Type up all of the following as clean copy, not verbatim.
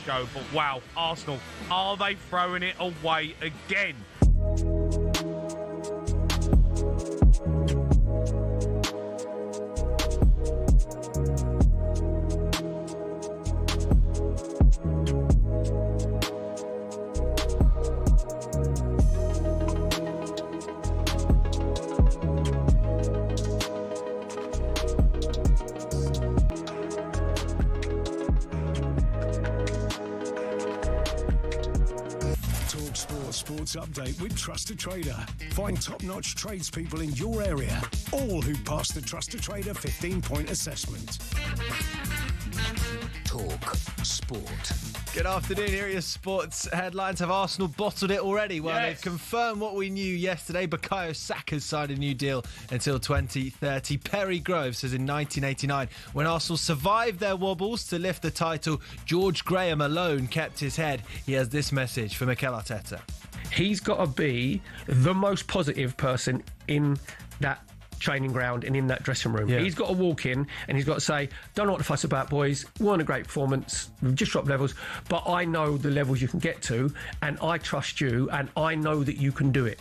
show, but wow, Arsenal, are they throwing it away again? Sports update with Trusted Trader. Find top-notch tradespeople in your area, all who pass the Trusted Trader 15-point assessment. Talk Sport. Good afternoon. Here are your sports headlines. Have Arsenal bottled it already? Well, Yes. They've confirmed what we knew yesterday. Bukayo Saka's signed a new deal until 2030. Perry Grove says in 1989, when Arsenal survived their wobbles to lift the title, George Graham alone kept his head. He has this message for Mikel Arteta. He's got to be the most positive person in that training ground and in that dressing room. Yeah. He's got to walk in and he's got to say, don't know what to fuss about, boys. Weren't a great performance. We've just dropped levels. But I know the levels you can get to and I trust you and I know that you can do it.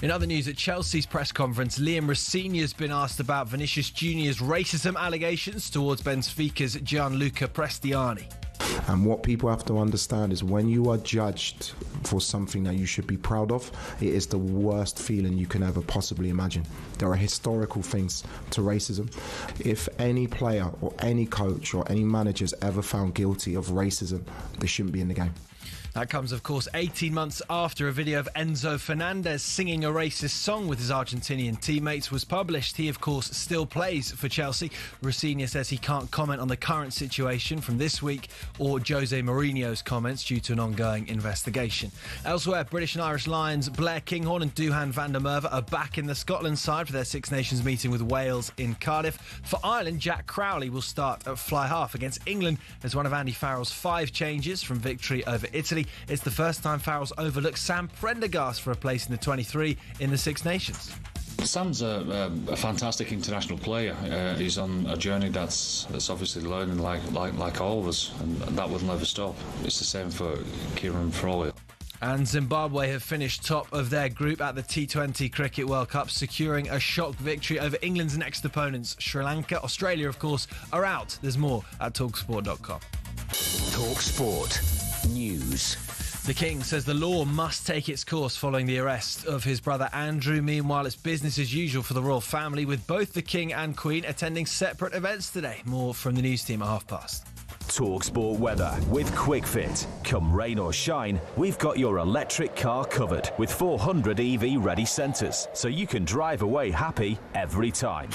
In other news, at Chelsea's press conference, Liam Rossini has been asked about Vinícius Jr.'s racism allegations towards Benfica's Gianluca Prestiani. And what people have to understand is when you are judged for something that you should be proud of, it is the worst feeling you can ever possibly imagine. There are historical things to racism. If any player or any coach or any manager is ever found guilty of racism, they shouldn't be in the game. That comes, of course, 18 months after a video of Enzo Fernandez singing a racist song with his Argentinian teammates was published. He, of course, still plays for Chelsea. Rossini says he can't comment on the current situation from this week or Jose Mourinho's comments due to an ongoing investigation. Elsewhere, British and Irish Lions Blair Kinghorn and Duhan van der Merwe are back in the Scotland side for their Six Nations meeting with Wales in Cardiff. For Ireland, Jack Crowley will start at fly half against England as one of Andy Farrell's 5 changes from victory over Italy. It's the first time Farrell's overlooked Sam Prendergast for a place in the 23 in the Six Nations. Sam's a fantastic international player. He's on a journey that's obviously learning like all of us, and that will never stop. It's the same for Kieran Frawley. And Zimbabwe have finished top of their group at the T20 Cricket World Cup, securing a shock victory over England's next opponents, Sri Lanka. Australia, of course, are out. There's more at talksport.com. Talk Sport News. The King says the law must take its course following the arrest of his brother Andrew. Meanwhile, it's business as usual for the royal family, with both the King and Queen attending separate events today. More from the news team at past. talkSPORT weather with QuickFit. Come rain or shine, we've got your electric car covered with 400 EV ready centres, so you can drive away happy every time.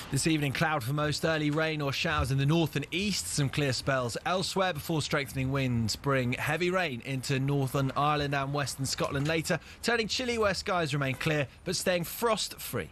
This evening, cloud for most, early rain or showers in the north and east, some clear spells elsewhere before strengthening winds bring heavy rain into Northern Ireland and Western Scotland later, turning chilly where skies remain clear but staying frost-free.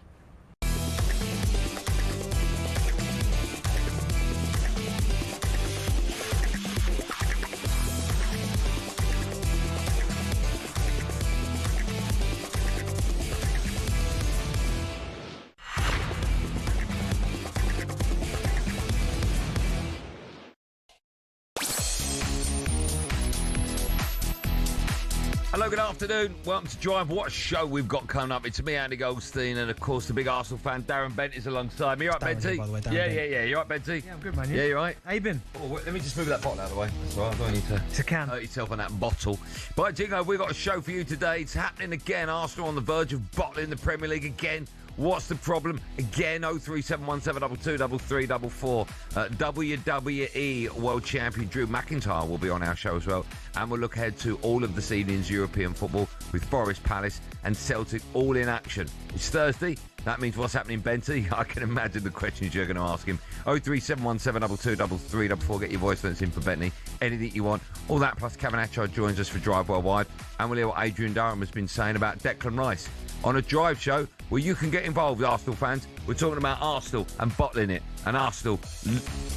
Hello, good afternoon. Welcome to Drive. What a show we've got coming up. It's me, Andy Goldstein, and of course the big Arsenal fan, Darren Bent, is alongside me. You all right, Benty? By the way, Darren Yeah. You all right, Benty? Yeah, I'm good, man. Yeah, you all right? How you been? Oh, wait, let me just move that bottle out of the way. That's all right. I don't need to It's a can. hurt yourself on that bottle. But, Jingo, we've got a show for you today. It's happening again. Arsenal on the verge of bottling the Premier League again. What's the problem? Again, 03717223344. WWE World Champion Drew McIntyre will be on our show as well. And we'll look ahead to all of this evening's European football with Forest Palace and Celtic all in action. It's Thursday. That means what's happening, Benty? I can imagine the questions you're going to ask him. 03717223344. Get your voice notes in for Bentley. Anything you want. All that plus Kevin Atchard joins us for Drive Worldwide. And we'll hear what Adrian Durham has been saying about Declan Rice on a Drive show where you can get involved, Arsenal fans. We're talking about Arsenal and bottling it, and Arsenal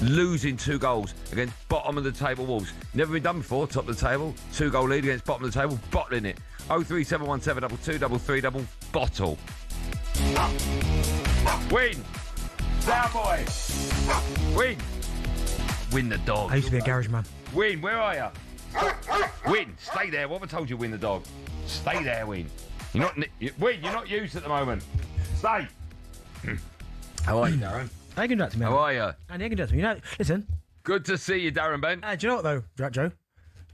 losing 2 goals against bottom of the table Wolves. Never been done before, top of the table, 2-goal lead against bottom of the table, bottling it. 037172233 bottle. Win! Down, boy! Win! Win the dog. I used to be a garage man. Win, where are you? Win, stay there. What have I told you, Win the dog? Stay there, Win. Win, you're not used at the moment. Stay. How are you, Darren? How you going to do that to me? How are you? Andy, you can do that to me. Listen. Good to see you, Darren Bent. Do you know what, though, Joe?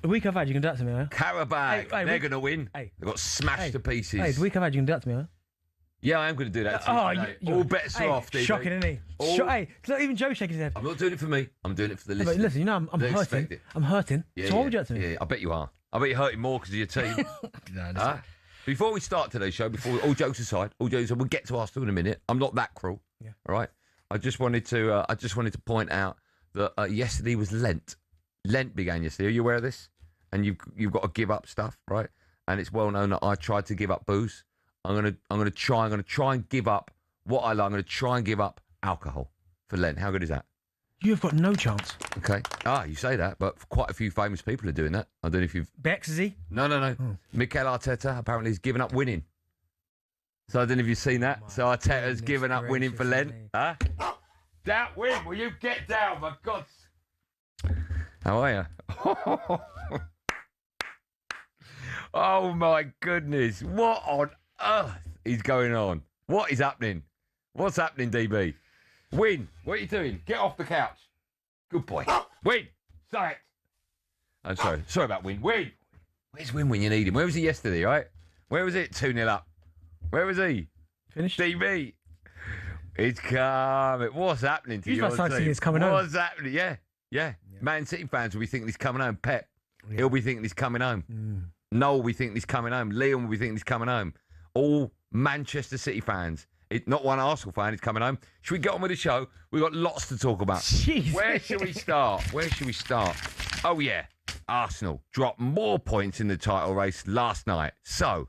The week I've had, you can do that to me, huh? Carabag. They're going to win. They got smashed to pieces. Hey, the week I've had, you can do that to me, huh? Yeah, I am going to do that to you. All bets are off, DB. Shocking, isn't he? Hey, it's not even Joe shaking his head. I'm not doing it for me. I'm doing it for the listeners. But listen, you know, I'm hurting. I'm hurting. Yeah, so why would you do that to me? Yeah, I bet you are. I bet you're hurting more because of your team. Before we start today's show, all jokes aside, we'll get to Arsenal in a minute. I'm not that cruel. Yeah. All right. I just wanted to point out that yesterday was Lent. Lent began yesterday. Are you aware of this? And you've got to give up stuff, right? And it's well known that I tried to give up booze. I'm gonna try and give up what I like. I'm gonna try and give up alcohol for Lent. How good is that? You've got no chance. Okay. You say that, but quite a few famous people are doing that. I don't know if you've... Bex, is he? No. Oh. Mikel Arteta apparently has given up winning. So I don't know if you've seen that. So Arteta's given up winning for Lent. Huh? Down, Win, will you get down, for God's... How are you? Oh, my goodness. What on earth is going on? What is happening? What's happening, DB? Win, what are you doing? Get off the couch. Good boy. Win, say it. I'm sorry. Sorry about Win. Win. Where's Win when you need him? Where was he yesterday, right? Where was it? 2-0 up. Where was he? Finished. DB. It's coming. What's happening to your team? It's coming home. What's happening? Yeah. Man City fans will be thinking he's coming home. Pep, he'll be thinking he's coming home. Noel will be thinking he's coming home. Liam will be thinking he's coming home. All Manchester City fans. Not one Arsenal fan is coming home. Should we get on with the show? We've got lots to talk about. Jeez. Where should we start? Oh, yeah. Arsenal dropped more points in the title race last night. So,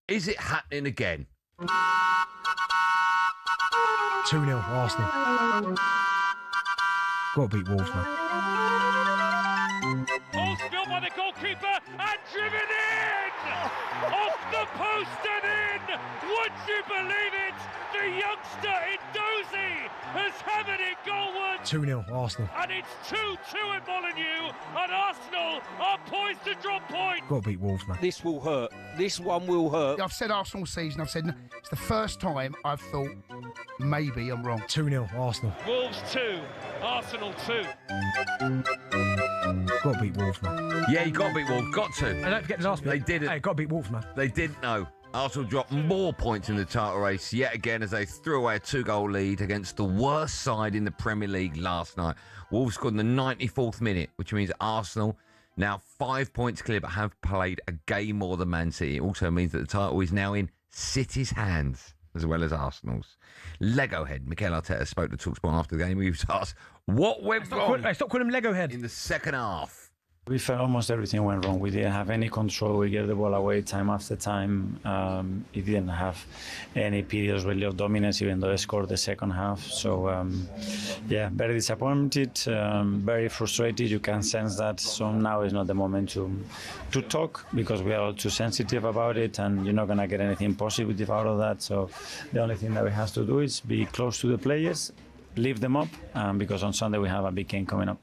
is it happening again? 2-0 Arsenal. Got to beat Wolves, man. Oh, spilled by the goalkeeper and driven in! Off the post and in! Would you believe it? The youngster Edozie has hammered it goalward. 2-0 Arsenal. And it's 2-2 at Molineux, and Arsenal are poised to drop points. Got to beat Wolves, man. This will hurt. This one will hurt. I've said Arsenal season. I've said it's the first time I've thought maybe I'm wrong. 2-0 Arsenal. Wolves 2, Arsenal 2. Got to beat Wolves, man. Yeah, you got to beat Wolves. Got to. And don't forget the last bit. They did it. Hey, got to beat Wolves, man. They didn't know. Arsenal dropped more points in the title race yet again as they threw away a 2-goal lead against the worst side in the Premier League last night. Wolves scored in the 94th minute, which means Arsenal now 5 points clear but have played a game more than Man City. It also means that the title is now in City's hands as well as Arsenal's. Lego head Mikel Arteta spoke to talkSPORT after the game. He was asked what went wrong. Stop calling him Lego head. In the second half. We felt almost everything went wrong. We didn't have any control. We gave the ball away time after time. It didn't have any periods really of dominance, even though they scored the second half. So, very disappointed, very frustrated. You can sense that. So now is not the moment to talk because we are all too sensitive about it, and you're not going to get anything positive out of that. So the only thing that we have to do is be close to the players, lift them up, because on Sunday we have a big game coming up.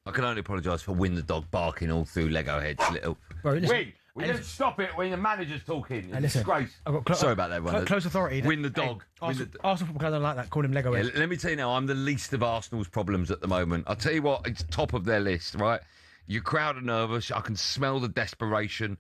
I can only apologise for Win the dog barking all through Lego head's little. Win! We don't stop it when the manager's talking. It's a disgrace. Sorry about that, everyone. Close authority. Win the dog. Arsenal football club don't like that. Call him Lego head. Let me tell you now, I'm the least of Arsenal's problems at the moment. I'll tell you what, it's top of their list, right? Your crowd are nervous. I can smell the desperation.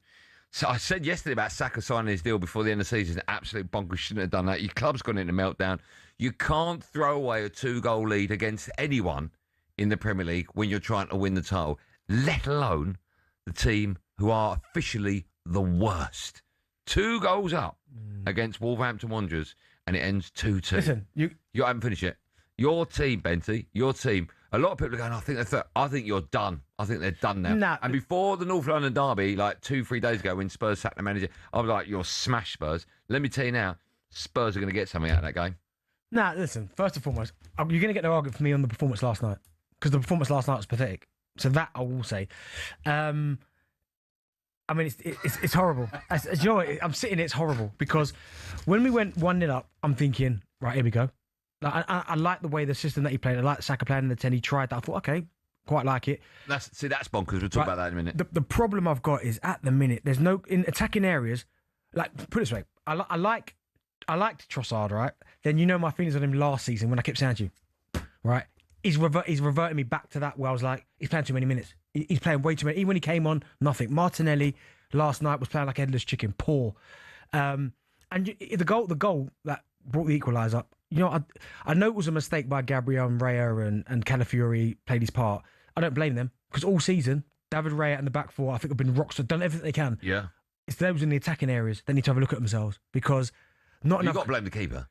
So I said yesterday about Saka signing his deal before the end of the season. Absolute bonkers. Shouldn't have done that. Your club's gone into meltdown. You can't throw away a 2-goal lead against anyone in the Premier League when you're trying to win the title, let alone the team who are officially the worst. 2 goals up against Wolverhampton Wanderers, and it ends 2-2. Listen, you haven't finished yet. Your team, Benty, your team. A lot of people are going, I think you're done. I think they're done now. Nah. And before the North London derby, like 2-3 days ago when Spurs sacked the manager, I was like, you're smash Spurs. Let me tell you now, Spurs are going to get something out of that game. Nah, listen, first and foremost, you're going to get no argument from me on the performance last night. Because the performance last night was pathetic. So that I will say. I mean, it's horrible. You know what? I'm sitting here, it's horrible. Because when we went 1-0 up, I'm thinking, right, here we go. Like, I like the way the system that he played. I like Saka playing in the 10. He tried that. I thought, okay, quite like it. That's bonkers. We'll talk about that in a minute. The problem I've got is at the minute there's no in attacking areas. Like put it this way, I liked Trossard, right? Then you know my feelings on him last season when I kept saying to you, right? He's reverting me back to that where I was like, he's playing too many minutes. He's playing way too many. Even when he came on, nothing. Martinelli last night was playing like headless chicken, poor. And the goal that brought the equaliser. You know, I know it was a mistake by Gabriel and Raya and Calafiori played his part. I don't blame them because all season, David Raya and the back four, I think, have been rocks. Done everything they can. Yeah. It's those in the attacking areas. They need to have a look at themselves because not enough. You've got to blame the keeper.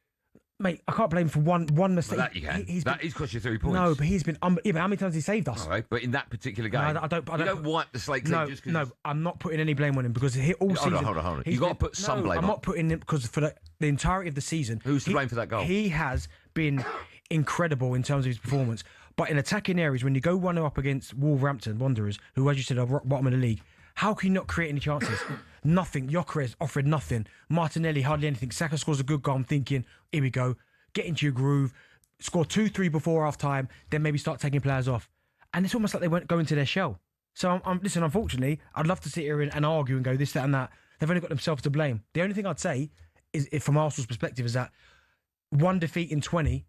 Mate, I can't blame him for one mistake. Well, that you can. He's cost you 3 points. No, but he's been. Yeah, but how many times has he saved us? All right, but in that particular game, I don't wipe the slate clean. No, I'm not putting any blame on him because all season. Hold on. You've got to put some blame on. I'm not putting him because for the entirety of the season. Who's to blame for that goal? He has been incredible in terms of his performance. But in attacking areas, when you go 1-0 up against Wolverhampton Wanderers, who, as you said, are rock bottom of the league, how can you not create any chances? Nothing. Gyökeres offered nothing. Martinelli hardly anything. Saka scores a good goal. I'm thinking, here we go. Get into your groove. Score 2-3 before half time. Then maybe start taking players off. And it's almost like they won't go into their shell. So, listen, unfortunately, I'd love to sit here and argue and go this, that and that. They've only got themselves to blame. The only thing I'd say, is from Arsenal's perspective, is that 1 defeat in 20,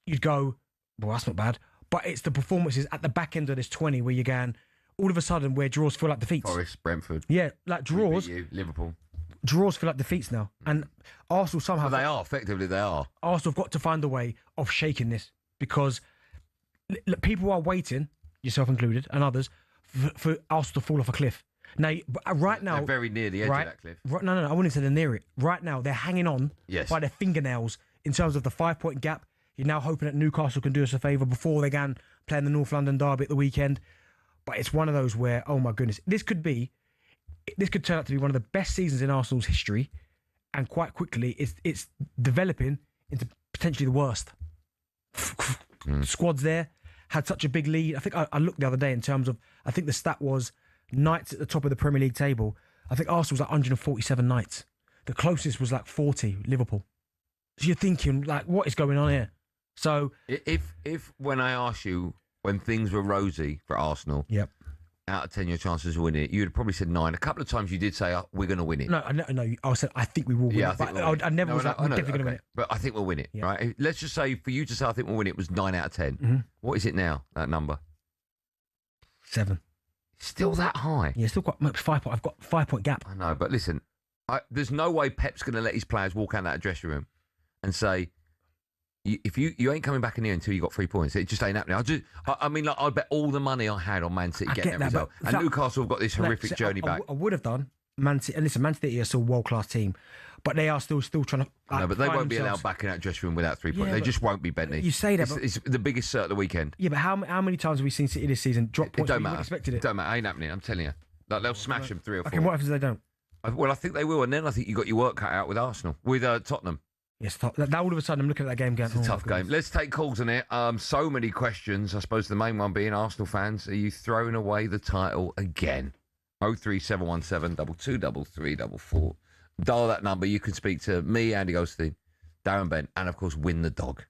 you'd go, well, that's not bad. But it's the performances at the back end of this 20 where you're going, all of a sudden, where draws feel like defeats. Forest, Brentford. Yeah, like draws. Liverpool. Draws feel like defeats now. And Arsenal somehow... Well, they are. Effectively, they are. Arsenal have got to find a way of shaking this because people are waiting, yourself included, and others, for Arsenal to fall off a cliff. Now, right now... They're very near the edge of that cliff. No, I wouldn't say they're near it. Right now, they're hanging on by their fingernails in terms of the 5-point gap. You're now hoping that Newcastle can do us a favour before they can play in the North London derby at the weekend. But it's one of those where, oh my goodness, this could turn out to be one of the best seasons in Arsenal's history, and quite quickly it's developing into potentially the worst. Squad's there, had such a big lead. I think I looked the other day in terms of, I think the stat was nights at the top of the Premier League table. I think Arsenal was like 147 nights. The closest was like 40, Liverpool. So you're thinking, like, what is going on here? So if when I asked you when things were rosy for Arsenal, out of 10 your chances of winning it, you'd have probably said 9. A couple of times you did say, we're going to win it. No, I said I think we will win it. I never was like, we're definitely going to win it. But I think we'll win it, right? Let's just say for you to say I think we'll win it was 9 out of 10. Mm-hmm. What is it now, that number? 7. Still that high? Yeah, still quite much. 5 point. I've got 5-point gap. I know, but listen, there's no way Pep's going to let his players walk out that dressing room and say, if you ain't coming back in here until you got 3 points, it just ain't happening. I bet all the money I had on Man City getting that result. And Newcastle have got this horrific journey back. I would have done Man City, and listen, Man City are still a world-class team, but they are still trying to. No, but they won't be allowed back in that dressing room without 3 points. They just won't be, Bentley. You say that, it's the biggest cert of the weekend. Yeah, but how many times have we seen City this season drop points? It don't matter. Expected it. It don't matter. It ain't happening. I'm telling you. Like, they'll smash them 3 or 4. Okay, what if they don't? Well, I think they will, and then I think you got your work cut out with Arsenal, with Tottenham. Yes, now all of a sudden I'm looking at that game going, it's a tough game. Let's take calls on it. So many questions. I suppose the main one being Arsenal fans, are you throwing away the title again? 03717 223344. Dial that number. You can speak to me, Andy Goldstein, Darren Bent, and of course Win the Dog.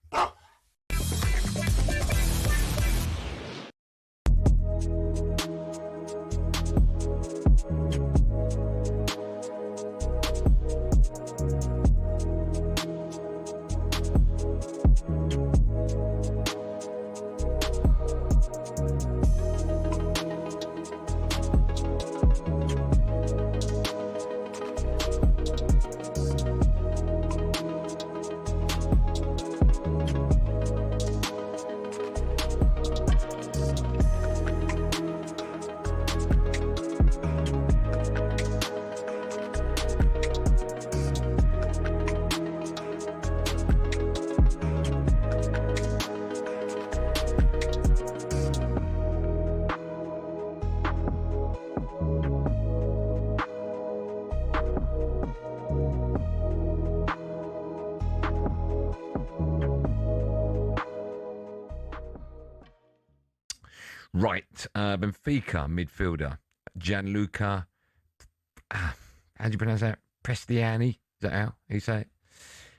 Right, Benfica midfielder Gianluca. How do you pronounce that? Prestiani? Is that how you say it?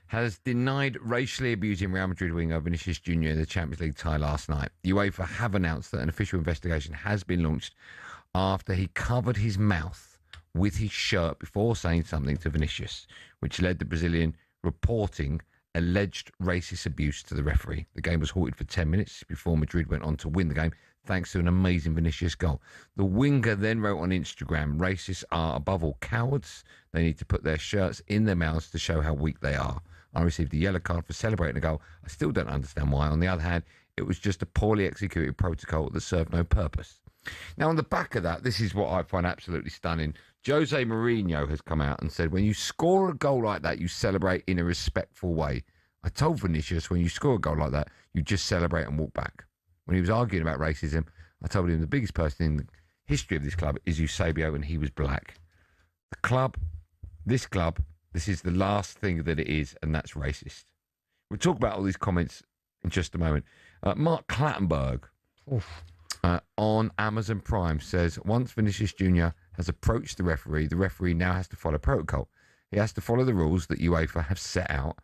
has denied racially abusing Real Madrid winger Vinícius Jr. in the Champions League tie last night. UEFA have announced that an official investigation has been launched after he covered his mouth with his shirt before saying something to Vinícius, which led the Brazilian reporting alleged racist abuse to the referee. The game was halted for 10 minutes before Madrid went on to win the game thanks to an amazing Vinícius goal. The winger then wrote on Instagram, "Racists are above all cowards. They need to put their shirts in their mouths to show how weak they are. I received a yellow card for celebrating a goal. I still don't understand why. On the other hand, it was just a poorly executed protocol that served no purpose." Now, on the back of that, this is what I find absolutely stunning. Jose Mourinho has come out and said, when you score a goal like that, you celebrate in a respectful way. I told Vinícius, when you score a goal like that, you just celebrate and walk back. When he was arguing about racism, I told him the biggest person in the history of this club is Eusebio, and he was black. The club, this is the last thing that it is, and that's racist. We'll talk about all these comments in just a moment. Mark Clattenburg on Amazon Prime says, once Vinícius Jr. has approached the referee now has to follow protocol. He has to follow the rules that UEFA have set out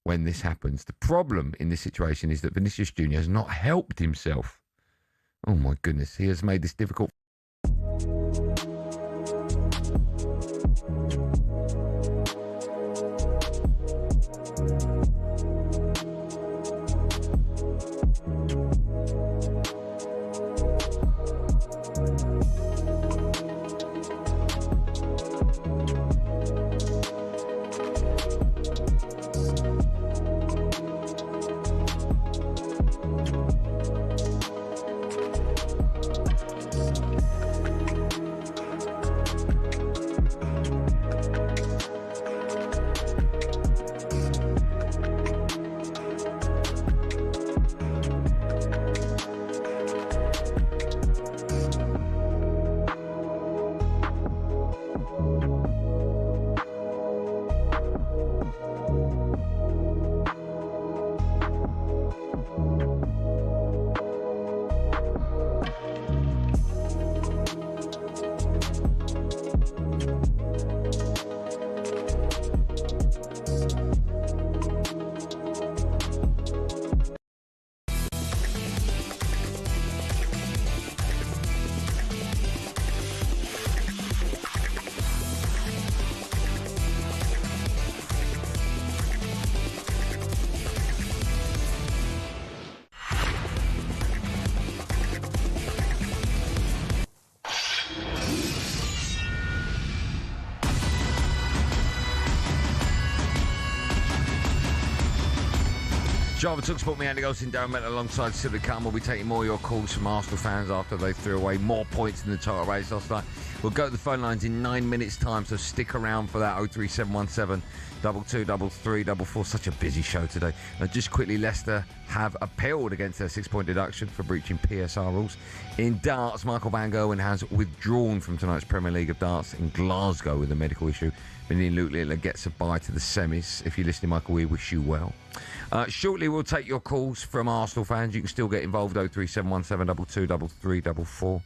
when this happens. The problem in this situation is that Vinícius Jr. has not helped himself. Oh my goodness, he has made this difficult. Java talkSPORT, me Andy Goldstein Darren Bent alongside Silly Cam. We'll be taking more of your calls from Arsenal fans after they threw away more points in the title race last night. We'll go to the phone lines in 9 minutes' time, so stick around for that. 03717 223344. Such a busy show today. Just quickly, Leicester have appealed against their 6-point deduction for breaching PSR rules. In darts, Michael Van Gerwen has withdrawn from tonight's Premier League of Darts in Glasgow with a medical issue. Vinny Luke gets a bye to the semis. If you're listening, Michael, we wish you well. Shortly, we'll take your calls from Arsenal fans. You can still get involved, 03717 223344.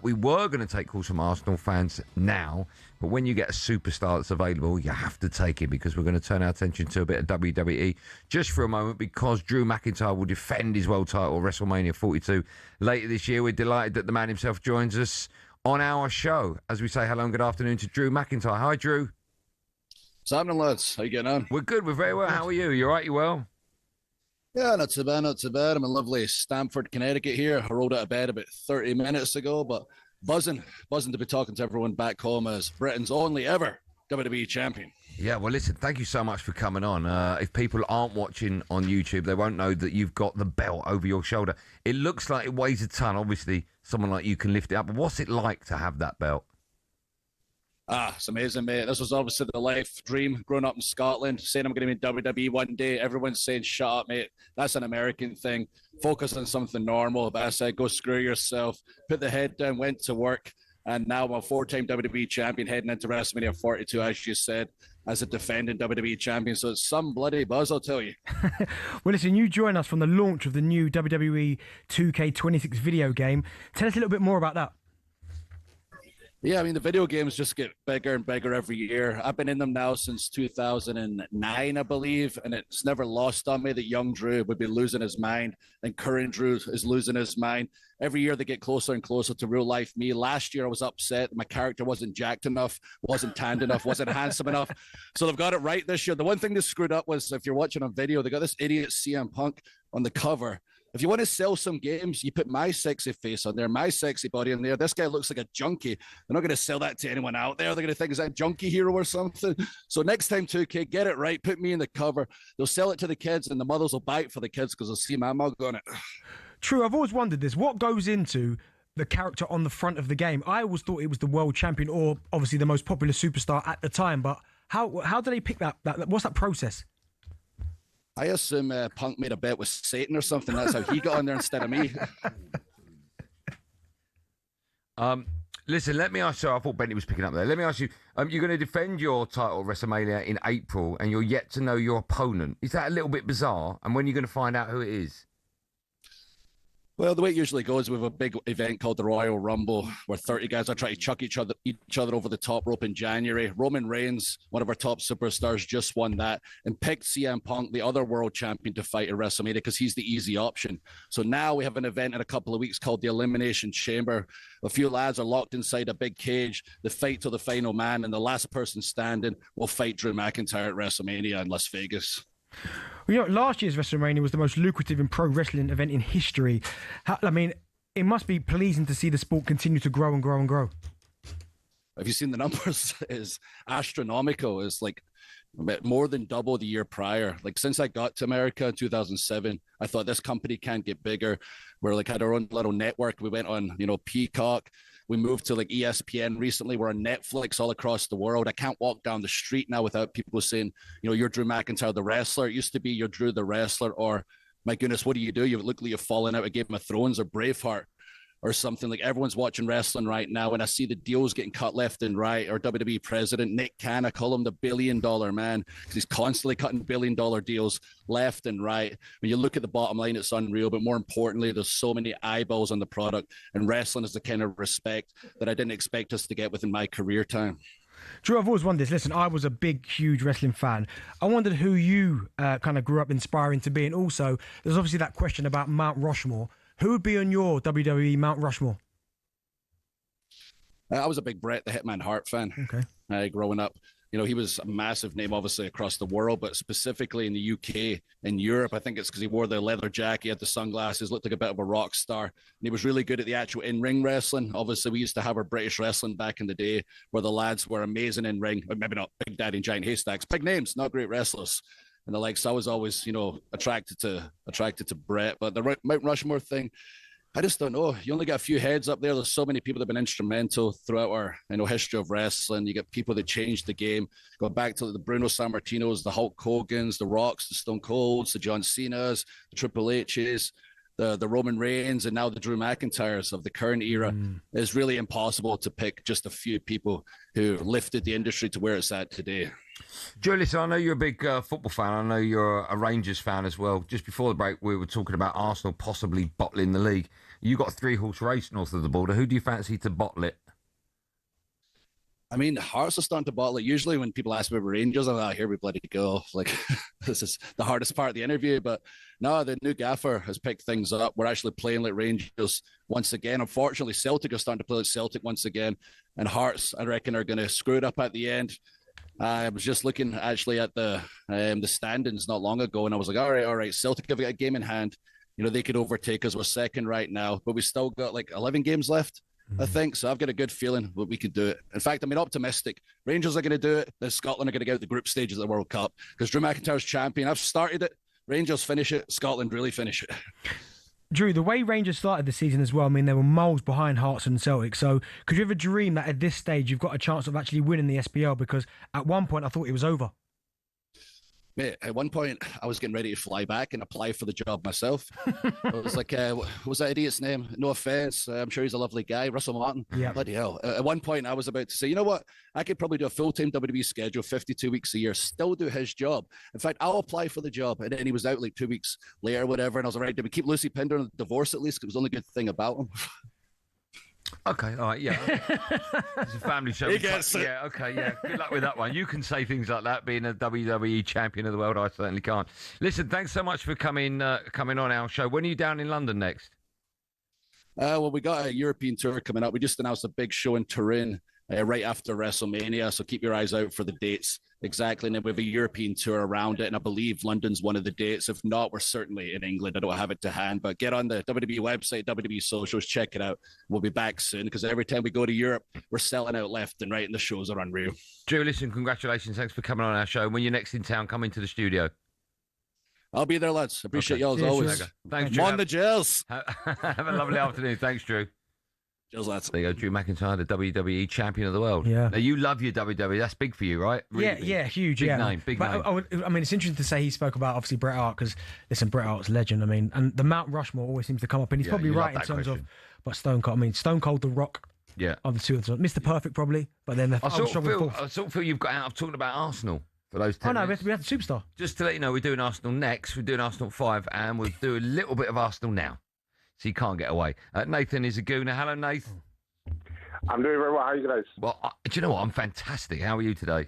We were going to take calls from Arsenal fans now, but when you get a superstar that's available, you have to take it, because we're going to turn our attention to a bit of WWE just for a moment, because Drew McIntyre will defend his world title at WrestleMania 42 later this year. We're delighted that the man himself joins us on our show as we say hello and good afternoon to Drew McIntyre. Hi, Drew. What's happening, lads? How you getting on? We're good. We're very well. How are you? You all right? You well? Yeah, not too bad, not too bad. I'm in lovely Stamford, Connecticut here. I rolled out of bed about 30 minutes ago, but buzzing to be talking to everyone back home as Britain's only ever WWE champion. Yeah, well, listen, thank you so much for coming on. If people aren't watching on YouTube, they won't know that you've got the belt over your shoulder. It looks like it weighs a ton. Obviously, someone like you can lift it up. But what's it like to have that belt? It's amazing, mate. This was obviously the life dream growing up in Scotland, saying I'm going to be in WWE one day. Everyone's saying, shut up, mate. That's an American thing. Focus on something normal. But I said, go screw yourself. Put the head down, went to work. And now I'm a 4-time WWE champion heading into WrestleMania 42, as you said, as a defending WWE champion. So it's some bloody buzz, I'll tell you. Well, listen, you join us from the launch of the new WWE 2K26 video game. Tell us a little bit more about that. Yeah, I mean, the video games just get bigger and bigger every year. I've been in them now since 2009, I believe, and it's never lost on me that young Drew would be losing his mind and current Drew is losing his mind. Every year they get closer and closer to real life me. Last year I was upset. My character wasn't jacked enough, wasn't tanned enough, wasn't handsome enough. So they've got it right this year. The one thing they screwed up was, if you're watching on video, they got this idiot CM Punk on the cover. If you want to sell some games, you put my sexy face on there, my sexy body in there. This guy looks like a junkie. They're not going to sell that to anyone out there. They're going to think, is that junkie hero or something? So next time, 2K, get it right. Put me in the cover. They'll sell it to the kids, and the mothers will buy it for the kids because they'll see my mug on it. True, I've always wondered this. What goes into the character on the front of the game? I always thought it was the world champion or obviously the most popular superstar at the time. But how do they pick that? What's that process? I assume Punk made a bet with Satan or something. That's how he got on there instead of me. Listen, let me ask you. I thought Benny was picking up there. Let me ask you. You're going to defend your title at WrestleMania in April, and you're yet to know your opponent. Is that a little bit bizarre? And when are you going to find out who it is? Well, the way it usually goes, we have a big event called the Royal Rumble, where 30 guys are trying to chuck each other over the top rope in January. Roman Reigns, one of our top superstars, just won that and picked CM Punk, the other world champion, to fight at WrestleMania because he's the easy option. So now we have an event in a couple of weeks called the Elimination Chamber. A few lads are locked inside a big cage. They fight to the final man, and the last person standing will fight Drew McIntyre at WrestleMania in Las Vegas. Well, you know, last year's WrestleMania was the most lucrative and pro wrestling event in history. I mean, it must be pleasing to see the sport continue to grow and grow and grow. Have you seen the numbers? It's astronomical. It's like more than double the year prior. Like, since I got to America in 2007, I thought this company can't get bigger. We're like had our own little network. We went on, Peacock. We moved to like ESPN recently. We're on Netflix all across the world. I can't walk down the street now without people saying, you're Drew McIntyre, the wrestler. It used to be you're Drew, the wrestler, or my goodness, what do? You look like you've fallen out of Game of Thrones or Braveheart or something. Like, everyone's watching wrestling right now, and I see the deals getting cut left and right. Our WWE president, Nick Khan, I call him the billion-dollar man because he's constantly cutting billion-dollar deals left and right. When you look at the bottom line, it's unreal. But more importantly, there's so many eyeballs on the product, and wrestling is the kind of respect that I didn't expect us to get within my career time. Drew, I've always wondered this. Listen, I was a big, huge wrestling fan. I wondered who you kind of grew up inspiring to be. And also, there's obviously that question about Mount Rushmore. Who would be on your WWE Mount Rushmore? I was a big Bret the Hitman Hart fan. Okay. Growing up. He was a massive name, obviously, across the world, but specifically in the UK and Europe. I think it's because he wore the leather jacket, he had the sunglasses, looked like a bit of a rock star. And he was really good at the actual in-ring wrestling. Obviously, we used to have our British wrestling back in the day where the lads were amazing in ring. Or maybe not Big Daddy and Giant Haystacks. Big names, not great wrestlers. And the likes, I was always, attracted to Bret. But the Mount Rushmore thing, I just don't know. You only got a few heads up there. There's so many people that have been instrumental throughout our history of wrestling. You get people that changed the game. Go back to the Bruno Sammartinos, the Hulk Hogans, the Rocks, the Stone Colds, the John Cenas, the Triple H's, the Roman Reigns, and now the Drew McIntyres of the current era. It's really impossible to pick just a few people who lifted the industry to where it's at today. Joe, listen, I know you're a big football fan. I know you're a Rangers fan as well. Just before the break, we were talking about Arsenal possibly bottling the league. You got a 3-horse race north of the border. Who do you fancy to bottle it? I mean, Hearts are starting to bottle it. Usually when people ask me about Rangers, I'm like, here we bloody go. Like, this is the hardest part of the interview. But no, the new gaffer has picked things up. We're actually playing like Rangers once again. Unfortunately, Celtic are starting to play like Celtic once again. And Hearts, I reckon, are going to screw it up at the end. I was just looking actually at the standings not long ago, and I was like, all right, Celtic have got a game in hand. They could overtake us. We're second right now, but we still got like 11 games left, I think. So I've got a good feeling that we could do it. In fact, I'm optimistic. Rangers are going to do it. Then Scotland are going to get out the group stages of the World Cup because Drew McIntyre's champion. I've started it. Rangers finish it. Scotland really finish it. Drew, the way Rangers started the season as well, I mean, they were miles behind Hearts and Celtic. So could you ever dream that at this stage you've got a chance of actually winning the SPL? Because at one point I thought it was over. Mate, at one point, I was getting ready to fly back and apply for the job myself. I was like, what was that idiot's name? No offense. I'm sure he's a lovely guy. Russell Martin. Yeah. Bloody hell. At one point, I was about to say, you know what? I could probably do a full-time WWE schedule, 52 weeks a year, still do his job. In fact, I'll apply for the job. And then he was out like 2 weeks later or whatever. And I was like, right, did we keep Lucy Pinder on the divorce at least? Because it was the only good thing about him. Okay, all right, yeah. It's a family show. He gets it. Yeah, okay, yeah. Good luck with that one. You can say things like that, being a WWE champion of the world. I certainly can't. Listen, thanks so much for coming on our show. When are you down in London next? Well, we got a European tour coming up. We just announced a big show in Turin right after WrestleMania, so keep your eyes out for the dates exactly. And then we have a European tour around it, and I believe London's one of the dates. If not, we're certainly in England. I don't have it to hand, but get on the WWE website, WWE socials, check it out. We'll be back soon, because every time we go to Europe, we're selling out left and right, and the shows are unreal. Drew, listen, congratulations. Thanks for coming on our show. When you're next in town, come into the studio. I'll be there, lads. Appreciate y'all as always. Thanks, Drew. On the Gels. Have a lovely afternoon. Thanks, Drew. Cheers, lads. There you go, Drew McIntyre, the WWE champion of the world. Yeah. Now, you love your WWE. That's big for you, right? Really yeah, huge. Big yeah. name, big but name. I mean, it's interesting to say he spoke about, obviously, Bret Hart, because, listen, Bret Hart's a legend. I mean, and the Mount Rushmore always seems to come up, and he's probably right in terms of, but Stone Cold, Stone Cold, The Rock, of the two of them. Mr. Perfect, probably, but then I sort of feel you've got out of talking about Arsenal for those 10 minutes. we have the superstar. Just to let you know, we're doing Arsenal next. We're doing Arsenal 5, and we'll do a little bit of Arsenal now. So you can't get away. Nathan is a gooner. Hello, Nathan. I'm doing very well. How are you guys? Well, do you know what? I'm fantastic. How are you today?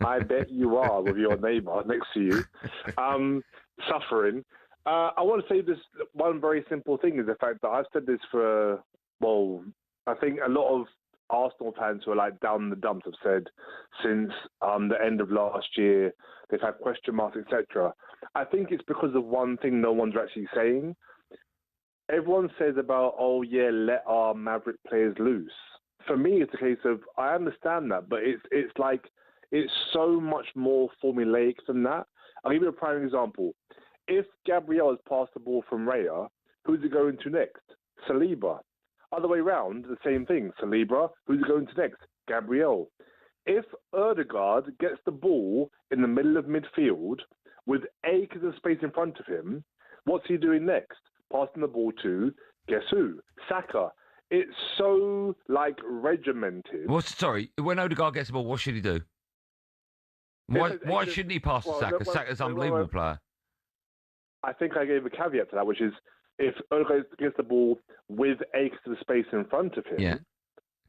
I bet you are, with your neighbour next to you. Suffering. I want to say this one very simple thing is the fact that I've said this for, I think a lot of Arsenal fans who are like down in the dumps have said since the end of last year, they've had question marks, etc. I think it's because of one thing no one's actually saying. Everyone says about, let our Maverick players loose. For me, it's a case of, I understand that, but it's like, it's so much more formulaic than that. I'll give you a prime example. If Gabriel has passed the ball from Raya, who's it going to next? Saliba. Other way round, the same thing. Saliba, who's it going to next? Gabriel. If Ødegaard gets the ball in the middle of midfield with acres of space in front of him, what's he doing next? Passing the ball to, guess who? Saka. It's so, regimented. Sorry, when Ødegaard gets the ball, what should he do? Why shouldn't he pass to Saka? Saka's an unbelievable player. I think I gave a caveat to that, which is if Ødegaard gets the ball with acres of space in front of him,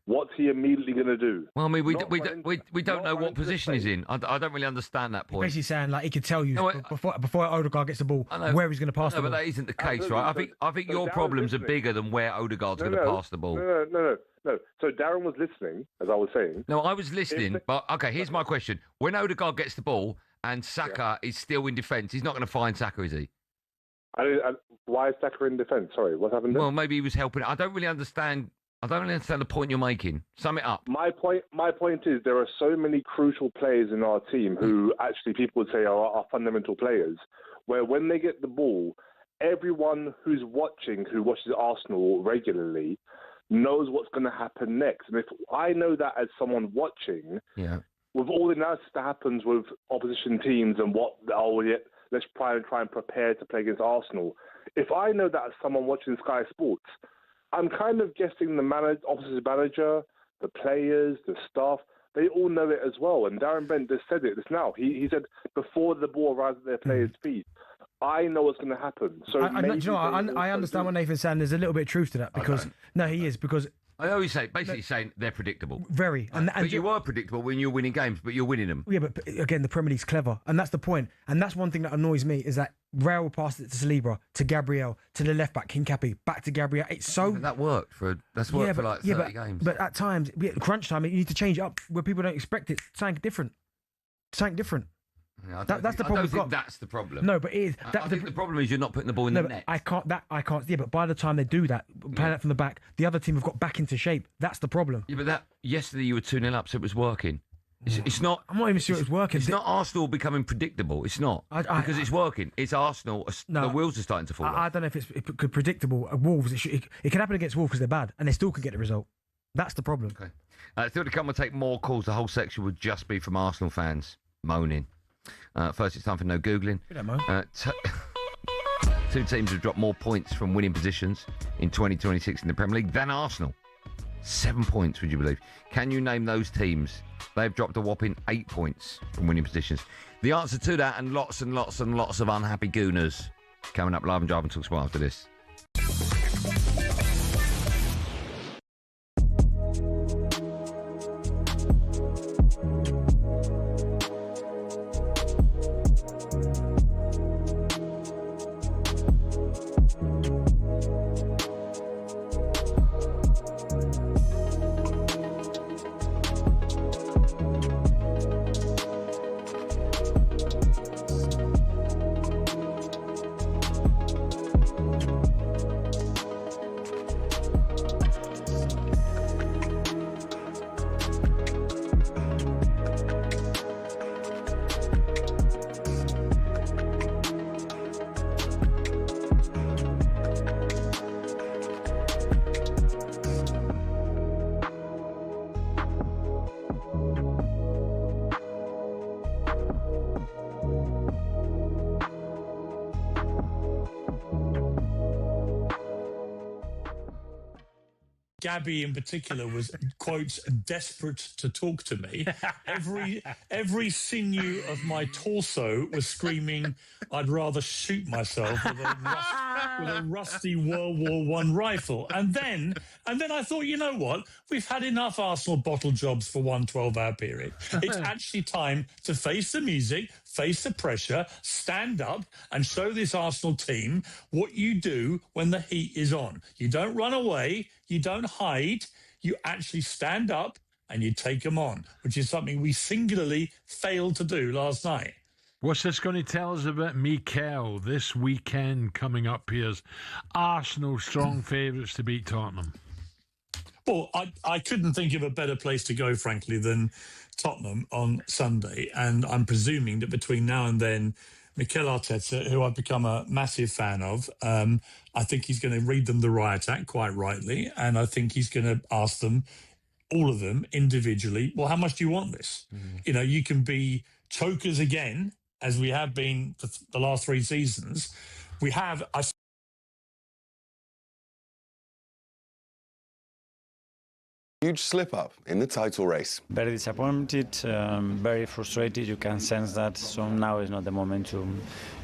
what's he immediately going to do? Well, I mean, we don't know what position he's in. I don't really understand that point. Basically saying, he could tell you before Ødegaard gets the ball where he's going to pass the ball. But that isn't the case, right? I think your problems are bigger than where Ødegaard's going to pass the ball. No. So Darren was listening, as I was saying. No, I was listening, but okay, here's my question. When Ødegaard gets the ball and Saka is still in defence, he's not going to find Saka, is he? Why is Saka in defence? Sorry, what happened there? Well, maybe he was helping. I don't really understand the point you're making. Sum it up. My point is there are so many crucial players in our team who actually people would say are fundamental players, where when they get the ball, everyone who watches Arsenal regularly, knows what's going to happen next. And if I know that as someone watching, with all the analysis that happens with opposition teams and let's try and prepare to play against Arsenal. If I know that as someone watching Sky Sports, I'm kind of guessing the officer's manager, the players, the staff, they all know it as well. And Darren Bent just said it just now. He said before the ball arrives at their players' feet, I know what's going to happen. So I understand what Nathan's saying. There's a little bit of truth to that because I always say, basically saying they're predictable. Very. But you are predictable when you're winning games, but you're winning them. Yeah, but again, the Premier League's clever. And that's the point. And that's one thing that annoys me is that Real will pass it to Saliba, to Gabriel, to the left back, Hincapié, back to Gabriel. It's so... That worked for 30 games. But at times, crunch time, you need to change it up where people don't expect it. Something different. Yeah, that's the problem. I don't think that's the problem. No, but it is. I think the problem is you're not putting the ball in the net. I can't. Yeah, but by the time they do that, playing it from the back, the other team have got back into shape. That's the problem. Yeah, but yesterday you were 2-0 up, so it was working. It's not. I'm not even sure it's working. It's not Arsenal becoming predictable. It's not because it's working. It's Arsenal. The wheels are starting to fall. I don't know if it's predictable. Wolves. It can happen against Wolves because they're bad and they still could get the result. That's the problem. Okay. Still to come, we'll take more calls. The whole section would just be from Arsenal fans moaning. First, it's time for no Googling. Two teams have dropped more points from winning positions in 2026 in the Premier League than Arsenal. 7 points, would you believe? Can you name those teams? They've dropped a whopping 8 points from winning positions. The answer to that and lots and lots and lots of unhappy gooners coming up live and driving talkSPORT after this. Gabby in particular was, quotes, desperate to talk to me. Every sinew of my torso was screaming, I'd rather shoot myself with a rusty World War I rifle. And then I thought, you know what? We've had enough Arsenal bottle jobs for one 12-hour period. It's actually time to face the music, face the pressure, stand up and show this Arsenal team what you do when the heat is on. You don't run away, you don't hide, you actually stand up and you take them on, which is something we singularly failed to do last night. What's this going to tell us about Mikel this weekend coming up, Piers? Arsenal strong favourites to beat Tottenham. Well, I couldn't think of a better place to go, frankly, than Tottenham on Sunday. And I'm presuming that between now and then, Mikel Arteta, who I've become a massive fan of, I think he's going to read them the riot act quite rightly. And I think he's going to ask them, all of them individually, well, how much do you want this? You know, you can be chokers again, as we have been for the last 3 seasons. We have... Huge slip-up in the title race. Very disappointed, very frustrated. You can sense that. So now is not the moment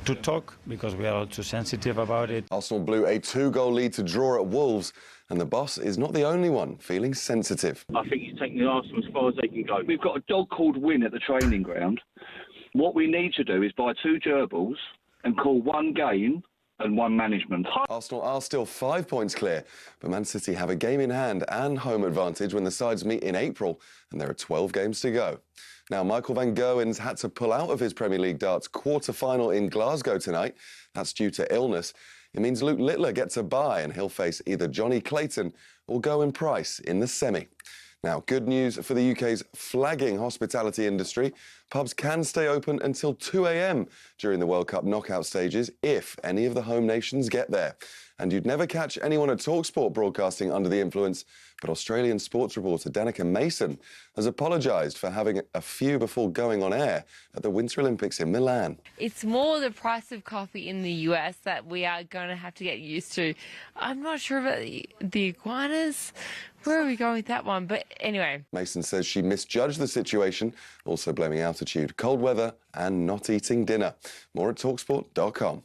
to talk because we are all too sensitive about it. Arsenal blew a 2-goal lead to draw at Wolves, and the boss is not the only one feeling sensitive. I think he's taking the Arsenal as far as they can go. We've got a dog called Win at the training ground. What we need to do is buy 2 gerbils and call 1 game and 1 management. Arsenal are still 5 points clear, but Man City have a game in hand and home advantage when the sides meet in April, and there are 12 games to go. Now, Michael van Gerwen's had to pull out of his Premier League darts quarter-final in Glasgow tonight. That's due to illness. It means Luke Littler gets a bye, and he'll face either Johnny Clayton or Gowan Price in the semi. Now, good news for the UK's flagging hospitality industry. Pubs can stay open until 2 a.m. during the World Cup knockout stages if any of the home nations get there. And you'd never catch anyone at talkSPORT broadcasting under the influence, but Australian sports reporter Danica Mason has apologised for having a few before going on air at the Winter Olympics in Milan. It's more the price of coffee in the US that we are going to have to get used to. I'm not sure about the iguanas. Where are we going with that one? But anyway. Mason says she misjudged the situation, also blaming altitude, cold weather and not eating dinner. More at talksport.com.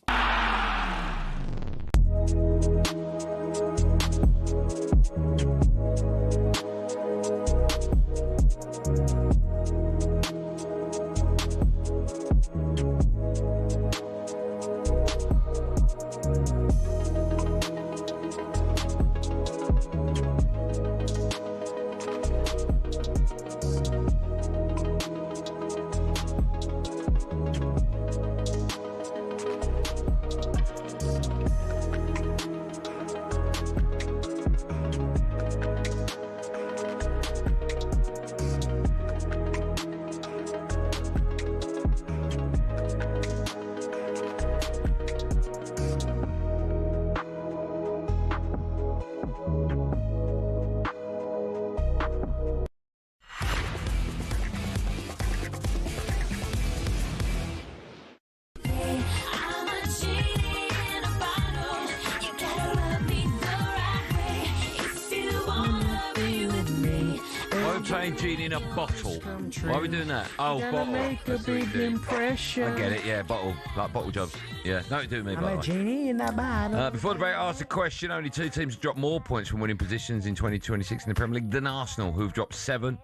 Genie in a bottle. Why are we doing that? Oh, bottle. Make a big impression. I get it, yeah, bottle. Like bottle jobs. Yeah, no, it do me, I'm by the a way. genie in a bottle. Before the break, I asked a question. Only 2 teams have dropped more points from winning positions in 2026 in the Premier League than Arsenal, who've dropped 7.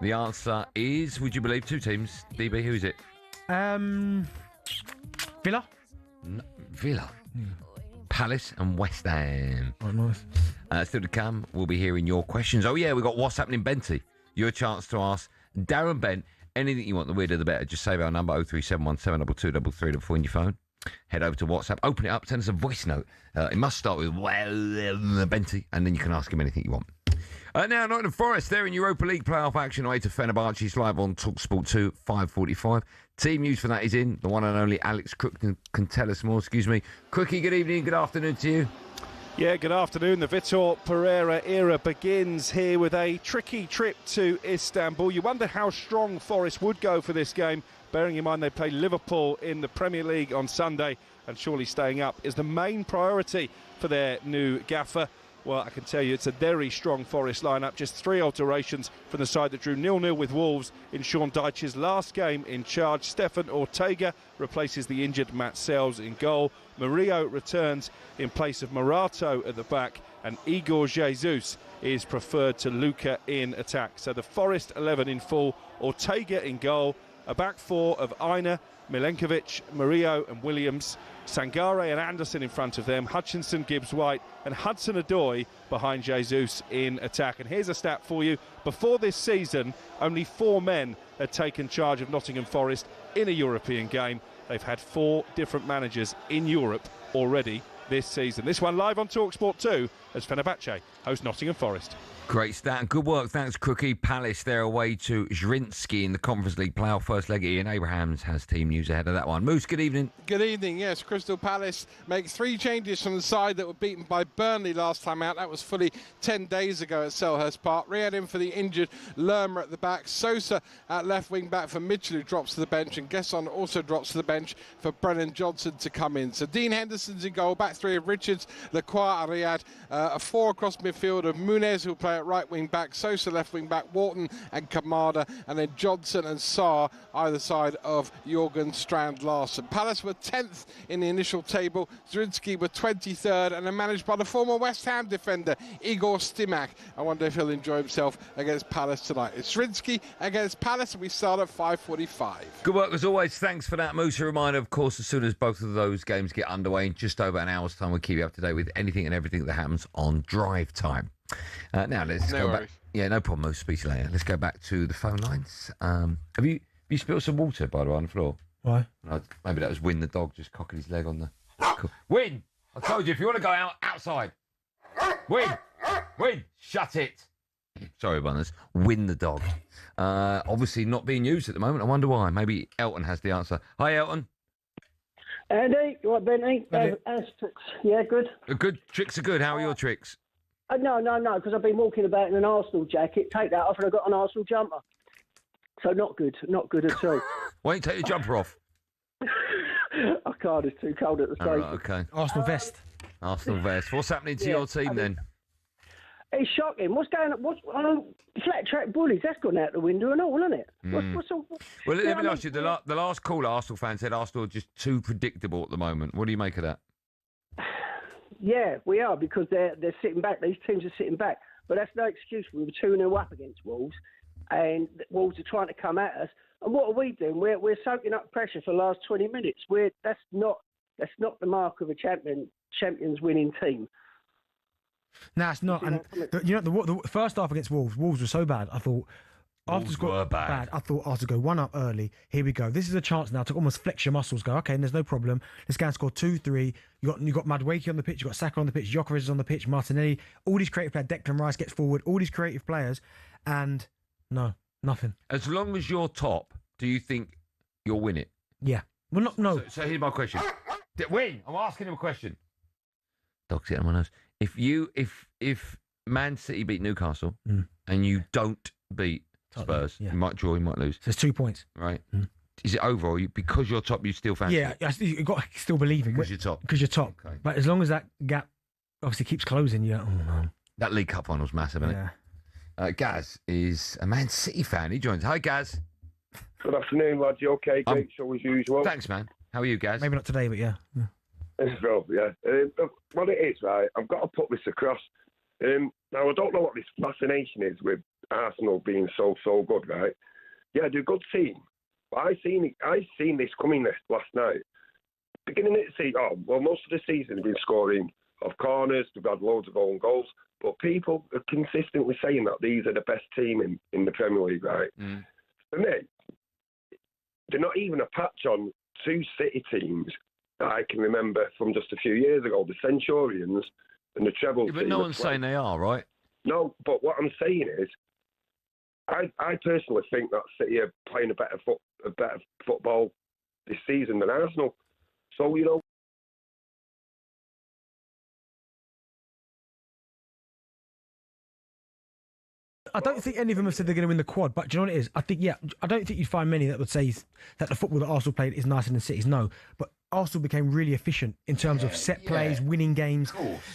The answer is, would you believe, 2 teams? DB, who is it? Villa. No, Villa. Palace and West Ham. Oh, nice. Still to come, we'll be hearing your questions. Oh, yeah, we've got What's Happening, Benty. Your chance to ask Darren Bent anything you want. The weirder, the better. Just save our number, 03717223334 on your phone. Head over to WhatsApp, open it up, send us a voice note. It must start with, Benty, and then you can ask him anything you want. Now, Nottingham Forest, they're in Europa League playoff action away to Fenerbahce. It's live on talkSPORT 2, 5:45. Team news for that is in. The one and only Alex Crook can tell us more. Excuse me. Crookie, good evening, good afternoon to you. Yeah, good afternoon. The Vitor Pereira era begins here with a tricky trip to Istanbul. You wonder how strong Forest would go for this game, bearing in mind they play Liverpool in the Premier League on Sunday, and surely staying up is the main priority for their new gaffer. Well, I can tell you it's a very strong Forest lineup. Just 3 alterations from the side that drew 0-0 with Wolves in Sean Dyche's last game in charge. Stefan Ortega replaces the injured Matt Sells in goal. Murillo returns in place of Morato at the back, and Igor Jesus is preferred to Luca in attack. So the Forest 11 in full, Ortega in goal, a back 4 of Aina, Milenkovic, Murillo and Williams, Sangare and Anderson in front of them, Hutchinson, Gibbs-White and Hudson-Odoi behind Jesus in attack. And here's a stat for you. Before this season, only 4 men had taken charge of Nottingham Forest in a European game. They've had 4 different managers in Europe already this season. This one live on talkSPORT 2 as Fenerbahce host Nottingham Forest. Great stat. Good work. Thanks, Crookie. Palace, they're away to Zrinski in the Conference League playoff. First leg, Ian Abrahams has team news ahead of that one. Moose, good evening. Good evening. Yes, Crystal Palace make 3 changes from the side that were beaten by Burnley last time out. That was fully 10 days ago at Selhurst Park. Riyad in for the injured Lerma at the back. Sosa at left wing back for Mitchell, who drops to the bench. And Gesson also drops to the bench for Brennan Johnson to come in. So Dean Henderson's in goal. Back 3 of Richards, Lacroix, Riyad. A 4 across midfield of Muniz, who'll play at right wing back. Sosa left wing back. Wharton and Kamada. And then Johnson and Sarr either side of Jorgen Strand-Larsen. Palace were 10th in the initial table. Zrinski were 23rd and are managed by the former West Ham defender Igor Stimac. I wonder if he'll enjoy himself against Palace tonight. It's Zrinski against Palace and we start at 5:45. Good work as always. Thanks for that, Moose. A reminder, of course, as soon as both of those games get underway in just over an hour's time, we'll keep you up to date with anything and everything that happens on drive time. Now let's go back. Yeah, no problem, Moose. Speak to you later. Let's go back to the phone lines. Have you spilled some water, by the way, on the floor? Why? No, maybe that was Win the dog just cocking his leg on the... Win! I told you, if you want to go outside. Win! Shut it! Sorry, Bunners. Win the dog. Obviously not being used at the moment. I wonder why. Maybe Elton has the answer. Hi, Elton. Andy, you right, Benny? Tricks. Yeah, good. Good. Tricks are good. How are your tricks? No, because I've been walking about in an Arsenal jacket. Take that off and I've got an Arsenal jumper. So not good at all. Why don't you take your jumper off? I can't, it's too cold at the station. Right, okay. Arsenal vest. What's happening to your team then? It's shocking. What's going on? Flat track bullies, that's gone out the window and all, isn't it? What's all, well, let me ask you, the last caller, Arsenal fan, said Arsenal are just too predictable at the moment. What do you make of that? Yeah, we are, because they're sitting back. These teams are sitting back. But that's no excuse. We were 2-0 up against Wolves, and Wolves are trying to come at us. And what are we doing? We're soaking up pressure for the last 20 minutes. That's not the mark of a champions winning team. No, it's not. And the first half against Wolves were so bad. I thought Wolves were bad. I thought Arsenal go 1 up early. Here we go. This is a chance now to almost flex your muscles. Go, okay, and there's no problem. Let's go and score 2-3. You got Madueke on the pitch. You got Saka on the pitch. Gyökeres is on the pitch. Martinelli. All these creative players. Declan Rice gets forward. All these creative players, and no, nothing. As long as you're top, do you think you'll win it? Yeah. Well, no. So here's my question. Win. I'm asking him a question. Dog's getting on my nose. If Man City beat Newcastle and you don't beat Spurs, you might draw, you might lose. So it's 2 points. Right. Is it over, or because you're top, you still fancy it? Yeah, you've got to still believe in it. Because you're top. Because you're top. Okay. But as long as that gap obviously keeps closing, oh no. That League Cup final's massive, isn't it? Gaz is a Man City fan. He joins. Hi, Gaz. Good afternoon, lads. You okay? Great show as usual. Thanks, man. How are you, Gaz? Maybe not today, but yeah. Well, yeah. What it is, right, I've got to put this across. Now, I don't know what this fascination is with Arsenal being so good, right? Yeah, they're a good team. But I seen this coming last night. Beginning of the season, most of the season they've been scoring off corners, they've had loads of own goals, but people are consistently saying that these are the best team in the Premier League, right? For me, they're not even a patch on 2 City teams that I can remember from just a few years ago, the Centurions and the treble team. But no one's saying they are, right? No, but what I'm saying is, I personally think that City are playing a better football this season than Arsenal. So, I don't think any of them have said they're going to win the quad, but do you know what it is? I don't think you'd find many that would say that the football that Arsenal played is nicer than City's. No, but Arsenal became really efficient in terms of set plays, winning games.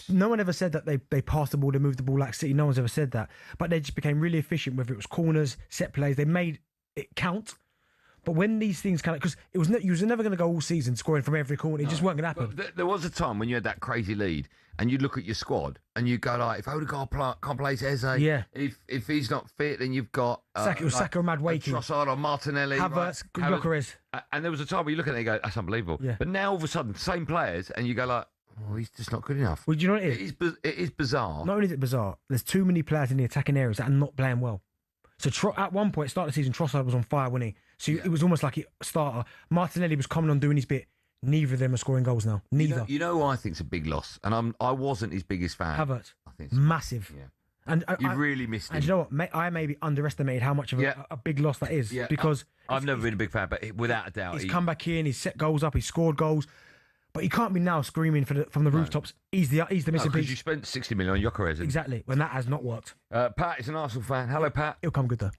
No one ever said that they passed the ball, they moved the ball like City. No one's ever said that. But they just became really efficient, whether it was corners, set plays. They made it count. But when these things kind of, because you was never going to go all season scoring from every corner. It just weren't going to happen. There was a time when you had that crazy lead, and you look at your squad, and you go like, if Odegaard can't play Eze, if he's not fit, then you've got Saka or Madueke, Trossard or Martinelli, Havertz, Gyökeres. And there was a time where you look at it and you go, that's unbelievable. Yeah. But now all of a sudden, same players, and you go like, oh, he's just not good enough. Well, do you know what it is? It is bizarre. Not only is it bizarre, there's too many players in the attacking areas that are not playing well. So at one point, start of the season, Trossard was on fire, wasn't he? So it was almost like a starter. Martinelli was coming on doing his bit. Neither of them are scoring goals now. Neither. You know who I think's a big loss, and I wasn't his biggest fan. Havertz. I think massive. Yeah. And you really missed him. And you know what? I maybe underestimated how much of a big loss that is. Yeah. Because I've never been a big fan, but without a doubt, he's come back in. He's set goals up. He's scored goals. But he can't be now screaming from the rooftops. He's the missing piece. Because you spent 60 million on Gyökeres. Exactly. When that has not worked. Pat is an Arsenal fan. Hello, Pat. He'll come good though.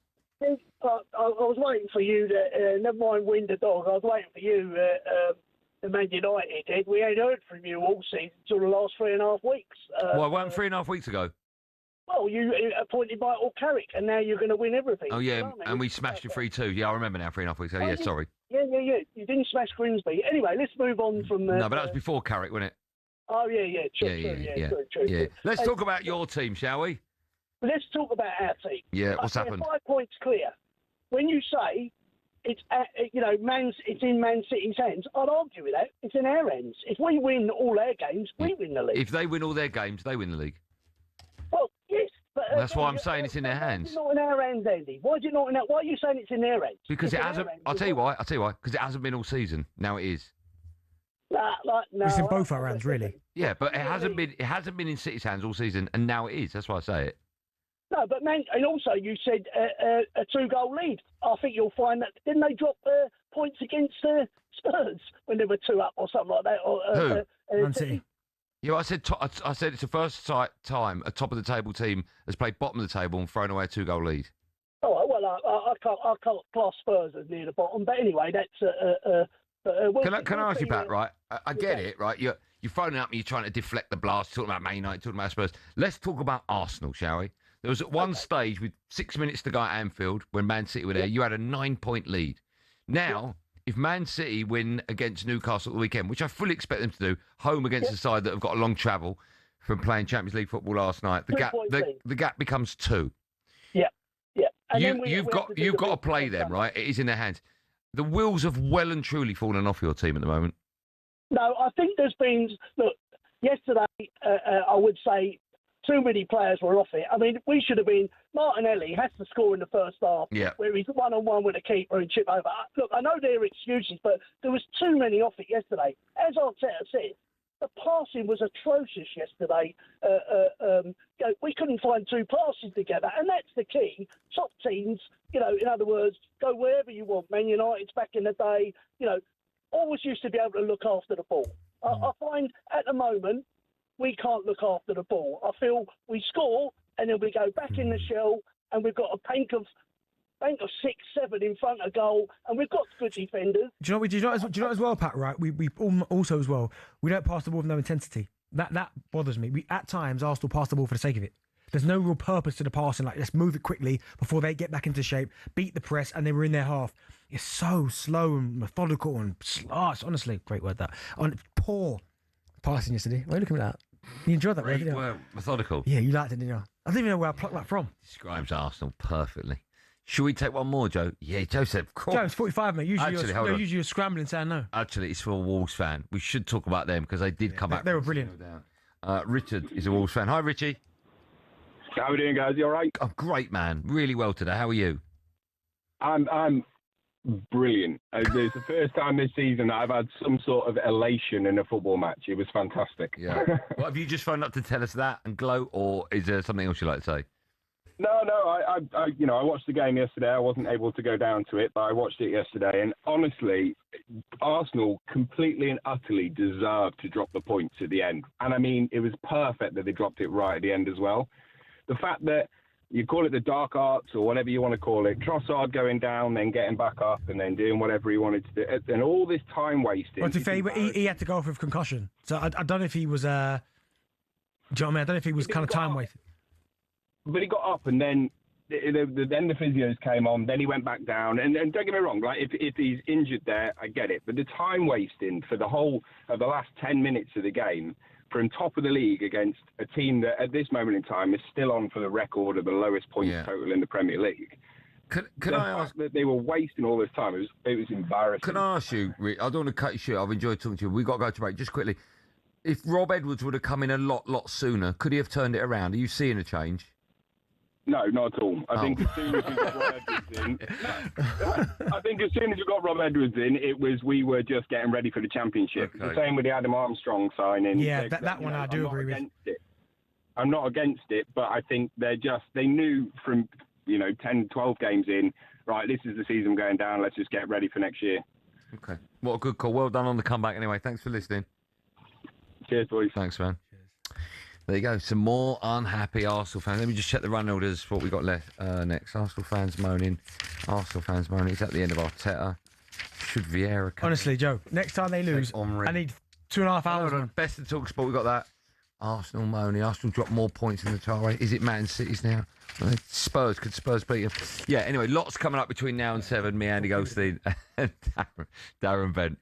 I was waiting for you to, never mind win the dog, I was waiting for you, the Man United did. We ain't heard from you all season until the last 3.5 weeks. Well, it wasn't 3.5 weeks ago. Well, you appointed by All Carrick, and now you're going to win everything. Oh, yeah, You know what I mean? and we smashed it 3-2. Yeah, I remember now, 3.5 weeks ago. Yeah, sorry. Yeah. You didn't smash Grimsby. Anyway, let's move on from... no, but that was before Carrick, wasn't it? Oh, yeah, true. Let's talk about your team, shall we? Let's talk about our team. Yeah, what's happened? 5 points clear. When you say it's it's in Man City's hands, I'd argue with that. It's in our hands. If we win all our games, we win the league. If they win all their games, they win the league. Well, yes, but that's why I'm saying it's in their hands. It's not in our hands, Andy. Why is it not in our? Why are you saying it's in their hands? Because it hasn't. I'll tell you why. Because it hasn't been all season. Now it is. No, it's in both our hands, really. Yeah, but it hasn't been. It hasn't been in City's hands all season, and now it is. That's why I say it. No, but man, and also you said a 2-goal lead. I think you'll find that didn't they drop points against Spurs when they were 2 up or something like that? Or, Who? Man City. Yeah, I said it's the first time a top of the table team has played bottom of the table and thrown away a 2-goal lead. Oh well, I can't class Spurs as near the bottom, but anyway, that's Can I ask you, Pat? Right, I get it. Right, you're phoning up and you're trying to deflect the blast, talking about Man United, talking about Spurs. Let's talk about Arsenal, shall we? There was at one stage with 6 minutes to go at Anfield when Man City were there. You had a 9-point lead. Now, if Man City win against Newcastle at the weekend, which I fully expect them to do, home against a side that have got a long travel from playing Champions League football last night, the gap becomes 2. Yeah. And you've got to play them, right? It is in their hands. The wheels have well and truly fallen off your team at the moment. No, I think there's been yesterday. I would say too many players were off it. I mean, we should have been. Martinelli has to score in the first half, where he's 1-on-1 with a keeper and chip over. Look, I know there are excuses, but there was too many off it yesterday. As Arteta said, the passing was atrocious yesterday. We couldn't find 2 passes together, and that's the key. Top teams, in other words, go wherever you want. Man United's back in the day, always used to be able to look after the ball. I find at the moment, we can't look after the ball. I feel we score and then we go back in the shell and we've got a bank of 6-7 in front of goal and we've got good defenders. Do you know as well, Pat? Right, we also as well we don't pass the ball with no intensity. That bothers me. We at times Arsenal pass the ball for the sake of it. There's no real purpose to the passing. Like, let's move it quickly before they get back into shape, beat the press, and then we're in their half. It's so slow and methodical and honestly, great word that. Poor passing yesterday. Why are you looking at that? You enjoyed that word, didn't you? Well, methodical. Yeah, you liked it, didn't you? I don't even know where I plucked that from. Describes Arsenal perfectly. Should we take one more, Joe? Yeah, Joe said, of course. Joe, it's 45, mate. Usually you're scrambling saying no. Actually, it's for a Wolves fan. We should talk about them because they did come back. They were brilliant. Richard is a Wolves fan. Hi, Richie. How are we doing, guys? You all right? Oh, great, man. Really well today. How are you? I'm brilliant. It's the first time this season that I've had some sort of elation in a football match. It was fantastic. Yeah. Well, have you just phoned up to tell us that and gloat, or is there something else you'd like to say? No. I watched the game yesterday. I wasn't able to go down to it, but I watched it yesterday. And honestly, Arsenal completely and utterly deserved to drop the points at the end. And I mean, it was perfect that they dropped it right at the end as well. The fact that you call it the dark arts or whatever you want to call it. Trossard going down, then getting back up, and then doing whatever he wanted to do, and all this time wasting. Well, to be fair, he had to go off with concussion, so I don't know if he was. Do you know what I mean? I don't know if he was kind of time wasted. But he got up, and then then the physios came on. Then he went back down. And don't get me wrong, like if he's injured there, I get it. But the time wasting for the whole of the last 10 minutes of the game, from top of the league against a team that at this moment in time is still on for the record of the lowest points total in the Premier League. Can I ask that they were wasting all this time? It was embarrassing. Can I ask you, Rick, I don't want to cut you short. I've enjoyed talking to you. We've got to go to break. Just quickly, if Rob Edwards would have come in a lot sooner, could he have turned it around? Are you seeing a change? No, not at all. I think as soon as we got Rob Edwards in, we were just getting ready for the championship. Okay. The same with the Adam Armstrong signing. Yeah, that one I do agree with. I'm not against it, but I think they knew from 10, 12 games in, right, this is the season going down. Let's just get ready for next year. Okay, what a good call. Well done on the comeback. Anyway, thanks for listening. Cheers, boys. Thanks, man. There you go. Some more unhappy Arsenal fans. Let me just check the run orders. What we got left next. Arsenal fans moaning. It's at the end of Arteta. Should Vieira come? Honestly, Joe, next time they lose, I need 2.5 hours. Best of talkSPORT. We got that. Arsenal moaning. Arsenal dropped more points in the title race. Is it Man City's now? Spurs. Could Spurs beat them? Yeah. Anyway, lots coming up between now and 7. Me, Andy Goldstein, and Darren Bent.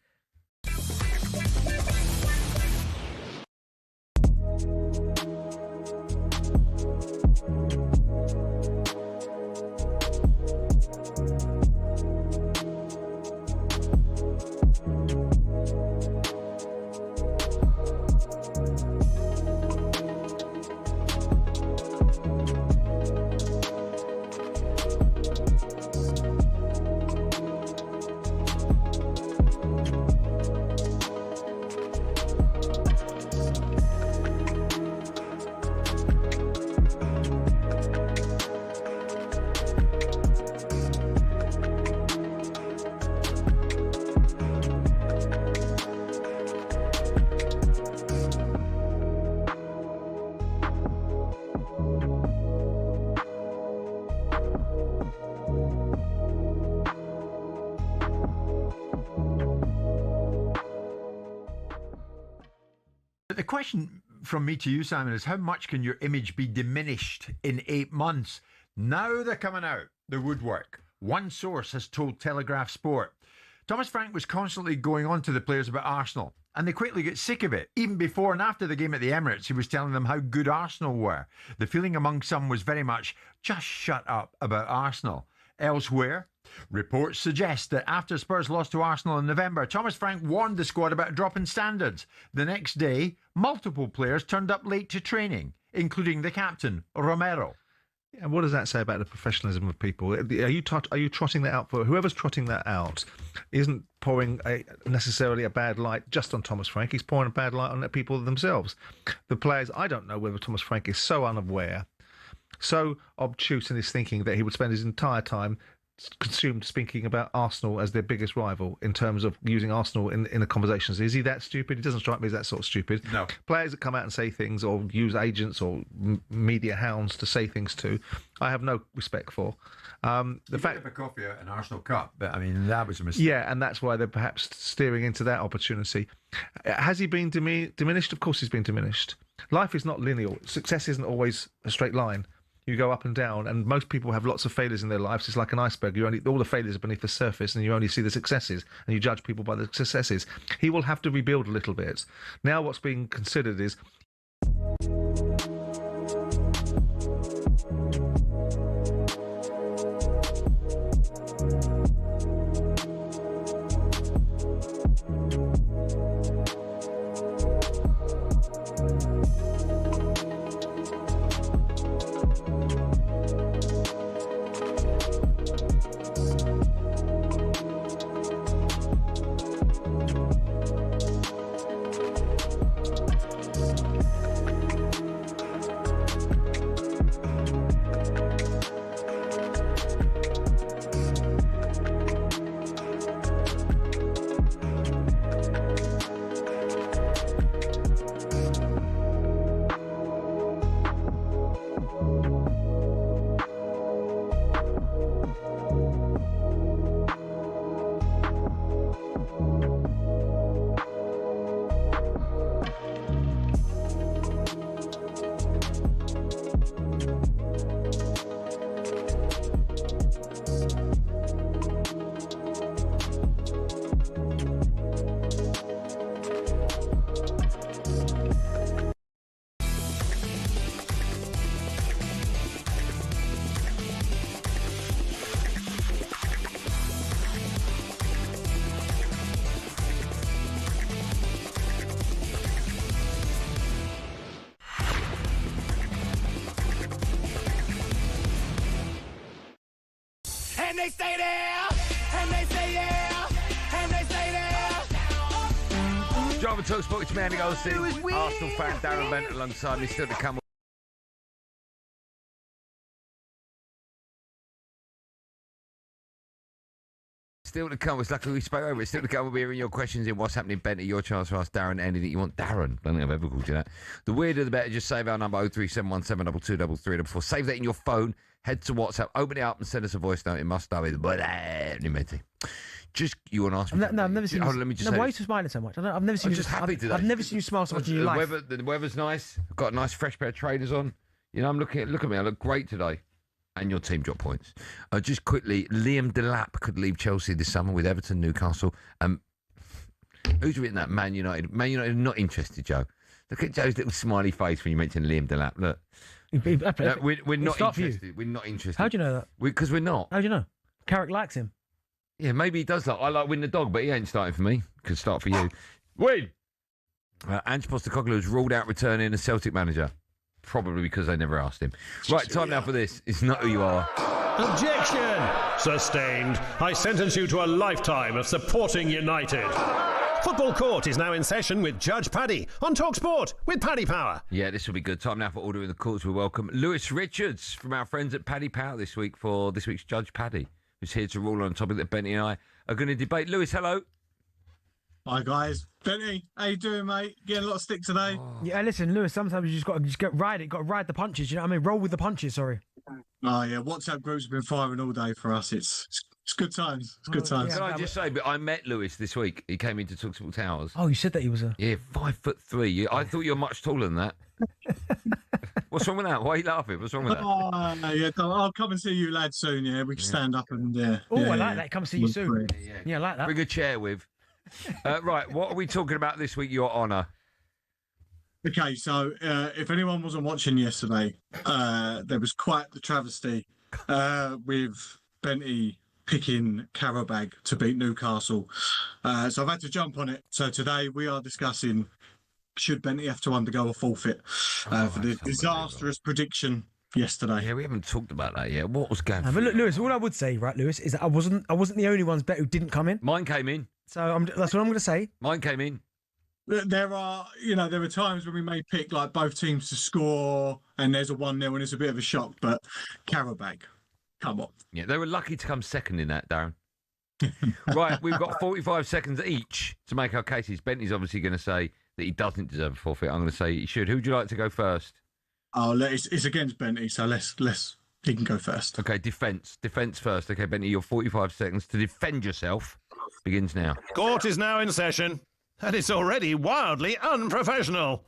The question from me to you, Simon, is how much can your image be diminished in 8 months? Now they're coming out, the woodwork. One source has told talkSPORT. Thomas Frank was constantly going on to the players about Arsenal, and they quickly get sick of it. Even before and after the game at the Emirates, he was telling them how good Arsenal were. The feeling among some was very much, just shut up about Arsenal. Elsewhere, reports suggest that after Spurs lost to Arsenal in November, Thomas Frank warned the squad about a drop in standards. The next day, multiple players turned up late to training, including the captain, Romero. And what does that say about the professionalism of people? Are you trotting that out for whoever's trotting that out? Isn't pouring necessarily a bad light just on Thomas Frank. He's pouring a bad light on the people themselves. The players. I don't know whether Thomas Frank is so unaware, so obtuse in his thinking that he would spend his entire time consumed speaking about Arsenal as their biggest rival in terms of using Arsenal in the conversations. Is he that stupid? He doesn't strike me as that sort of stupid. No. Players that come out and say things or use agents or media hounds to say things to, I have no respect for. The fact of a coffee at an Arsenal Cup, but I mean, that was a mistake. Yeah, and that's why they're perhaps steering into that opportunity. Has he been diminished? Of course he's been diminished. Life is not linear. Success isn't always a straight line. You go up and down, and most people have lots of failures in their lives. It's like an iceberg. All the failures are beneath the surface, and you only see the successes, and you judge people by the successes. He will have to rebuild a little bit. Now what's being considered is... And they stay there. And they stay there. And they stay there. Drive and talkSPORT, it's me, Andy Goldstein. Arsenal fan Darren Bent alongside me, still to come. Still to come. It's lucky we spoke over it. Still to come. We'll be hearing your questions in What's Happening, Bentley. Your chance to ask Darren anything you want. Darren. I don't think I've ever called you that. The weirder the better. Just save our number 03717223334. Save that in your phone. Head to WhatsApp. Open it up and send us a voice note. It must start with just you want to ask me? No, I've never seen. Hold on, let me just say why are you smiling so much? I've never seen I'm you. just happy today. I've never seen you smile so much in your life. The weather's nice. I've got a nice fresh pair of trainers on. You know, look at me. I look great today. And your team drop points. Just quickly, Liam Delap could leave Chelsea this summer with Everton, Newcastle. Who's written that? Man United. Man United are not interested, Joe. Look at Joe's little smiley face when you mention Liam Delap. Look. We're not interested. We're not interested. How do you know that? Because we're not. How do you know? Carrick likes him. Yeah, maybe he does. I like Win the Dog, but he ain't starting for me. Could start for you. Win! Ange Postecoglou has ruled out returning as Celtic manager. Probably because they never asked him. Right, time now for this. It's not who you are. Objection! Sustained. I sentence you to a lifetime of supporting United. Football Court is now in session with Judge Paddy on talkSPORT with Paddy Power. Yeah, this will be good. Time now for Order in the Courts. We welcome Lewis Richards from our friends at Paddy Power this week for this week's Judge Paddy, who's here to rule on a topic that Benny and I are going to debate. Lewis, hello. Hi guys, Benny, how you doing, mate? Getting a lot of stick today. Yeah, listen, Lewis. Sometimes you just got to ride it. Got to ride the punches. You know what I mean? Roll with the punches. Sorry. Oh yeah, WhatsApp groups have been firing all day for us. It's good times. It's good times. Can I just say, but I met Lewis this week. He came into talkSPORT Towers. Oh, you said that he was a... Yeah, 5'3". I thought you were much taller than that. What's wrong with that? Why are you laughing? What's wrong with that? Oh, yeah, I'll come and see you lads soon, yeah. We can stand up and... I like that. Come see you soon. Yeah, I like that. Bring a chair with. Right, what are we talking about this week, Your Honour? Okay, so if anyone wasn't watching yesterday, there was quite the travesty with Benty picking Karabag to beat Newcastle. So I've had to jump on it. So today we are discussing, should Benty have to undergo a forfeit for the disastrous prediction yesterday? Yeah, we haven't talked about that yet. What was going on? But look, Lewis, all I would say, right, Lewis, is that I wasn't the only ones bet who didn't come in. Mine came in. So that's what I'm going to say. Mine came in. There are times when we may pick like both teams to score, and there's a 1-0, and it's a bit of a shock. But Karabag, come on. Yeah, they were lucky to come second in that, Darren. Right, we've got 45 seconds each to make our cases. Bentley's obviously going to say that he doesn't deserve a forfeit. I'm going to say he should. Who would you like to go first? Oh, it's against Benty, so let's he can go first. Okay, defence first. Okay, Benty, your 45 seconds to defend yourself begins now. Court is now in session, and it's already wildly unprofessional.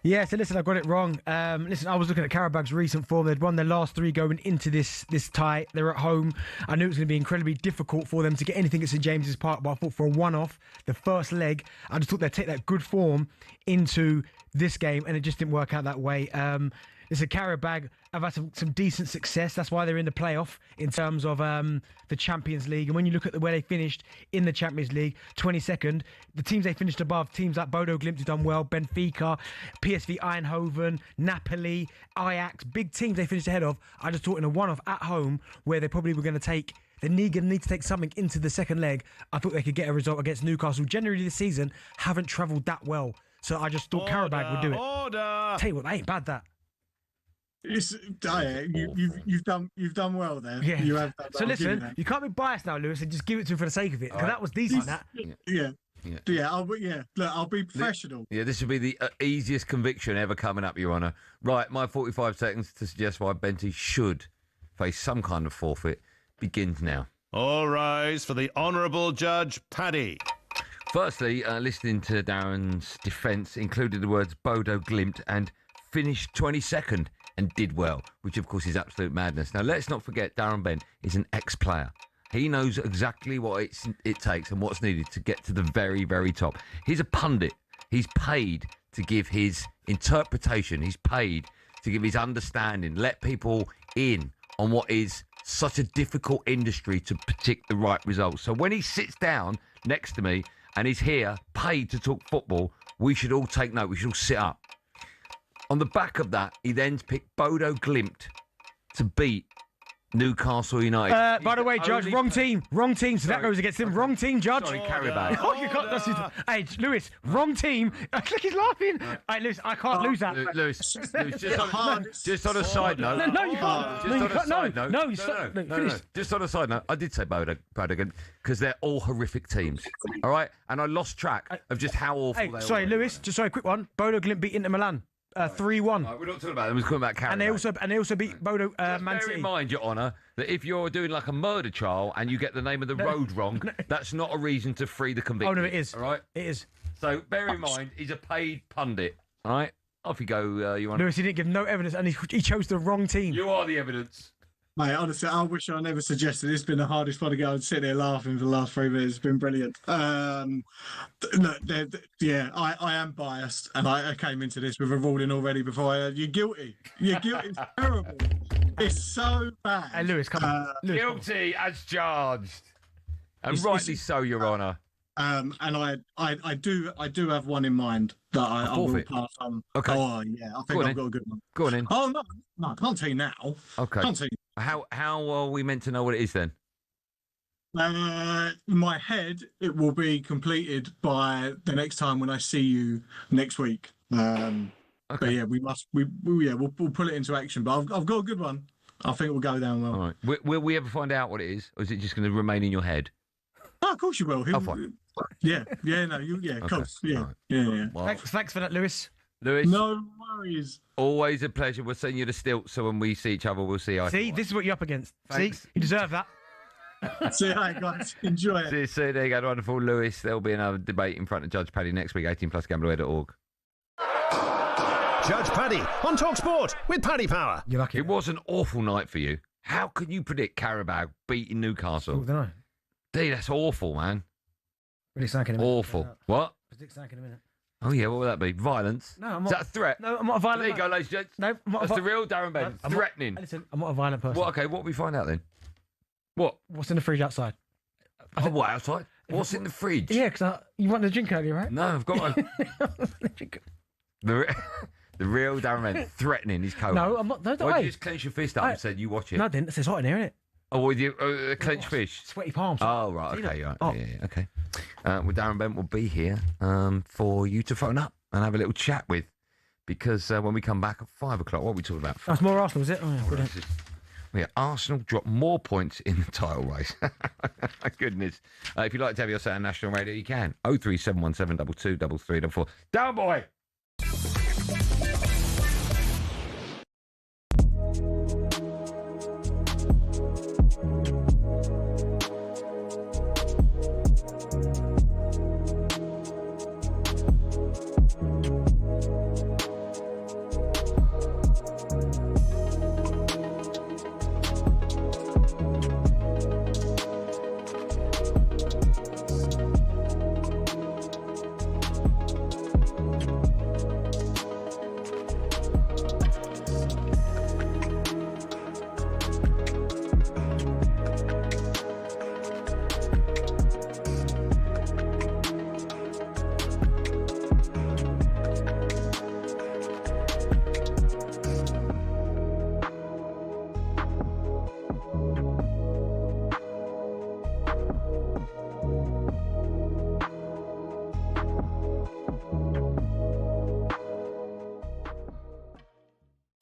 Yeah, so listen, I got it wrong. Listen, I was looking at Karabag's recent form. They'd won their last 3 going into this tie. They're at home. I knew it was going to be incredibly difficult for them to get anything at St James's Park, but I thought for a one-off, the first leg, I just thought they'd take that good form into this game, and it just didn't work out that way. Listen, Karabag have had some decent success. That's why they're in the playoff in terms of the Champions League. And when you look at where they finished in the Champions League, 22nd, the teams they finished above, teams like Bodo Glimt have done well, Benfica, PSV Eindhoven, Napoli, Ajax, big teams they finished ahead of. I just thought in a one-off at home where they probably were going to take... They need to take something into the second leg. I thought they could get a result against Newcastle. Generally this season, haven't travelled that well. So I just thought Karabag would do it. Tell you what, that ain't bad, that. You've done well there. Yeah. You have done so well. listen, you can't be biased now, Lewis, and just give it to him for the sake of it. Because that was decent. That. I'll be professional. Yeah, this would be the easiest conviction ever coming up, Your Honour. Right, my 45 seconds to suggest why Benty should face some kind of forfeit begins now. All rise for the Honourable Judge Paddy. Firstly, listening to Darren's defence included the words Bodo Glimt and finished 22nd and did well, which of course is absolute madness. Now, let's not forget Darren Bent is an ex-player. He knows exactly what it takes and what's needed to get to the very, very top. He's a pundit. He's paid to give his interpretation. He's paid to give his understanding, let people in on what is such a difficult industry to predict the right results. So when he sits down next to me and he's here, paid to talk football, we should all take note. We should all sit up. On the back of that, he then picked Bodo Glimt to beat Newcastle United. By the way, Judge, wrong team. Wrong team. So that goes against him. Wrong team, Judge. Sorry, Carabao. Oh, you can't. That's it. Hey, Lewis, wrong team. Look, he's laughing. Hey, Lewis, I can't lose that. Lewis, just on a side note. No, you can't. Just on a side note. No, you stop. No. Just on a side note, I did say Bodo again because they're all horrific teams. All right, and I lost track of just how awful they were. Sorry, Lewis. Just sorry, quick one. Bodo Glimt beat Inter Milan. 3-1. We're not talking about them. We're talking about Carabao. And they also beat Bodo Man City. Bear in mind, Your Honour, that if you're doing like a murder trial and you get the name of the road wrong, that's not a reason to free the convicted. Oh no, it is. All right, it is. So bear in mind, he's a paid pundit. All right, off you go, Your Honour. Lewis, he didn't give no evidence, and he chose the wrong team. You are the evidence. Mate, honestly, I wish I never suggested it's been the hardest one to go and sit there laughing for the last 3 minutes. It's been brilliant. Look, yeah, I am biased, and I came into this with a ruling already before. You're guilty. You're guilty. It's terrible. It's so bad. Hey, Lewis, come on. Guilty as charged, and rightly so, Your Honour. And I do have one in mind that I will pass on. Okay. Oh yeah, I think I've got a good one. Go on in. Oh no, I can't tell you now. Okay. Can't tell you. How are we meant to know what it is then? In my head, it will be completed by the next time when I see you next week. Okay. But yeah, we'll put it into action. But I've got a good one. I think it will go down well. All right. Will we ever find out what it is, or is it just going to remain in your head? Oh, of course you will. Fine. Yeah, no, of course. Yeah, right. yeah. Well, Thanks for that, Lewis. Lewis, no worries. Always a pleasure. We'll send you the stilt, so when we see each other, we'll see. See, this is what you're up against. Thanks. See, you deserve that. See you later, guys. Enjoy it. See you soon. There you go, wonderful Lewis. There'll be another debate in front of Judge Paddy next week. 18plusgamblerware.org. Judge Paddy on talkSPORT with Paddy Power. You're lucky. It was an awful night for you. How can you predict Carabao beating Newcastle? I don't know. Dude, that's awful, man. Predict Sank in a minute. Awful. What? Predict Sank in a minute. Oh, yeah, what would that be? Violence? No, I'm Is not. that a threat? No, I'm not a violent. There you go, ladies and gents. No, I'm not. That's the real Darren Bent. Threatening. Listen, I'm not a violent person. What? Okay, what we find out then? What? What's in the fridge outside? What outside? What's in the fridge? Yeah, because you wanted a drink earlier, right? No, I've got the real Darren Bent threatening his co. No, I'm not. No, Why did you just clench your fist up and said you watch it? No, I didn't. It's hot in here, isn't it? Oh, with you, clenched fish? Sweaty palms. Oh, right, okay, right. Yeah, okay. Well, Darren Bent will be here for you to phone up and have a little chat with, because when we come back at 5 o'clock, what are we talking about? That's more Arsenal, is it? Oh, yeah, brilliant. Yeah, Arsenal dropped more points in the title race. My goodness. If you'd like to have your say on national radio, you can. 03717 22 3344. Down, boy!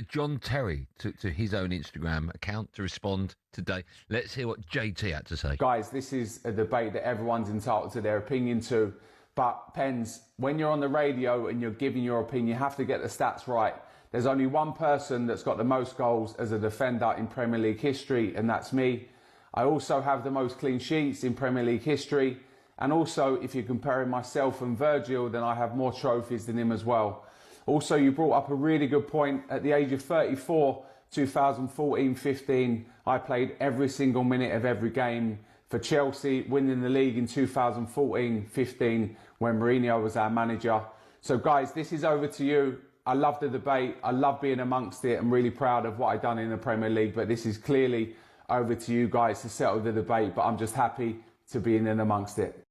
John Terry took to his own Instagram account to respond today. Let's hear what JT had to say. Guys, this is a debate that everyone's entitled to their opinion to. But, Pens, when you're on the radio and you're giving your opinion, you have to get the stats right. There's only one person that's got the most goals as a defender in Premier League history, and that's me. I also have the most clean sheets in Premier League history. And also, if you're comparing myself and Virgil, then I have more trophies than him as well. Also, you brought up a really good point. At the age of 34, 2014-15, I played every single minute of every game for Chelsea, winning the league in 2014-15 when Mourinho was our manager. So, guys, this is over to you. I love the debate. I love being amongst it. I'm really proud of what I've done in the Premier League, but this is clearly over to you guys to settle the debate. But I'm just happy to be in and amongst it.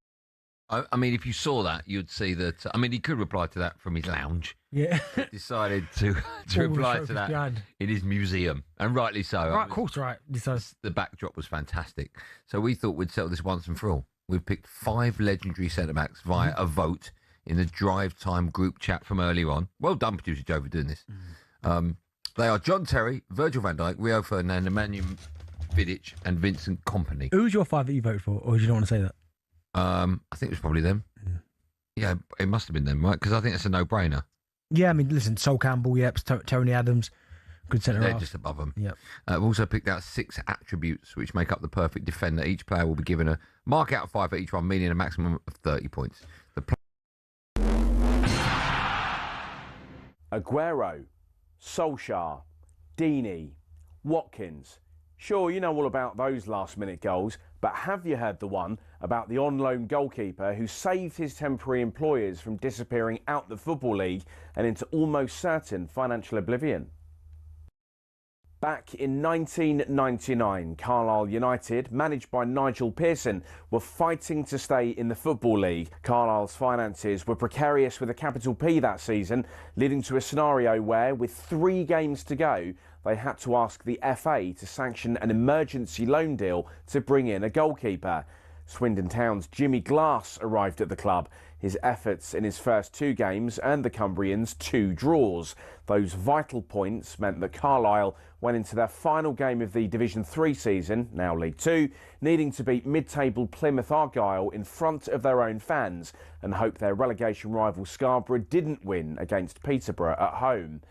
I mean, if you saw that, you'd see that. I mean, he could reply to that from his lounge. Yeah. Decided to reply to that behind. in his museum, and rightly so. Right, of course, right. The backdrop was fantastic. So we thought we'd settle this once and for all. We've picked 5 legendary centre-backs via a vote in the Drive Time group chat from earlier on. Well done, producer Joe, for doing this. They are John Terry, Virgil van Dijk, Rio Ferdinand, Emmanuel Vidic, and Vincent Kompany. Who's your 5 that you voted for, or do you not want to say that? I think it was probably them. Yeah, it must have been them, right? Because I think it's a no-brainer. Yeah, I mean, listen, Sol Campbell, yep, Tony Adams, good centre half. They're just above them. Yep. We've also picked out 6 attributes which make up the perfect defender. Each player will be given a mark out of 5 for each one, meaning a maximum of 30 points. Aguero, Solskjaer, Deeney, Watkins. Sure, you know all about those last-minute goals, but have you heard the one about the on-loan goalkeeper who saved his temporary employers from disappearing out the Football League and into almost certain financial oblivion? Back in 1999, Carlisle United, managed by Nigel Pearson, were fighting to stay in the Football League. Carlisle's finances were precarious with a capital P that season, leading to a scenario where, with 3 games to go, they had to ask the FA to sanction an emergency loan deal to bring in a goalkeeper. Swindon Town's Jimmy Glass arrived at the club. His efforts in his first 2 games earned the Cumbrians 2 draws. Those vital points meant that Carlisle went into their final game of the Division 3 season, now League 2, needing to beat mid-table Plymouth Argyle in front of their own fans and hope their relegation rival Scarborough didn't win against Peterborough at home.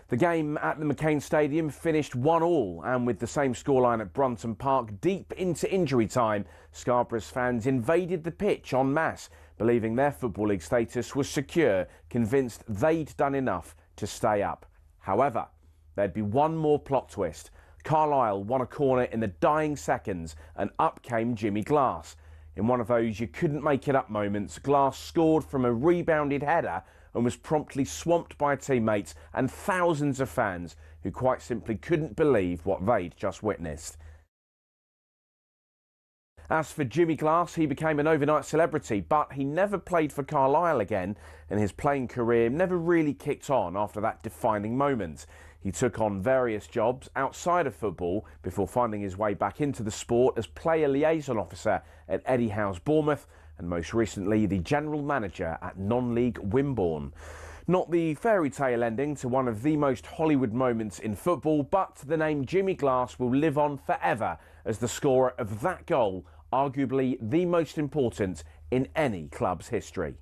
The game at the McCain Stadium finished 1-1, and with the same scoreline at Brunton Park deep into injury time, Scarborough's fans invaded the pitch en masse, believing their Football League status was secure, convinced they'd done enough to stay up. However, there'd be one more plot twist. Carlisle won a corner in the dying seconds, and up came Jimmy Glass. In one of those you couldn't make it up moments, Glass scored from a rebounded header and was promptly swamped by teammates and thousands of fans who quite simply couldn't believe what they'd just witnessed. As for Jimmy Glass, he became an overnight celebrity, but he never played for Carlisle again, and his playing career never really kicked on after that defining moment. He took on various jobs outside of football before finding his way back into the sport as player liaison officer at Eddie Howe's Bournemouth, and most recently the general manager at non-league Wimborne. Not the fairy tale ending to one of the most Hollywood moments in football, but the name Jimmy Glass will live on forever as the scorer of that goal, arguably the most important in any club's history.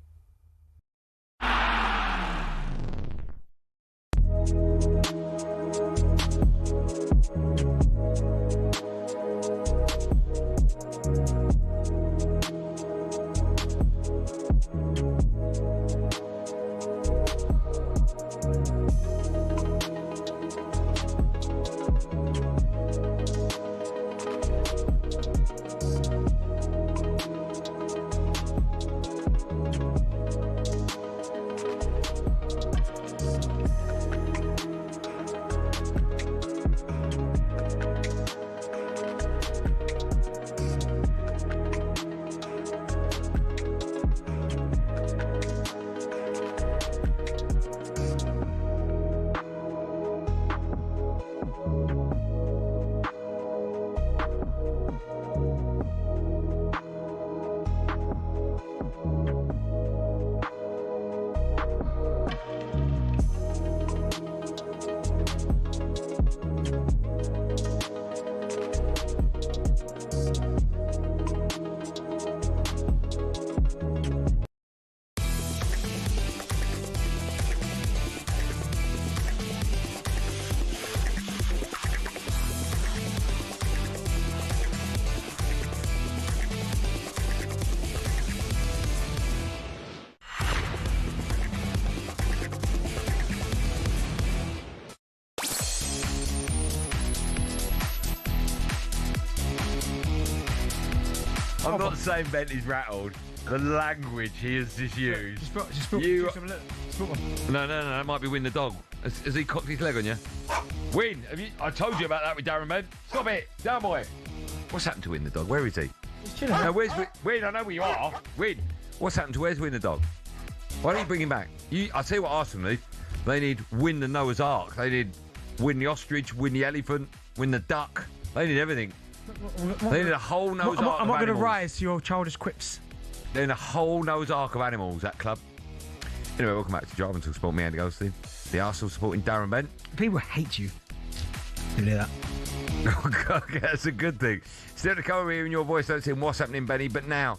I'm not saying Bentley's rattled. The language he has just used. No, that might be Win the dog. Has he cocked his leg on you? Win! I told you about that with Darren Bent. Stop it! Down, boy! What's happened to Win the dog? Where is he? He's chilling. Where's Win? I know where you are. Win! What's happened to where's Win the Dog? Why don't you bring him back? I'll tell you what Arsenal need. They need Win the Noah's Ark. They need Win the Ostrich, Win the Elephant, Win the Duck. They need everything. They need a whole Noah's Ark. I'm not going to animals. rise to your childish quips. They need a whole Noah's Ark of animals, that club. Anyway, welcome back to Drive and talkSPORT. Me, Andy Goldstein. The Arsenal supporting Darren Bent. People hate you. You hear that? Oh, God, that's a good thing. Still to come here in your voice, don't see what's happening, Benny. But now,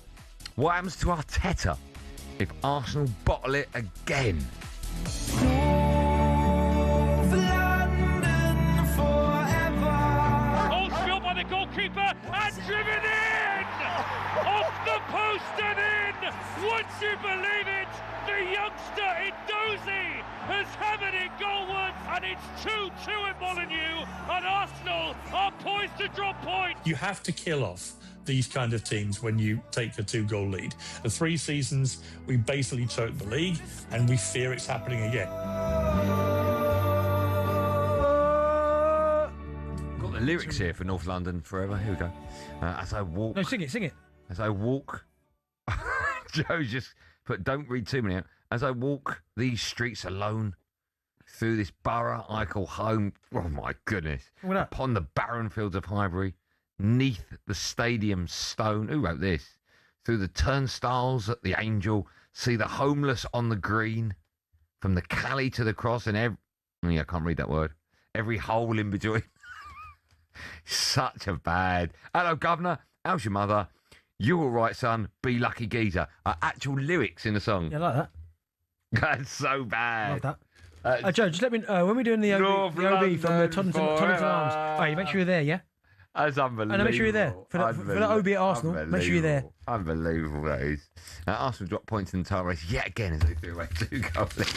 what happens to Arteta if Arsenal bottle it again? Shot by the goalkeeper and driven in! Off the post and in! Would you believe it? The youngster Edozie has hammered it goalwards, and it's 2-2 at Molineux, and Arsenal are poised to drop points. You have to kill off these kind of teams when you take a 2-goal lead. The 3 seasons, we basically choked the league, and we fear it's happening again. Got the lyrics here for North London Forever. Here we go. As I walk... No, sing it. As I walk... Joe just put, don't read too many out. As I walk these streets alone, through this borough I call home, oh my goodness, upon the barren fields of Highbury, neath the stadium stone, who wrote this? Through the turnstiles at the Angel, see the homeless on the green, from the Cali to the cross, and I can't read that word, every hole in between. Such a bad. Hello, Governor. How's your mother? You all right, son? Be lucky, geezer. Actual lyrics in the song. Yeah, I like that. That's so bad. Love that. Joe, just let me when we're doing the OB from the Tottenham Arms. Oh, you make sure you're there, yeah? That's unbelievable. And make sure you're there for the OB at Arsenal. Make sure you're there. Unbelievable, that is. Arsenal dropped points in the title race yet again as they threw away 2-goal lead.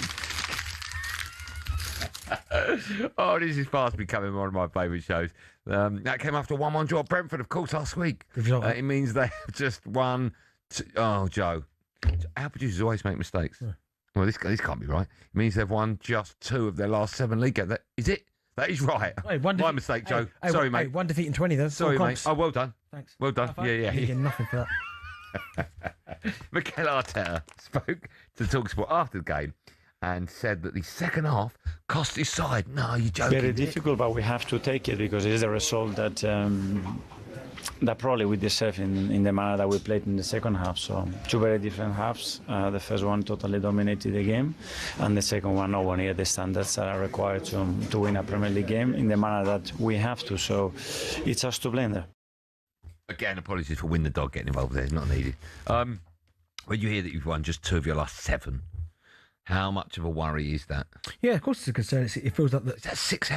Oh, this is fast becoming one of my favourite shows. That came after a 1-1 draw at Brentford, of course, last week. It means they have just won. Oh, Joe, our producers always make mistakes. Yeah. Well, this can't be right. It means they've won just 2 of their last 7 league games. Is it? That is right. Hey, my mistake, Joe. Sorry, mate. 1 defeat in 20, though. Sorry, mate. Oh, well done. Thanks. Well done. Yeah. You get nothing for that. Mikel Arteta spoke to talkSPORT after the game and said that the second half cost his side. No, you're joking. Very difficult, but we have to take it because it is a result that that probably we deserve in the manner that we played in the second half. So 2 very different halves. The first one totally dominated the game, and the second one nowhere near the standards that are required to win a Premier League game in the manner that we have to. So it's us to blame there. Again, apologies for Win the Dog getting involved there. It's not needed. When you hear that you've won just 2 of your last 7, how much of a worry is that? Yeah, of course it's a concern. It feels like that's 6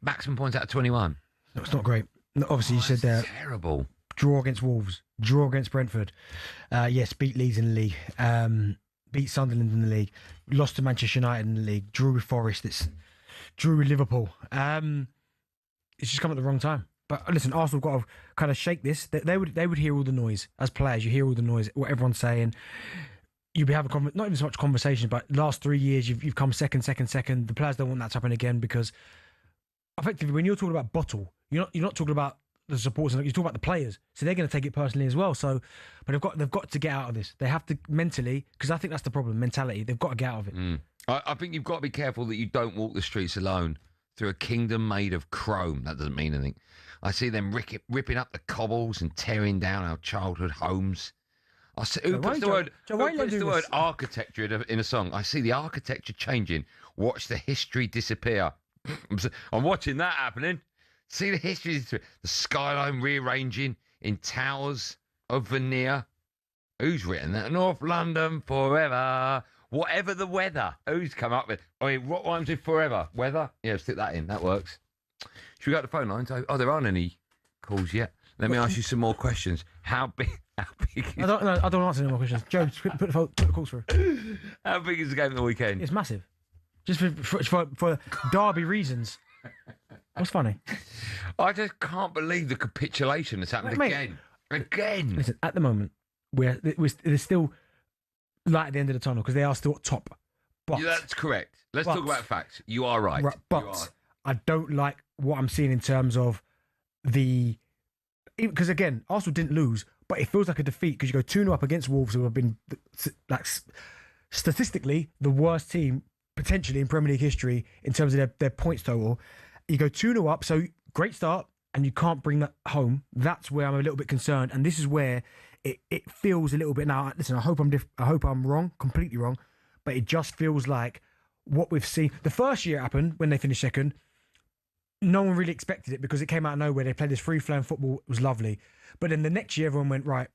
maximum points out of 21. No, it's not great. No, obviously, you said there. Terrible. Draw against Wolves. Draw against Brentford. Yes, beat Leeds in the league. Beat Sunderland in the league. Lost to Manchester United in the league. Drew with Forest. Drew with Liverpool. It's just come at the wrong time. But listen, Arsenal got to kind of shake this. They would hear all the noise as players. You hear all the noise, what everyone's saying. You'll be having not even so much conversation, but last 3 years you've come second. The players don't want that to happen again because effectively when you're talking about bottle, you're not talking about the supporters. You're talking about the players, so they're going to take it personally as well. So, but they've got to get out of this. They have to mentally, because I think that's the problem. Mentality. They've got to get out of it. I think you've got to be careful that you don't walk the streets alone through a kingdom made of chrome. That doesn't mean anything. I see them ripping up the cobbles and tearing down our childhood homes. Who puts the word architecture in a song? I see the architecture changing. Watch the history disappear. I'm watching that happening. See the history, the skyline rearranging in towers of veneer. Who's written that? North London forever. Whatever the weather. Who's come up with? I mean, what rhymes with forever? Weather? Yeah, stick that in. That works. Should we go to the phone lines? Oh, there aren't any calls yet. Let me ask you some more questions. How big? I don't answer any more questions. Joe, put the calls through. How big is the game at the weekend? It's massive. Just for derby reasons. What's funny? I just can't believe the capitulation that's happened again. Listen, at the moment, there's still light at the end of the tunnel because they are still at top. But, yeah, that's correct. Let's talk about facts. You are right. But I don't like what I'm seeing in terms of because again, Arsenal didn't lose, but it feels like a defeat because you go 2-0 up against Wolves, who have been like statistically the worst team potentially in Premier League history in terms of their points total. You go 2-0 up, so great start, and you can't bring that home. That's where I'm a little bit concerned, and this is where it feels a little bit now. Listen, I hope I'm wrong, completely wrong, but it just feels like what we've seen. The first year it happened when they finished second. No one really expected it because it came out of nowhere. They played this free-flowing football. It was lovely. But then the next year, everyone went, right,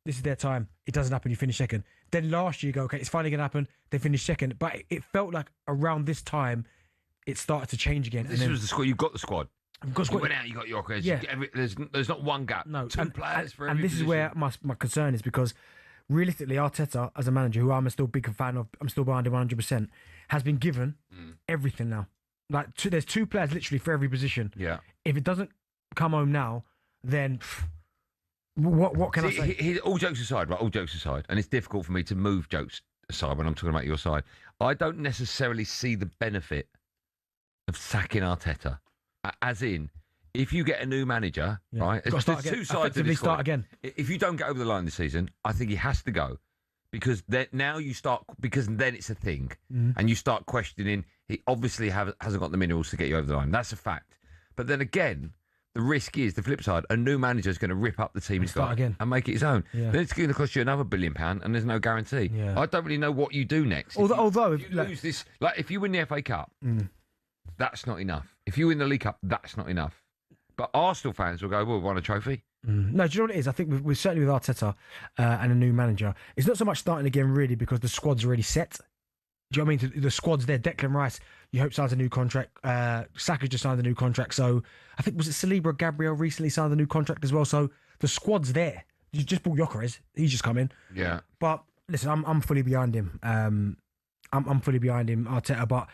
this is their time. It doesn't happen. You finish second. Then last year, you go, okay, it's finally going to happen. They finished second. But it felt like around this time, it started to change again. This was the squad. You've got the squad. You've got you went out, you got Gyökeres. Yeah. There's not one gap. No. Two players for every And this position. is where my concern is because realistically, Arteta, as a manager, who I'm still a big fan of, I'm still behind him 100%, has been given everything now. Like there's 2 players literally for every position. Yeah. If it doesn't come home now, then what can I say? All jokes aside, right? All jokes aside, and it's difficult for me to move jokes aside when I'm talking about your side. I don't necessarily see the benefit of sacking Arteta. As in, if you get a new manager, right? There's 2 sides of this coin. Start again. If you don't get over the line this season, I think he has to go because then it's a thing, and you start questioning. He obviously hasn't got the minerals to get you over the line. That's a fact. But then again, the risk is the flip side. A new manager is going to rip up the team he's got and make it his own. Yeah. Then it's going to cost you another £1 billion, and there's no guarantee. Yeah. I don't really know what you do next. Although if you lose this, like if you win the FA Cup, that's not enough. If you win the League Cup, that's not enough. But Arsenal fans will go, well, we won a trophy. No, do you know what it is? I think we're certainly with Arteta and a new manager. It's not so much starting again, really, because the squad's already set. Do you know what I mean? The squad's there. Declan Rice, you hope, signs a new contract. Saka just signed a new contract. So I think, was it Saliba, Gabriel recently signed a new contract as well? So the squad's there. You just bought Gyökeres. He's just come in. Yeah. But listen, I'm fully behind him. I'm fully behind him, Arteta. But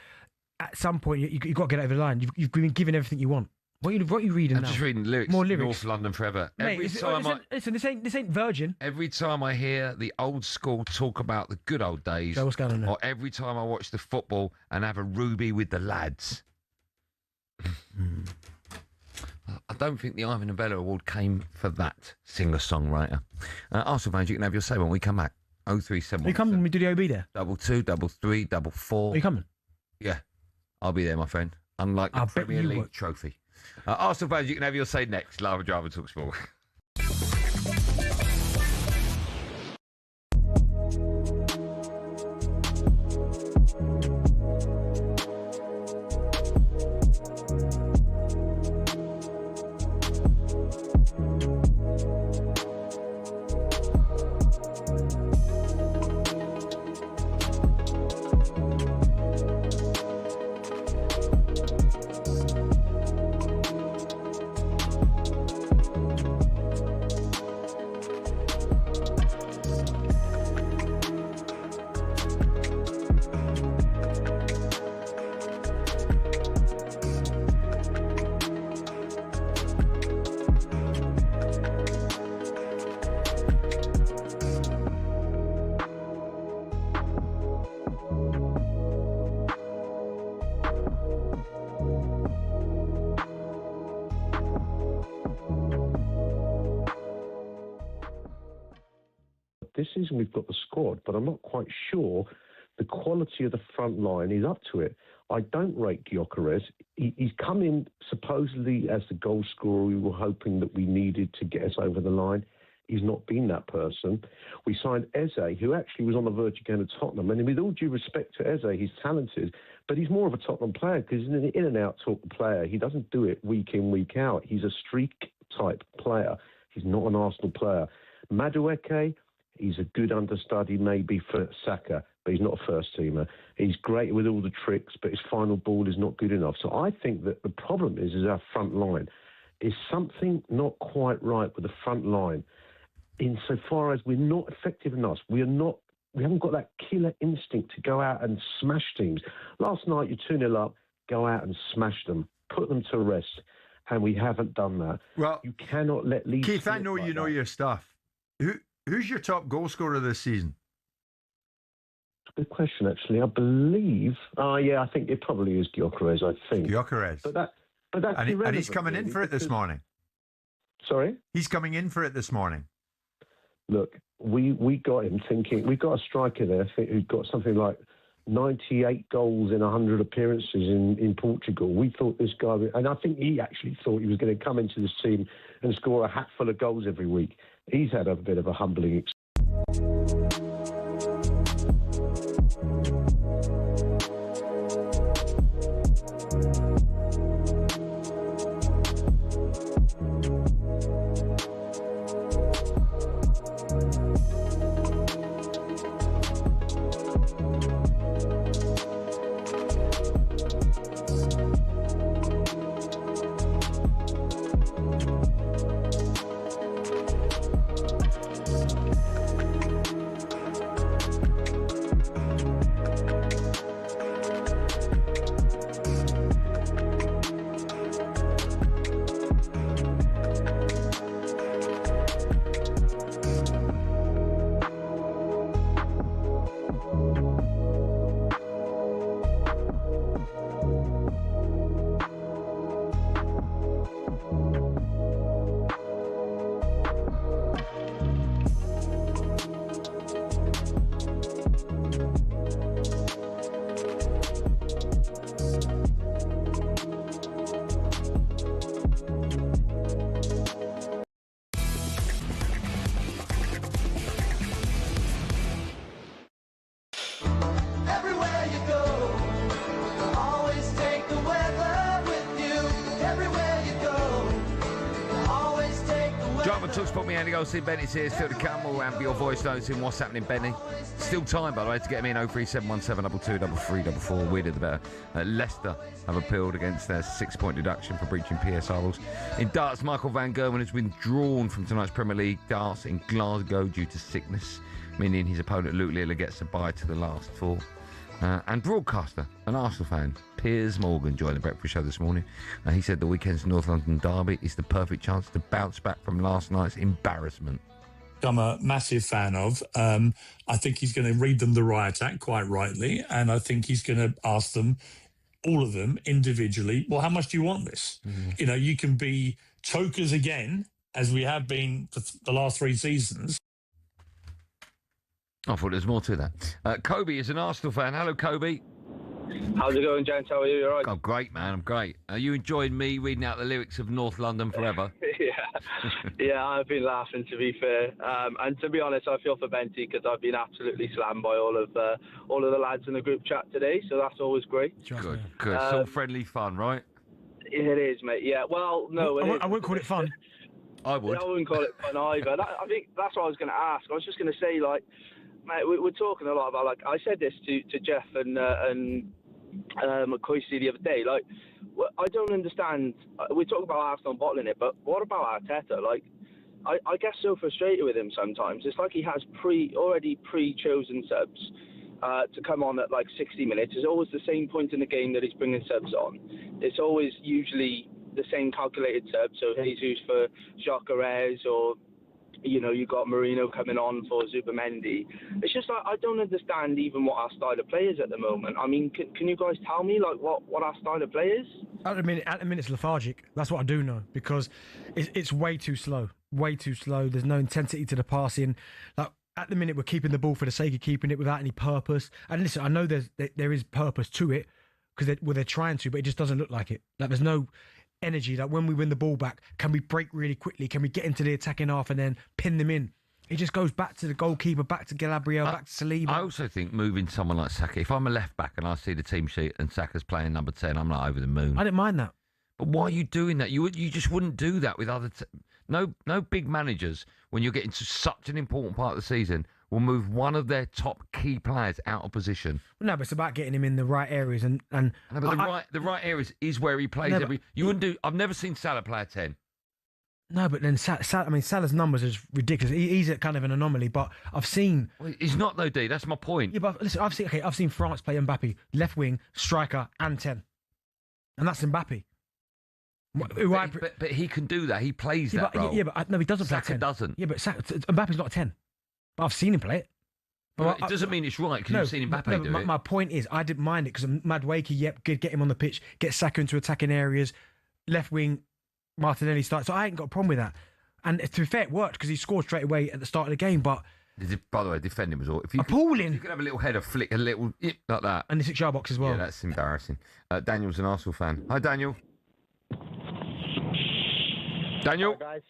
at some point, you got to get over the line. You've been given everything you want. What are you reading I'm now? just reading lyrics. More lyrics. North London forever. Mate, listen, this ain't Virgin. Every time I hear the old school talk about the good old days, So what's going on there? or every time I watch the football and have a ruby with the lads, I don't think the Ivan Novello Award came for that singer-songwriter. Arsenal fans, you can have your say when we come back. 0371. Are you coming with the OB there? 22, 33, 44. Are you coming? Yeah, I'll be there, my friend. Unlike the Premier League trophy. Arsenal fans, you can have your say next. Lava Driver Talk Sport. This season we've got the squad, but I'm not quite sure the quality of the front line is up to it. I don't rate Gyökeres. He's come in supposedly as the goal scorer we were hoping that we needed to get us over the line. He's not been that person. We signed Eze, who actually was on the verge of going to Tottenham. And with all due respect to Eze, he's talented, but he's more of a Tottenham player because he's an in-and-out player. He doesn't do it week in, week out. He's a streak-type player. He's not an Arsenal player. Madueke, he's a good understudy maybe for Saka, but he's not a first-teamer. He's great with all the tricks, but his final ball is not good enough. So I think that the problem is our front line. Is something not quite right with the front line insofar as we're not effective enough. We haven't got that killer instinct to go out and smash teams. Last night, you're 2-0 up, go out and smash them, put them to rest, and we haven't done that. Well, you cannot let Leeds... Keith, I know you know your stuff. Who's your top goal scorer this season? Good question, actually. I believe... I think it probably is Gyökeres, I think. Gyökeres. But that's and he's irrelevant, coming in really, for it this morning. Sorry? He's coming in for it this morning. look, we got him thinking, we got a striker there who's got something like 98 goals in 100 appearances in Portugal. We thought this guy, and I think he actually thought he was going to come into this team and score a hatful of goals every week. He's had a bit of a humbling experience. talkSPORT, me, Andy Goldstein Bent is here, still to come. We'll have your voice notes in what's happening, Benny. Still time, by the way, to get them in. 03717 22 Weirder the better. Leicester have appealed against their 6-point deduction for breaching PSR rules. In darts, Michael van Gerwen has withdrawn from tonight's Premier League darts in Glasgow due to sickness, meaning his opponent Luke Lilla gets a bye to the last four. And broadcaster, an Arsenal fan, Piers Morgan, joined the breakfast show this morning. He said the weekend's North London derby is the perfect chance to bounce back from last night's embarrassment. I'm a massive fan of. I think he's going to read them the riot act quite rightly, and I think he's going to ask them, all of them individually, well, how much do you want this? You know, you can be chokers again, as we have been for the last 3 seasons. I thought there's more to that. Kobe is an Arsenal fan. Hello, Kobe. How's it going, gents? How are you? You all right? Oh, great, man. I'm great. Are you enjoying me reading out the lyrics of North London Forever? Yeah, I've been laughing, to be fair. And to be honest, I feel for Benty because I've been absolutely slammed by all of the lads in the group chat today, so that's always great. Good. It's all friendly fun, right? It is, mate. Yeah, well, no, I wouldn't call it fun. I would. Yeah, I wouldn't call it fun either. I think that's what I was going to ask. I was just going to say, like, mate, we're talking a lot about, like, I said this to Jeff and McCoy the other day. Like, I don't understand. We talk about Arsenal bottling it, but what about Arteta? Like, I get so frustrated with him sometimes. It's like he has already pre-chosen subs to come on at like 60 minutes. It's always the same point in the game that he's bringing subs on. It's always usually the same calculated subs. So Jesus for Gyökeres, or you know, you got Marino coming on for Zubimendi. It's just like, I don't understand even what our style of play is at the moment. I mean, can you guys tell me like what our style of play is? At the minute, it's lethargic. That's what I do know, because it's way too slow. Way too slow. There's no intensity to the passing. Like, at the minute, we're keeping the ball for the sake of keeping it without any purpose. And listen, I know there is purpose to it, because they're trying to, but it just doesn't look like it. Like, there's no energy. Like, when we win the ball back, can we break really quickly? Can we get into the attacking half and then pin them in? It just goes back to the goalkeeper, back to Gabriel, back to Saliba. I also think moving someone like Saka, if I'm a left back and I see the team sheet and Saka's playing number 10, I'm like over the moon. I didn't mind that. But why are you doing that? You just wouldn't do that with other... No big managers, when you're getting to such an important part of the season, will move one of their top key players out of position. No, but it's about getting him in the right areas, and no, but the right areas is where he plays every. You wouldn't do. I've never seen Salah play a 10. No, but then Salah's numbers are ridiculous. He's a kind of an anomaly, but I've seen. Well, he's not though, D. That's my point. Yeah, but listen, I've seen France play Mbappe, left wing, striker, and 10, and that's Mbappe. But he can do that. He plays that role. Yeah, but no, he doesn't play Saka 10. Doesn't. Yeah, but Mbappe's not a 10. But I've seen him play it. But it doesn't mean it's right, because you've seen Mbappe do it. My point is, I didn't mind it because Madueke, good, get him on the pitch, get Saka into attacking areas, left wing, Martinelli starts. So I ain't got a problem with that. And to be fair, it worked because he scored straight away at the start of the game. But by the way, defending was all. Appalling. You could have a little header flick, a little like that. And the 6-yard box as well. Yeah, that's embarrassing. Daniel's an Arsenal fan. Hi, Daniel. Daniel. Hi, guys.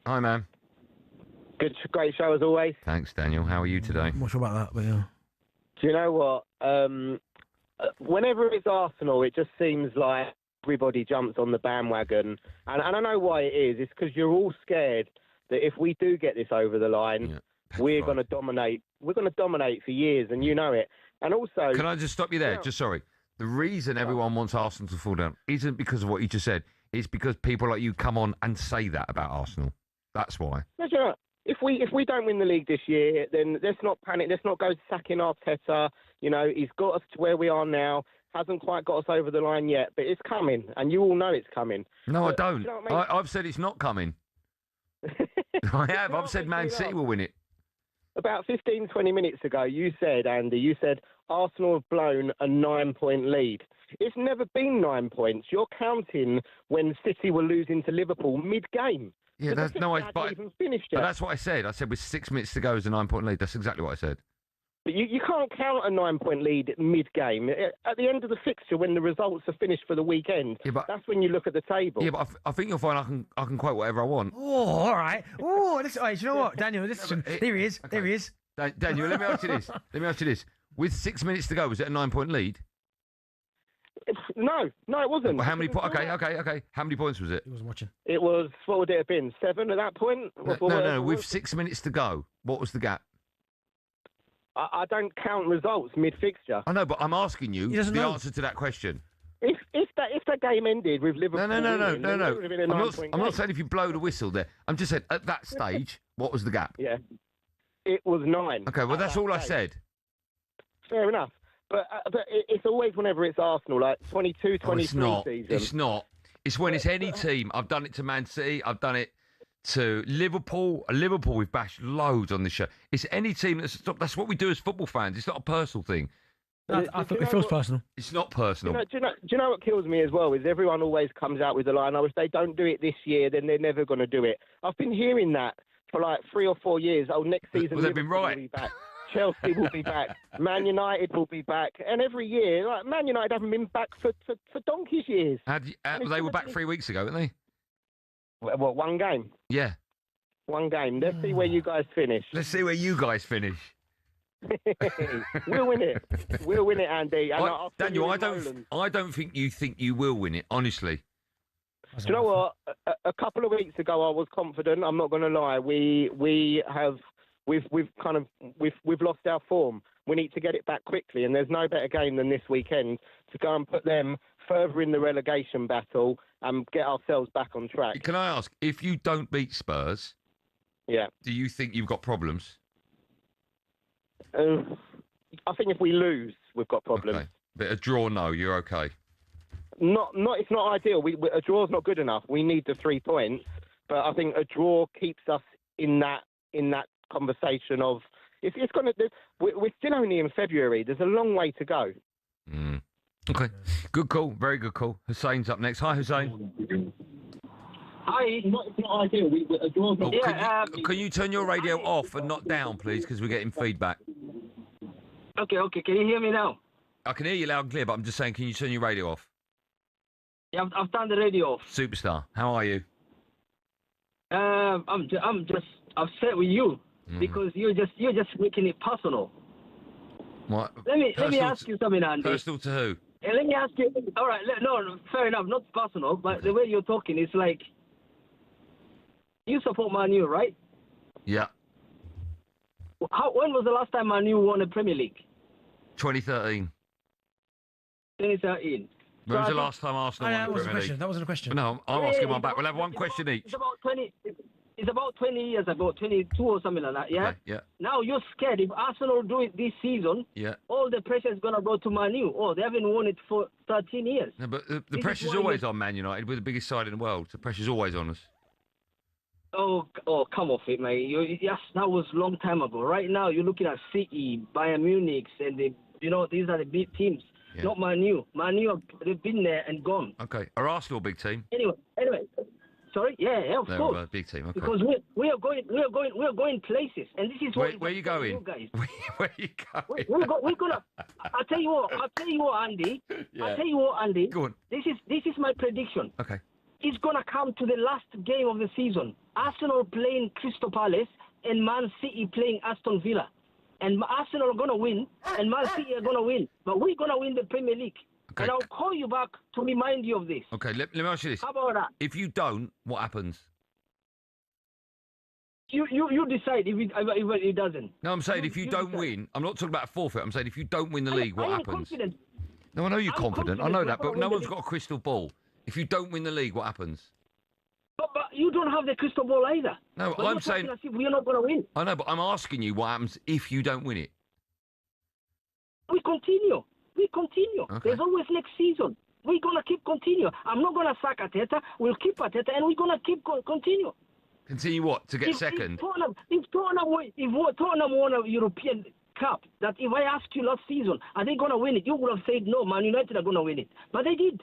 Hi, man. Good, great show as always. Thanks, Daniel. How are you today? I'm not sure about that, but yeah. Do you know what? Whenever it's Arsenal, it just seems like everybody jumps on the bandwagon. And I know why it is. It's because you're all scared that if we do get this over the line, we're going to dominate. We're going to dominate for years, and you know it. And also... Can I just stop you there? Just sorry. The reason everyone wants Arsenal to fall down isn't because of what you just said. It's because people like you come on and say that about Arsenal. That's why. No, do you know, if we don't win the league this year, then let's not panic. Let's not go sacking Arteta. You know, he's got us to where we are now. Hasn't quite got us over the line yet, but it's coming, and you all know it's coming. No, but, I don't. You know what I mean? I've said it's not coming. I have. I've said Man City will win it. About 15, 20 minutes ago, you said, Andy, you said Arsenal have blown a 9-point lead. It's never been 9 points. You're counting when City were losing to Liverpool mid-game. Yeah, that's no. But even finished yet. that's what I said. I said with 6 minutes to go as a 9-point lead. That's exactly what I said. But you can't count a 9-point lead mid-game. At the end of the fixture, when the results are finished for the weekend, that's when you look at the table. Yeah, but I think you'll find I can quote whatever I want. Oh, all right. Oh, listen, do you know what, Daniel? Listen, there he is. Okay. There he is. Daniel, let me ask you this. With 6 minutes to go, was it a 9-point lead? No, it wasn't. How many points? Okay. How many points was it? He wasn't watching. It was, what would it have been? 7 at that point? No. With 6 minutes to go, what was the gap? I don't count results mid-fixture. I know, but I'm asking you the answer to that question. If that game ended with Liverpool... No. I'm not saying if you blow the whistle there. I'm just saying, at that stage, what was the gap? Yeah. It was 9. Okay, well, that's all I said. Fair enough. But it's always whenever it's Arsenal, like 22, 23 season. It's not. It's when it's any team. I've done it to Man City. I've done it to Liverpool. Liverpool, we've bashed loads on this show. It's any team that's what we do as football fans. It's not a personal thing. I thought it feels personal. It's not personal. Do you know what kills me as well is everyone always comes out with the line, oh, if they don't do it this year, then they're never going to do it. I've been hearing that for like 3 or 4 years. Oh, next season they've been right. Will be back. Chelsea will be back. Man United will be back. And every year, like Man United haven't been back for donkey's years. They were back 3 weeks ago, weren't they? What, one game? Yeah. One game. Let's see where you guys finish. Let's see where you guys finish. We'll win it. We'll win it, Andy. And Daniel, I don't think you will win it, honestly. Do you know what? A couple of weeks ago, I was confident. I'm not going to lie. We've lost our form. We need to get it back quickly, and there's no better game than this weekend to go and put them further in the relegation battle and get ourselves back on track. Can I ask, if you don't beat Spurs, do you think you've got problems? I think if we lose, we've got problems. Okay. But a draw, no, you're okay. It's not ideal. A draw's not good enough. We need the 3 points, but I think a draw keeps us in that conversation of it's going to. We're still only in February. There's a long way to go. Okay, good call. Very good call. Hussein's up next. Hi, Hussein. Hi. It's not ideal. A draw's not. Can you turn your radio off and not down, please, because we're getting feedback. Okay. Can you hear me now? I can hear you loud and clear, but I'm just saying, can you turn your radio off? Yeah, I've turned the radio off. Superstar. How are you? I'm just upset with you because you're just making it personal. What? Let me ask you something, Andy. Personal to who? Let me ask you. All right, no, fair enough. Not personal, but the way you're talking, it's like you support Man U, right? Yeah. When was the last time Man U won a Premier League? 2013. 2013. When was the last time Arsenal won the Premier League? That wasn't a question. No, I'm asking one back. We'll have one question each. It's about 20 years ago, 22 or something like that, yeah? Okay, yeah. Now you're scared. If Arsenal do it this season, all the pressure is going to go to Man U. Oh, they haven't won it for 13 years. No, but the pressure's always on Man United. We're the biggest side in the world. The pressure's always on us. Oh, come off it, mate. Yes, that was a long time ago. Right now, you're looking at City, Bayern Munich, and these are the big teams. Yeah. Not Man U. Man U, they've been there and gone. Okay. Are Arsenal a big team? Anyway. Sorry, yeah, of They're course. a big team. Okay. Because we are going places, and this is what Where are you going? You guys. Where are you going? We're gonna. I'll tell you what, Andy. Yeah. I'll tell you what, Andy. Go on. This is my prediction. Okay. It's gonna come to the last game of the season. Arsenal playing Crystal Palace and Man City playing Aston Villa, and Arsenal are gonna win, and Man City are gonna win, but we're gonna win the Premier League. Okay. And I'll call you back to remind you of this. Okay, let me ask you this. How about that? If you don't, what happens? You decide if it doesn't. No, I'm saying if you don't win, I'm not talking about a forfeit. I'm saying if you don't win the league, what I am happens? confident. No, I know you're confident. I know that, but no one's league. got a crystal ball. If you don't win the league, what happens? But you don't have the crystal ball either. No, but I'm you're saying talking as if we're not going to win. I know, but I'm asking you what happens if you don't win it. We continue. Okay. There's always next season. We're going to keep continue. I'm not going to sack Arteta. We'll keep Arteta, and we're going to keep continue. Continue what? To get second? If Tottenham won a European Cup, that if I asked you last season, are they going to win it? You would have said no, Man United are going to win it. But they did.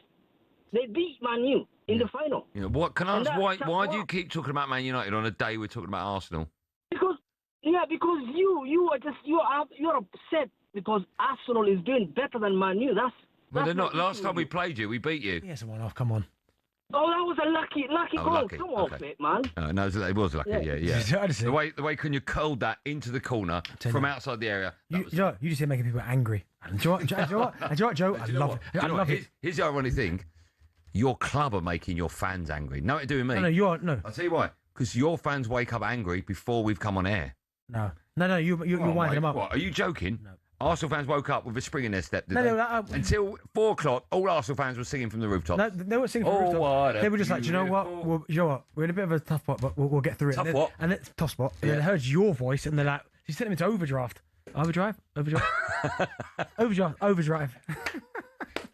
They beat Man U in the final. You know, what can I ask? Why do you keep talking about Man United on a day we're talking about Arsenal? Because you're upset because Arsenal is doing better than Man U. Well, they're not. Last time we played you, we beat you. Yes, a one-off. Come on. Oh, that was a lucky goal. Lucky. Come on, Okay. man. No, it was lucky. Yeah. The way can you curl that into the corner from outside the area? You just here making people angry. And do you know what, Joe? I love it. I love it. Here's the ironic thing. Your club are making your fans angry. No, it doing me. No. I'll tell you why. Because your fans wake up angry before we've come on air. No, you're winding them up. What, are you joking? No. Arsenal fans woke up with a spring in their step, No, until 4 o'clock, all Arsenal fans were singing from the rooftops. No, they weren't singing from the rooftops. They were just like, do you know what? We're in a bit of a tough spot, but we'll get through it. Tough what? And it's tough spot. And then I heard your voice, and they're like, you sent them into overdraft. Overdrive.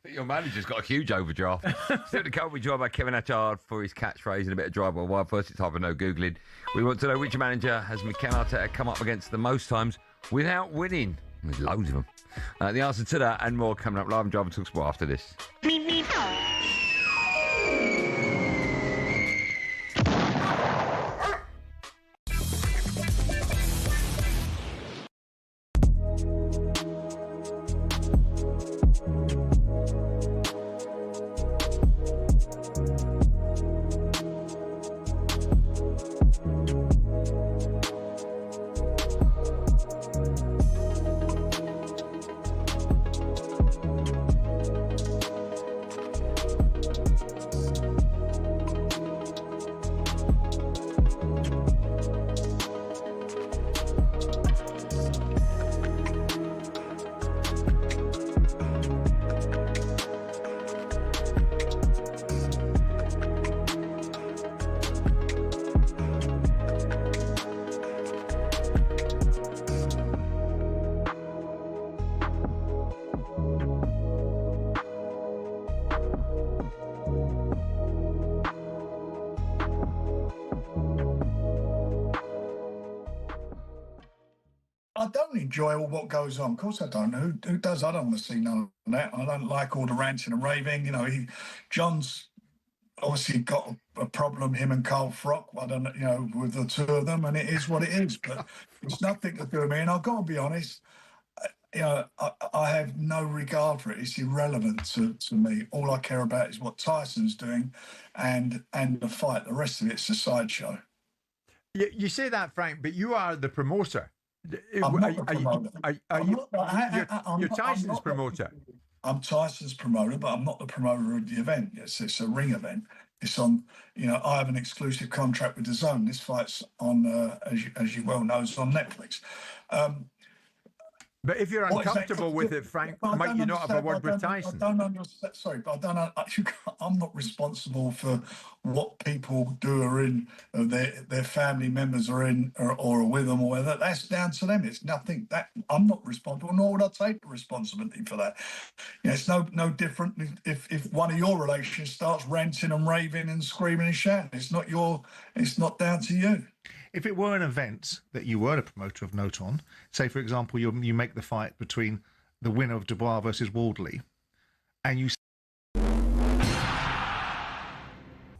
Your manager's got a huge overdraft. Still to come, we joined by Kevin Atchard for his catchphrase and a bit of drive by wide. First, it's time for no Googling. We want to know which manager has Mikel Arteta come up against the most times without winning. There's loads of them. The answer to that and more coming up live on Drive and talkSPORT after this. I don't enjoy all what goes on. Of course I don't. Who does? I don't want to see none of that. I don't like all the ranting and raving. You know, John's obviously got a problem, him and Carl Frock, I don't know, you know, with the two of them, and it is what it is. But it's nothing to do with me. And I've got to be honest, you know, I have no regard for it. It's irrelevant to me. All I care about is what Tyson's doing and the fight. The rest of it's a sideshow. You say that, Frank, but you are the promoter. I'm not the promoter. You're Tyson's promoter. I'm Tyson's promoter, but I'm not the promoter of the event. It's a ring event. It's on, you know, I have an exclusive contract with the Zone. This fight's on, as you well know, it's on Netflix. But if you're uncomfortable with it, Frank, might you not have a word with Tyson? I don't understand. Sorry, but I'm not responsible for what people do or in their family members are in or with them or whether that's down to them. It's nothing that I'm not responsible, nor would I take the responsibility for that. You know, it's no different if one of your relations starts ranting and raving and screaming and shouting. It's not down to you. If it were an event that you were a promoter of note on, say, for example, you make the fight between the winner of Dubois versus Wardley, and you...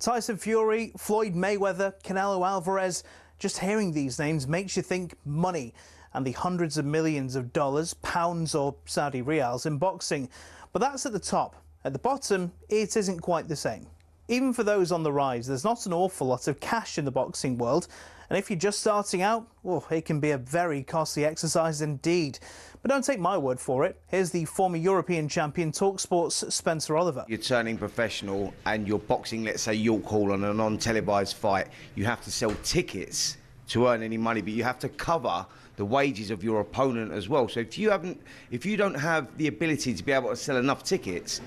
Tyson Fury, Floyd Mayweather, Canelo Alvarez. Just hearing these names makes you think money and the hundreds of millions of dollars, pounds or Saudi riyals in boxing. But that's at the top. At the bottom, it isn't quite the same. Even for those on the rise, there's not an awful lot of cash in the boxing world. And if you're just starting out, well, it can be a very costly exercise indeed. But don't take my word for it. Here's the former European champion talkSPORT's Spencer Oliver. You're turning professional and you're boxing, let's say, York Hall on a non-televised fight. You have to sell tickets to earn any money, but you have to cover the wages of your opponent as well. So if you don't have the ability to be able to sell enough tickets,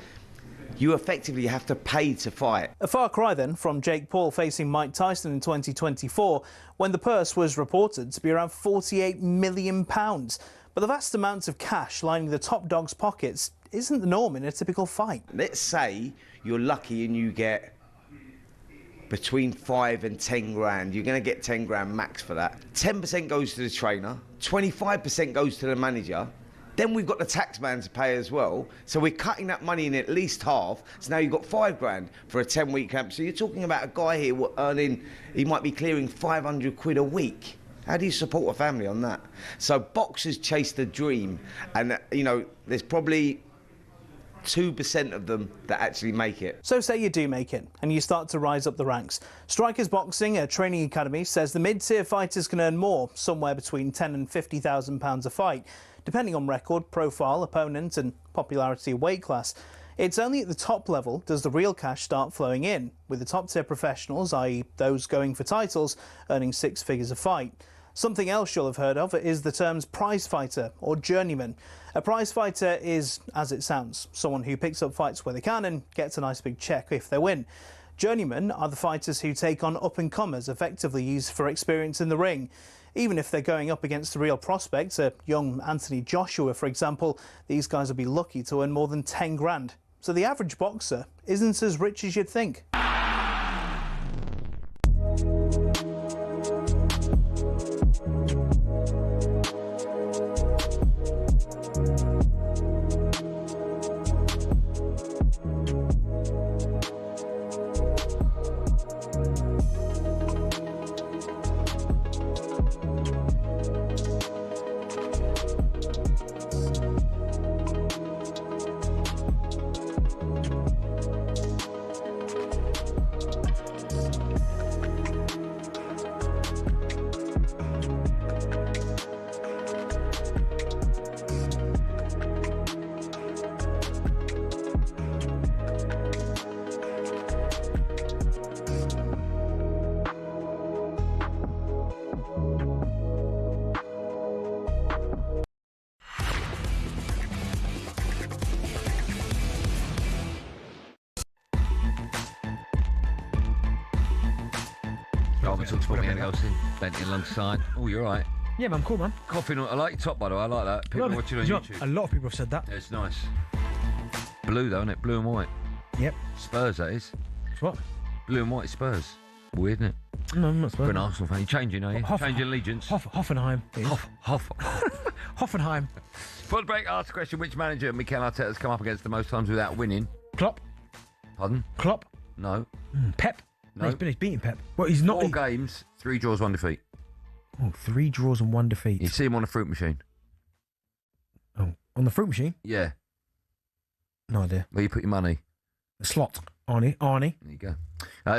you effectively have to pay to fight. A far cry then from Jake Paul facing Mike Tyson in 2024, when the purse was reported to be around £48 million. But the vast amounts of cash lining the top dog's pockets isn't the norm in a typical fight. Let's say you're lucky and you get between 5 and 10 grand. You're going to get 10 grand max for that. 10% goes to the trainer, 25% goes to the manager. Then we've got the tax man to pay as well. So we're cutting that money in at least half. So now you've got 5 grand for a 10-week camp. So you're talking about a guy here earning, he might be clearing 500 quid a week. How do you support a family on that? So boxers chase the dream. And, you know, there's probably 2% of them that actually make it. So say you do make it and you start to rise up the ranks. Strikers Boxing, a training academy, says the mid-tier fighters can earn more, somewhere between £10,000 and £50,000 a fight, depending on record, profile, opponent and popularity of weight class. It's only at the top level does the real cash start flowing in, with the top-tier professionals, i.e. those going for titles, earning 6 figures a fight. Something else you'll have heard of is the terms prize fighter or journeyman. A prize fighter is, as it sounds, someone who picks up fights where they can and gets a nice big check if they win. Journeymen are the fighters who take on up-and-comers, effectively used for experience in the ring. Even if they're going up against a real prospect, a young Anthony Joshua, for example, these guys will be lucky to earn more than 10 grand. So the average boxer isn't as rich as you'd think. talkSPORT, Andy Goldstein, Bent alongside. Oh, you're right. Yeah, man, cool, man. Coughing. I like your top, by the way. I like that. People watching on YouTube. A lot of people have said that. Yeah, it's nice. Blue, though, isn't it? Blue and white. Yep. Spurs, that is. What? Blue and white Spurs. Weird, isn't it? No, I'm not Spurs. For an Arsenal fan. You're changing, are you? Changing allegiance. Hoffenheim. Hoffenheim. Before the break, ask the question, which manager Mikel Arteta has come up against the most times without winning? Klopp. Pardon? Klopp. No. Pep. No. He's beaten Pep. Well, he's not. 4 games, 3 draws, 1 defeat. Oh, 3 draws and 1 defeat. You see him on a fruit machine. Oh, on the fruit machine? Yeah. No idea. Where you put your money? The slot. Arnie. There you go.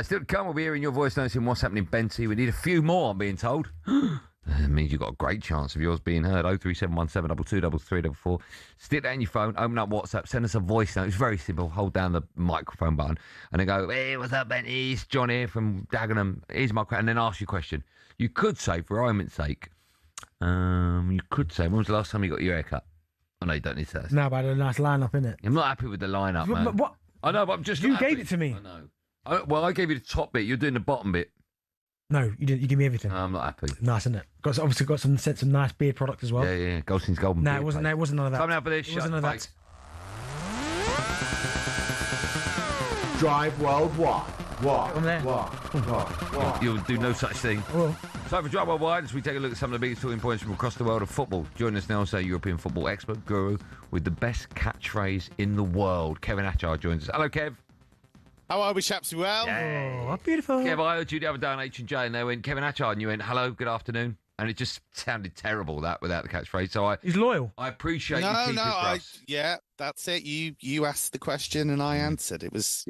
Still to come, we'll be hearing your voice notes in what's happening, Benty. We need a few more, I'm being told. It means you've got a great chance of yours being heard. 03717 223344. Stick that in your phone, open up WhatsApp, send us a voice note. It's very simple. Hold down the microphone button and then go, hey, what's up, Benty? It's John here from Dagenham. Here's my question. And then ask your question. You could say, for argument's sake, when was the last time you got your hair cut? I know you don't need to. No, but I had a nice lineup, innit? I'm not happy with the lineup, man. But what? I know, but I'm just. You gave it to me. I know. Well, I gave you the top bit. You're doing the bottom bit. No, you didn't. You give me everything. No, I'm not happy. Nice, isn't it? Obviously got some nice beard product as well. Yeah. Goldstein's Golden. No, it wasn't. No, it wasn't none of that. Time now for this. It wasn't none of that. Drive Worldwide. You'll do no such thing. Well. Time for Drive Worldwide as we take a look at some of the biggest talking points from across the world of football. Join us now, European football expert guru with the best catchphrase in the world. Kevin Atchard joins us. Hello, Kev. How are we, chaps? Well? Oh, beautiful. Yeah, but I heard you the other day on H&J, and they went, Kevin Atchard, and you went, hello, good afternoon. And it just sounded terrible, that, without the catchphrase. So he's loyal. I appreciate you keeping it for us. Yeah, that's it. You asked the question and I answered. It was,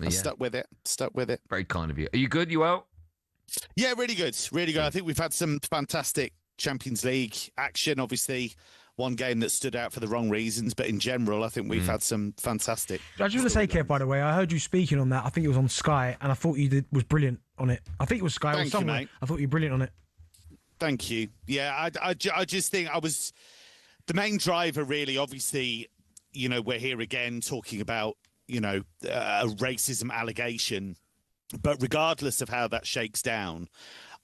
I stuck with it. Very kind of you. Are you good? You well? Yeah, really good. Really good. I think we've had some fantastic Champions League action. Obviously, one game that stood out for the wrong reasons, but in general, I think we've had some fantastic. I just want to say, Kev, by the way, I heard you speaking on that. I think it was on Sky, and I thought you was brilliant on it. I think it was Sky or somewhere. Mate. I thought you were brilliant on it. Thank you. Yeah, I just think I was the main driver, really. Obviously, we're here again talking about, a racism allegation. But regardless of how that shakes down,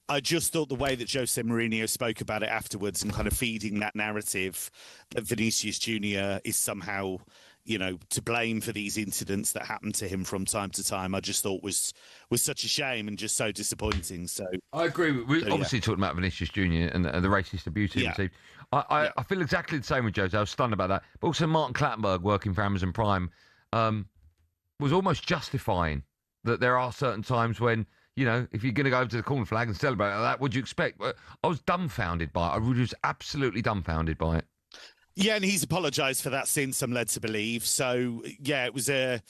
I just thought the way that Jose Mourinho spoke about it afterwards and kind of feeding that narrative that Vinícius Jr is somehow, to blame for these incidents that happen to him from time to time, I just thought was such a shame and just so disappointing. So I agree. We're obviously talking about Vinícius Jr and the racist abuse he received. I feel exactly the same with Jose. I was stunned about that. But also Martin Clattenburg, working for Amazon Prime, was almost justifying that there are certain times when, if you're going to go over to the corner flag and celebrate like that, what do you expect? I was dumbfounded by it. I was absolutely dumbfounded by it. Yeah, and he's apologised for that since, I'm led to believe. So, yeah, it was a...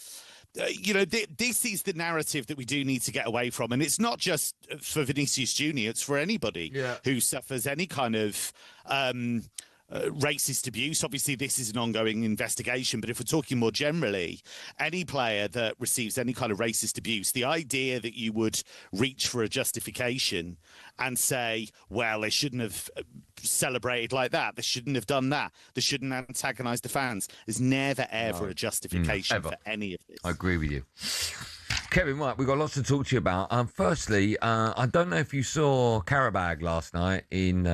this is the narrative that we do need to get away from. And it's not just for Vinícius Jr, it's for anybody who suffers any kind of... racist abuse. Obviously, this is an ongoing investigation, but if we're talking more generally, any player that receives any kind of racist abuse, the idea that you would reach for a justification and say, well, they shouldn't have celebrated like that, they shouldn't have done that, they shouldn't antagonise the fans, is never, ever a justification for any of this. I agree with you. Kevin, right, we've got lots to talk to you about. Firstly, I don't know if you saw Karabag last night in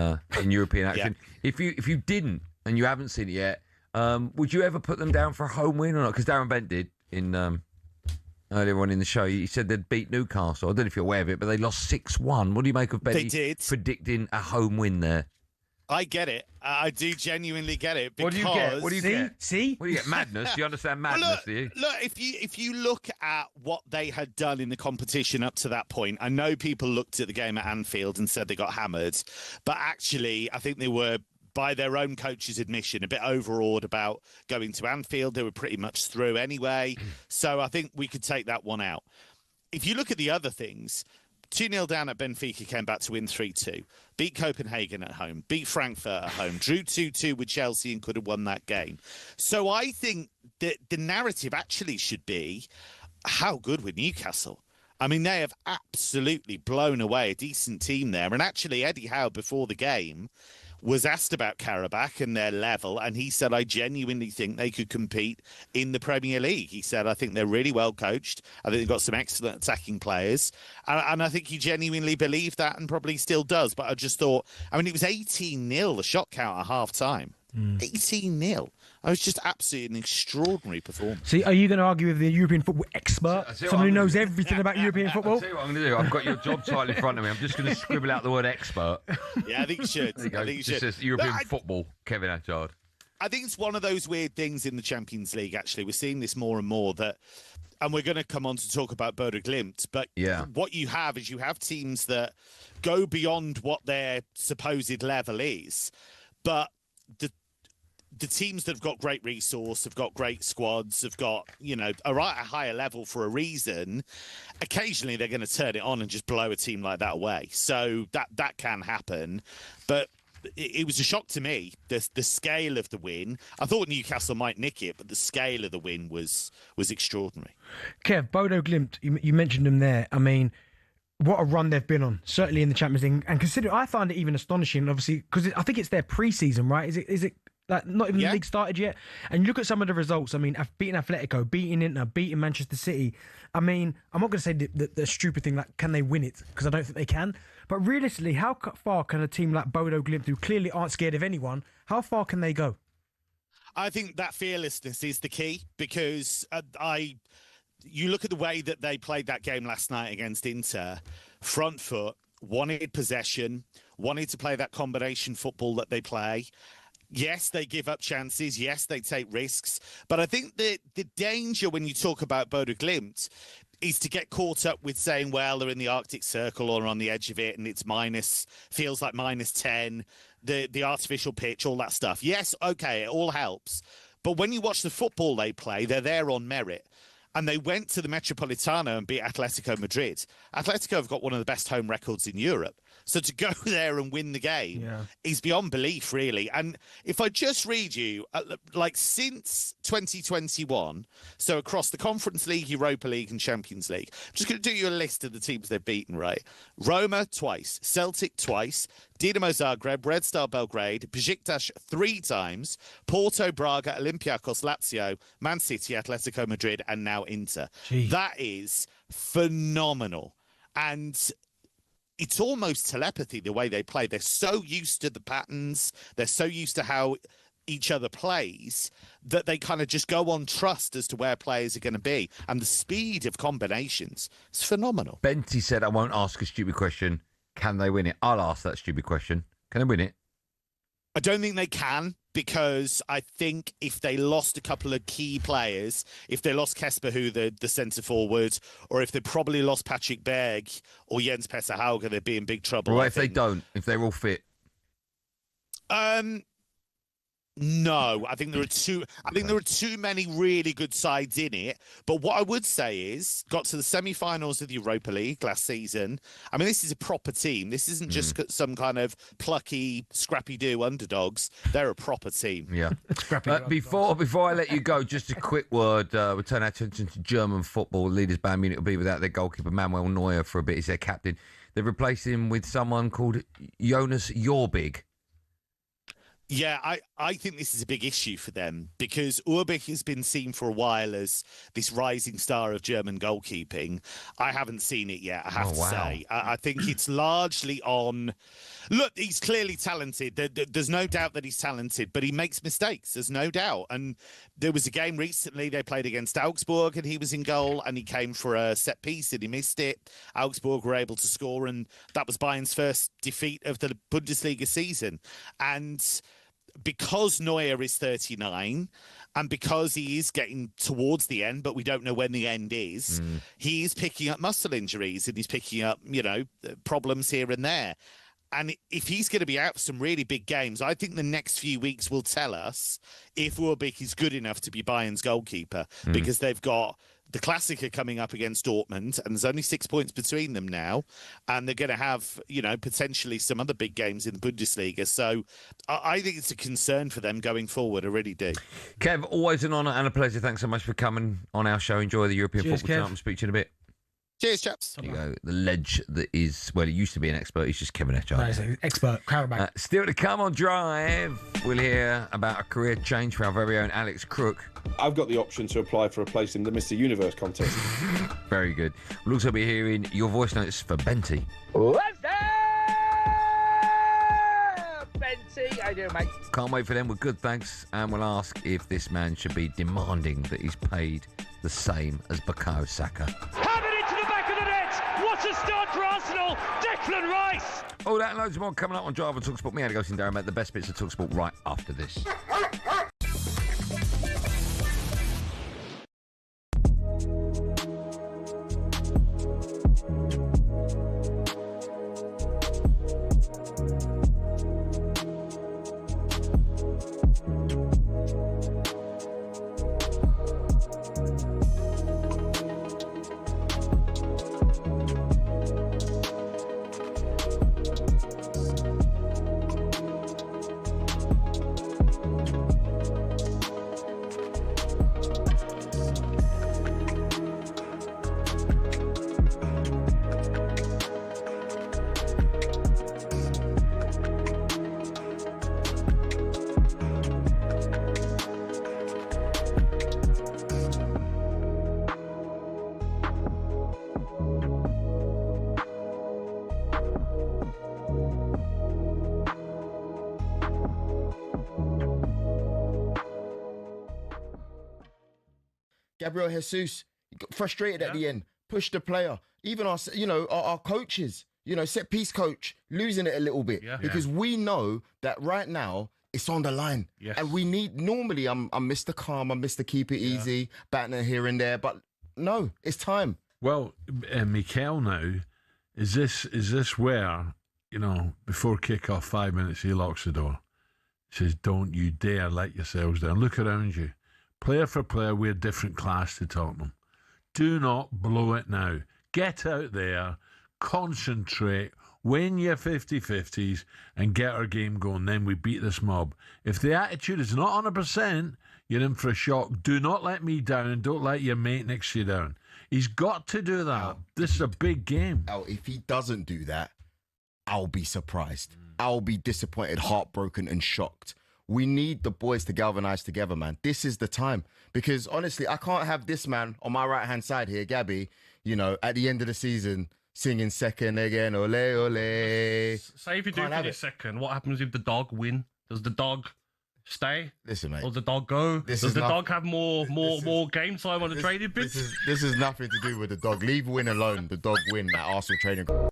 European action. If you didn't and you haven't seen it yet, would you ever put them down for a home win or not? Because Darren Bent did in earlier on in the show. He said they'd beat Newcastle. I don't know if you're aware of it, but they lost 6-1. What do you make of Benny predicting a home win there? I get it. I do genuinely get it. Because... What do you get? See? What do you get? Madness? Do you understand madness, do you? Look, if you look at what they had done in the competition up to that point, I know people looked at the game at Anfield and said they got hammered, but actually I think they were, by their own coach's admission, a bit overawed about going to Anfield. They were pretty much through anyway. So I think we could take that one out. If you look at the other things, 2-0 down at Benfica, came back to win 3-2. Beat Copenhagen at home. Beat Frankfurt at home. Drew 2-2 with Chelsea and could have won that game. So I think that the narrative actually should be how good were Newcastle. I mean, they have absolutely blown away a decent team there. And actually, Eddie Howe, before the game, was asked about Karabakh and their level, and he said, I genuinely think they could compete in the Premier League. He said, I think they're really well coached. I think they've got some excellent attacking players. And I think he genuinely believed that and probably still does. But I just thought, I mean, it was 18-0, the shot count at half-time. 18-0. I was just absolutely an extraordinary performance. See, are you going to argue with the European football expert? Someone who knows everything about European football? I'll tell you what I'm going to do. I've got your job title in front of me. I'm just going to scribble out the word expert. Yeah, I think you should. There you go. I think you Just should. says European football, Kevin Atchard. I think it's one of those weird things in the Champions League, actually. We're seeing this more and more that, and we're going to come on to talk about Bodo Glimt, but what you have is you have teams that go beyond what their supposed level is, but the teams that have got great resource, have got great squads, have got, are at a higher level for a reason, occasionally they're going to turn it on and just blow a team like that away. So that can happen. But it was a shock to me, the scale of the win. I thought Newcastle might nick it, but the scale of the win was extraordinary. Kev, Bodo Glimt, you mentioned them there. I mean, what a run they've been on, certainly in the Champions League. And consider, I find it even astonishing, obviously, because I think it's their pre-season, right? Is it like not even the league started yet? And you look at some of the results. I mean, beating Atletico, beating Inter, beating Manchester City. I mean, I'm not going to say the stupid thing like, can they win it? Because I don't think they can. But realistically, how far can a team like Bodo Glimt, who clearly aren't scared of anyone, how far can they go? I think that fearlessness is the key, because you look at the way that they played that game last night against Inter, front foot, wanted possession, wanted to play that combination football that they play. Yes, they give up chances. Yes, they take risks. But I think the danger when you talk about Bodo Glimt is to get caught up with saying, well, they're in the Arctic Circle or on the edge of it and it's feels like -10, the artificial pitch, all that stuff. Yes, okay, it all helps. But when you watch the football they play, they're there on merit. And they went to the Metropolitano and beat Atletico Madrid. Atletico have got one of the best home records in Europe. So to go there and win the game is beyond belief, really. And if I just read you, since 2021, so across the Conference League, Europa League and Champions League, I'm just going to do you a list of the teams they've beaten, right? Roma twice, Celtic twice, Dinamo Zagreb, Red Star Belgrade, Besiktas 3 times, Porto, Braga, Olympiacos, Lazio, Man City, Atletico Madrid, and now Inter. Gee. That is phenomenal. And it's almost telepathy, the way they play. They're so used to the patterns. They're so used to how each other plays that they kind of just go on trust as to where players are going to be. And the speed of combinations is phenomenal. Benty said, I won't ask a stupid question. Can they win it? I'll ask that stupid question. Can they win it? I don't think they can, because I think if they lost a couple of key players, if they lost Kesper, the centre forward, or if they probably lost Patrick Berg or Jens Petter Hauge, they'd be in big trouble. Well, if they don't, if they're all fit. No, I think there are too many really good sides in it. But what I would say is, got to the semi-finals of the Europa League last season. I mean, this is a proper team. This isn't just some kind of plucky, scrappy-do underdogs. They're a proper team. Yeah. Before I let you go, just a quick word. We'll turn our attention to German football. Leaders Bayern Munich will be without their goalkeeper Manuel Neuer for a bit. He's their captain. They've replaced him with someone called Jonas Jorbig. Yeah, I think this is a big issue for them, because Urbich has been seen for a while as this rising star of German goalkeeping. I haven't seen it yet, I have to say. I think it's largely on... Look, he's clearly talented. There's no doubt that he's talented, but he makes mistakes, there's no doubt. And there was a game recently, they played against Augsburg, and he was in goal, and he came for a set piece, and he missed it. Augsburg were able to score, and that was Bayern's first defeat of the Bundesliga season. And because Neuer is 39 and because he is getting towards the end, but we don't know when the end is, he is picking up muscle injuries and he's picking up, problems here and there. And if he's going to be out for some really big games, I think the next few weeks will tell us if Urbich is good enough to be Bayern's goalkeeper, because they've got the Klassiker coming up against Dortmund, and there's only 6 points between them now, and they're going to have, potentially some other big games in the Bundesliga. So I think it's a concern for them going forward. I really do. Kev, always an honour and a pleasure. Thanks so much for coming on our show. Enjoy the European football tonight. I'll speak to you in a bit. Cheers, chaps. There you go. The ledge that is, well, he used to be an expert. He's just Kevin Etchart. No, he's an expert. Carabao. Still to come on Drive, we'll hear about a career change for our very own Alex Crook. I've got the option to apply for a place in the Mr. Universe contest. Very good. We'll also be hearing your voice notes for Benty. What's up, Benty? How you doing, mate? Can't wait for them with good thanks, and we'll ask if this man should be demanding that he's paid the same as Bukayo Saka. What a start for Arsenal! Declan Rice! All that and loads more coming up on Drive on talkSPORT. Me, Andy Goldstein Darren Bent, the best bits of talkSPORT right after this. Gabriel Jesus got frustrated at the end, pushed the player. Even our coaches, set piece coach, losing it a little bit because we know that right now It's on the line. Yes. And we need, normally I'm Mr. Calm, I'm Mr. Keep it easy, batting here and there, but no, it's time. Well, Mikel now, is this where, before kick-off 5 minutes, he locks the door. He says, don't you dare let yourselves down. Look around you. Player for player, we're different class to Tottenham. Do not blow it now. Get out there, concentrate, win your 50-50s and get our game going. Then we beat this mob. If the attitude is not 100%, you're in for a shock. Do not let me down and don't let your mate next to you down. He's got to do that. This is a big game. If he doesn't do that, I'll be surprised. I'll be disappointed, heartbroken and shocked. We need the boys to galvanise together, man. This is the time. Because honestly, I can't have this man on my right-hand side here, Gabby, at the end of the season, singing second again, ole, ole. Say if you do finish second, what happens if the dog win? Does the dog stay? Listen, mate. Or does the dog go? Does the dog have more game time on the trading pitch? This is nothing to do with the dog. Leave win alone. The dog win at Arsenal training ground.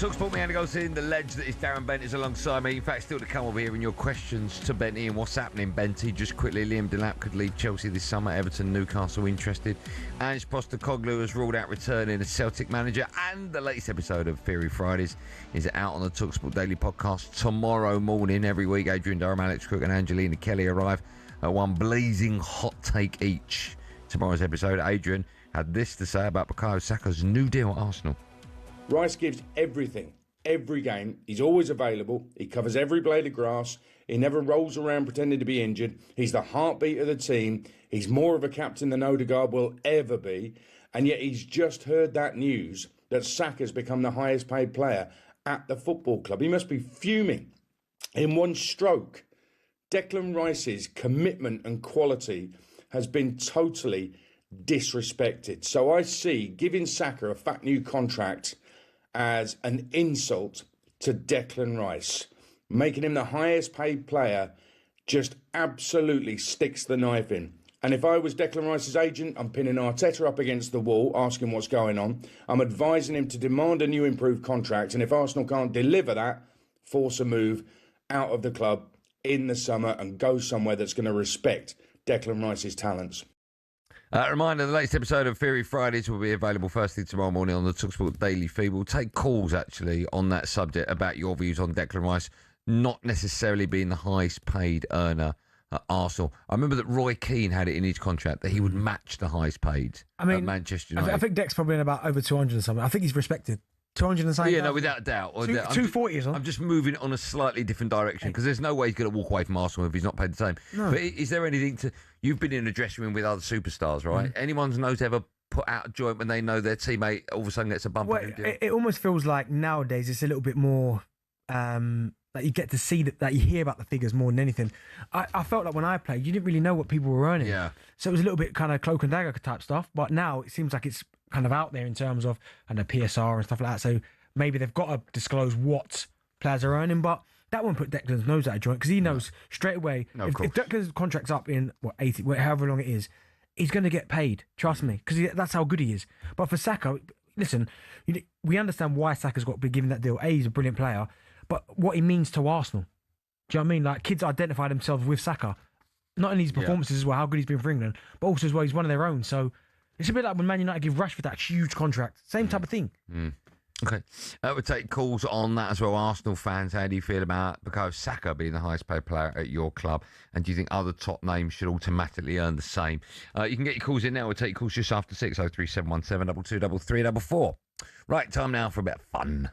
talkSPORT, me, Andy Goldstein, the ledge that is Darren Bent is alongside me. In fact, still to come over here in your questions to Benty and what's happening, Benty. Just quickly, Liam Delap could leave Chelsea this summer. Everton, Newcastle interested. Ange Postecoglou has ruled out returning as Celtic manager. And the latest episode of Fiery Fridays is out on the talkSPORT Daily podcast tomorrow morning. Every week, Adrian Durham, Alex Cook and Angelina Kelly arrive at one blazing hot take each. Tomorrow's episode, Adrian had this to say about Bukayo Saka's new deal at Arsenal. Rice gives everything, every game. He's always available. He covers every blade of grass. He never rolls around pretending to be injured. He's the heartbeat of the team. He's more of a captain than Odegaard will ever be. And yet he's just heard that news that Saka's become the highest paid player at the football club. He must be fuming. In one stroke, Declan Rice's commitment and quality has been totally disrespected. So I see giving Saka a fat new contract as an insult to Declan Rice. Making him the highest paid player just absolutely sticks the knife in. And if I was Declan Rice's agent, I'm pinning Arteta up against the wall, asking what's going on. I'm advising him to demand a new improved contract. And if Arsenal can't deliver that, force a move out of the club in the summer and go somewhere that's going to respect Declan Rice's talents. Reminder, the latest episode of Fiery Fridays will be available first thing tomorrow morning on the talkSPORT Daily feed. We'll take calls, actually, on that subject about your views on Declan Rice not necessarily being the highest paid earner at Arsenal. I remember that Roy Keane had it in his contract that he would match the highest paid at Manchester United. I think Dec's probably in about over 200 and something. I think he's respected. 200 and something. Yeah, no, without a doubt. 240 or something. I'm just moving on a slightly different direction because there's no way he's going to walk away from Arsenal if he's not paid the same. No. But is there anything to... You've been in a dressing room with other superstars, right? Anyone's nose ever put out a joint when they know their teammate all of a sudden gets a bump? It almost feels like nowadays it's a little bit more... that you get to see that you hear about the figures more than anything. I felt like when I played, you didn't really know what people were earning. Yeah. So it was a little bit kind of cloak and dagger type stuff. But now it seems like it's kind of out there in terms of and the PSR and stuff like that. So maybe they've got to disclose what players are earning, but that won't put Declan's nose out of joint because he knows straight away if Declan's contract's up in 80, however long it is, he's going to get paid. Trust me, because that's how good he is. But for Saka, listen, we understand why Saka's got to be given that deal. He's a brilliant player, but what he means to Arsenal. Do you know what I mean? Like, kids identify themselves with Saka, not in his performances as well, how good he's been for England, but also as well he's one of their own. So it's a bit like when Man United give Rashford that huge contract. Same type of thing. Okay. We'll take calls on that as well. Arsenal fans, how do you feel about Bukayo Saka being the highest paid player at your club? And do you think other top names should automatically earn the same? You can get your calls in now. We'll take your calls just after 6, 03717 22 344. Right, time now for a bit of fun.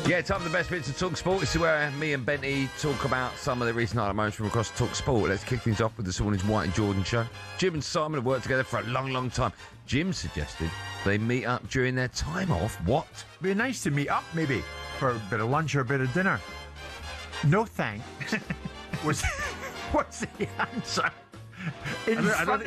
Yeah, time for the best bits of talkSPORT. This is where me and Benty talk about some of the recent moments from across talkSPORT. Let's kick things off with this morning's White and Jordan show. Jim and Simon have worked together for a long, long time. Jim suggested they meet up during their time off. What? Be nice to meet up, maybe, for a bit of lunch or a bit of dinner. No thanks. What's the answer? I don't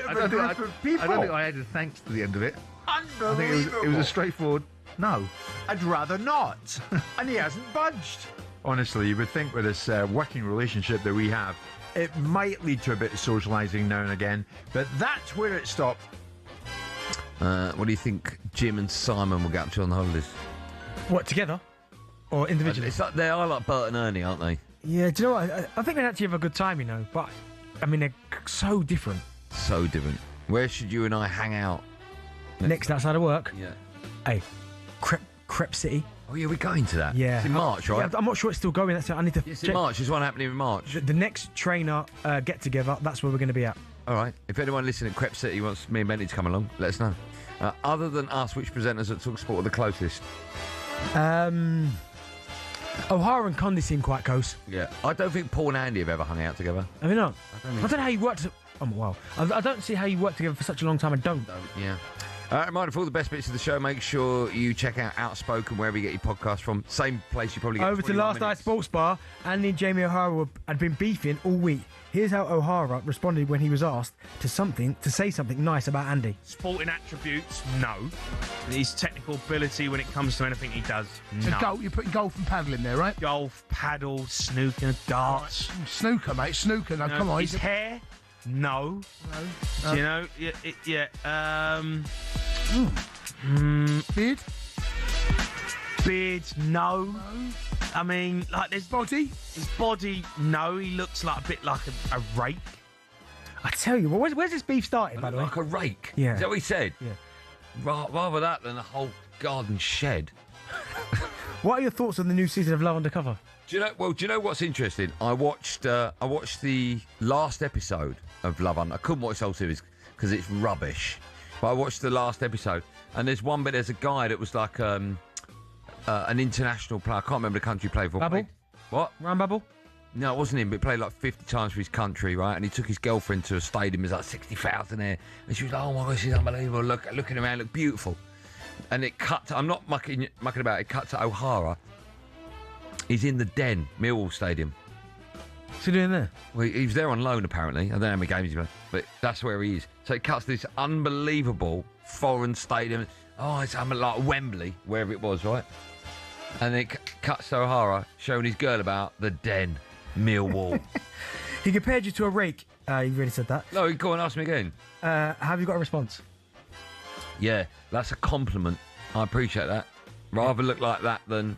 think I added thanks to the end of it. Unbelievable. I think it was a straightforward no. I'd rather not. And he hasn't budged. Honestly, you would think with this working relationship that we have, it might lead to a bit of socialising now and again, but that's where it stopped. What do you think Jim and Simon will get up to on the holidays? What, together? Or individually? It's like, they are like Bert and Ernie, aren't they? Yeah, do you know what? I think they actually have a good time, but, I mean, they're so different. So different. Where should you and I hang out? Next outside of work? Yeah. Hey, Crep City. Oh, yeah, we're going to that. Yeah. It's in March, right? Yeah, I'm not sure it's still going. I need to It's check. in March. There's one happening in March. The next trainer get-together, that's where we're going to be at. All right. If anyone listening at Crep City wants me and Benny to come along, let us know. Other than us, which presenters at talkSPORT are the closest? O'Hara and Condy seem quite close. Yeah. I don't think Paul and Andy have ever hung out together. Have you not? I don't know how you worked. Oh, wow. I don't see how you worked together for such a long time. I don't. Yeah. Reminder for all the best bits of the show, make sure you check out Outspoken wherever you get your podcast from. Same place you probably get. Over to Last Night Sports Bar. Andy and Jamie O'Hara had been beefing all week. Here's how O'Hara responded when he was asked to say something nice about Andy. Sporting attributes, no. His technical ability when it comes to anything he does, So no. you're putting golf and paddle in there, right? Golf, paddle, snooker, darts. Snooker, mate. Snooker. No, come on. His hair, no. No. You know, Beard? Beard, no. I mean, like, his body, no. He looks like a bit like a rake. I tell you, where's this beef started, by the way? Like a rake? Yeah. Is that what he said? Yeah. Rather that than a whole garden shed. What are your thoughts on the new season of Love Undercover? Do you know what's interesting? I watched the last episode of Love Under. I couldn't watch the whole series because it's rubbish. But I watched the last episode, and there's a guy that was like an international player. I can't remember the country he played for. Babel? What? Ryan Babel? No, it wasn't him, but he played like 50 times for his country, right? And he took his girlfriend to a stadium, there's like 60,000 there. And she was like, oh my God, she's unbelievable. Looking around, look beautiful. And it cut to, I'm not mucking about, it cut to O'Hara. He's in the Den, Millwall Stadium. What's he doing there? Well, he was there on loan, apparently. I don't know how many games he played, but that's where he is. So it cuts to this unbelievable foreign stadium. Oh, it's like Wembley, wherever it was, right? And then it cuts to O'Hara showing his girl about the Den, Millwall. He compared you to a rake. You really said that. No, go and ask me again. Have you got a response? Yeah, that's a compliment. I appreciate that. Rather look like that than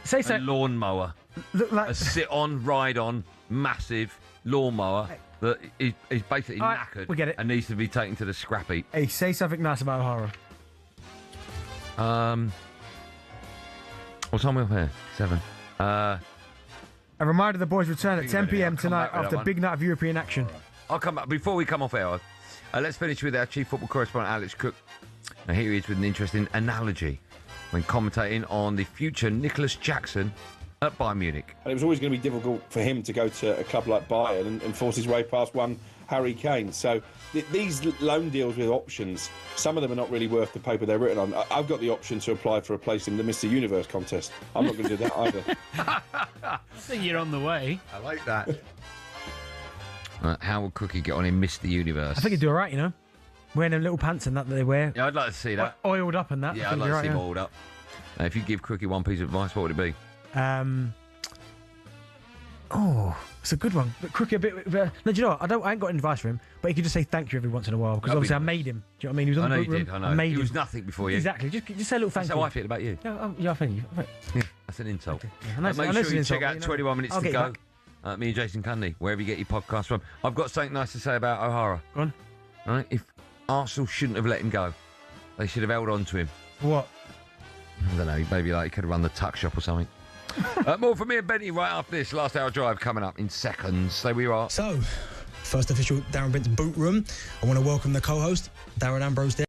Say so. a lawnmower. Look like a sit-on, ride-on, massive lawnmower that is basically knackered. we get it. And needs to be taken to the scrap heap. Hey, say something nice about O'Hara. What time are we up here? 7. A reminder the boys return at 10 p.m. tonight after big night of European action. I'll come back. Before we come off air, let's finish with our chief football correspondent, Alex Cook. Now, here he is with an interesting analogy when commentating on the future Nicholas Jackson at Bayern Munich. And it was always going to be difficult for him to go to a club like Bayern and force his way past one Harry Kane. So these loan deals with options, some of them are not really worth the paper they're written on. I've got the option to apply for a place in the Mr. Universe contest. I'm not going to do that either. I think you're on the way. I like that. How will Cookie get on in Mr. Universe? I think he'd do all right, you know. Wearing them little pants and that they wear. Yeah, I'd like to see that. Oiled up and that. Yeah, I'd like to see him oiled up. If you give Crookie one piece of advice, what would it be? It's a good one. But Crookie a bit. No, do you know what? I ain't got any advice for him, but he could just say thank you every once in a while because That'd be obviously I made him. Do you know what I mean? He was on I know the you book did. room. I know. made He him. was nothing before you. Exactly. Just say a little thank That's you. how I feel about you. Yeah, I think you. Yeah, that's an insult. I know Make it's sure an you insult, check out but, 21 Minutes I'll to get you Go. back. Me and Jason Cundy, wherever you get your podcast from. I've got something nice to say about O'Hara. Go on. Right? If Arsenal shouldn't have let him go, they should have held on to him. What? I don't know, maybe like he could have run the tuck shop or something. More from me and Benny right after this. Last hour drive coming up in seconds. So we are. So, first official Darren Bent boot room. I want to welcome the co-host, Darren Ambrose there.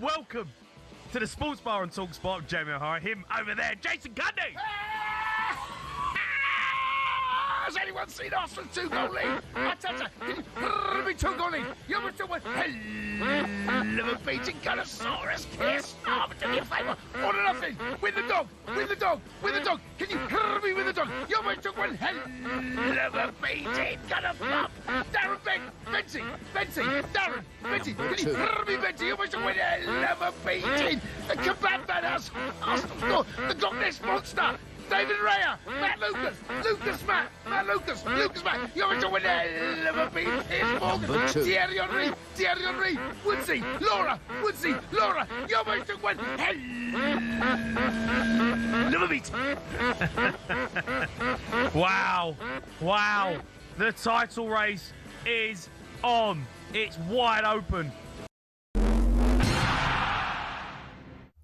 Welcome to the Sports Bar on talkSPORT with Jamie O'Hara. Him over there, Jason Cundy. Has anyone seen Arsenal's 2-goal lead? Arteta, be 2-goal lead. You must have won. Hello, beating Gunnosaurus kiss. Oh, but do me a favour. 1-0. Win the dog. Win the dog. Win the dog. Can you me with the dog? You must have won. Hello, beating Gunnosaurus. Darren Bent. Benty. Darren. Benty. Can you me, Benty? You must have won. Hello, beating. The kebab man has Arsenal score. The Loch Ness monster. David Raya, Matt Lucas, Matt, you're going to win a beat. Here's Morgan, Thierry Henry, Woodsy, Laura, you're going to win. Never beat. Wow. The title race is on. It's wide open.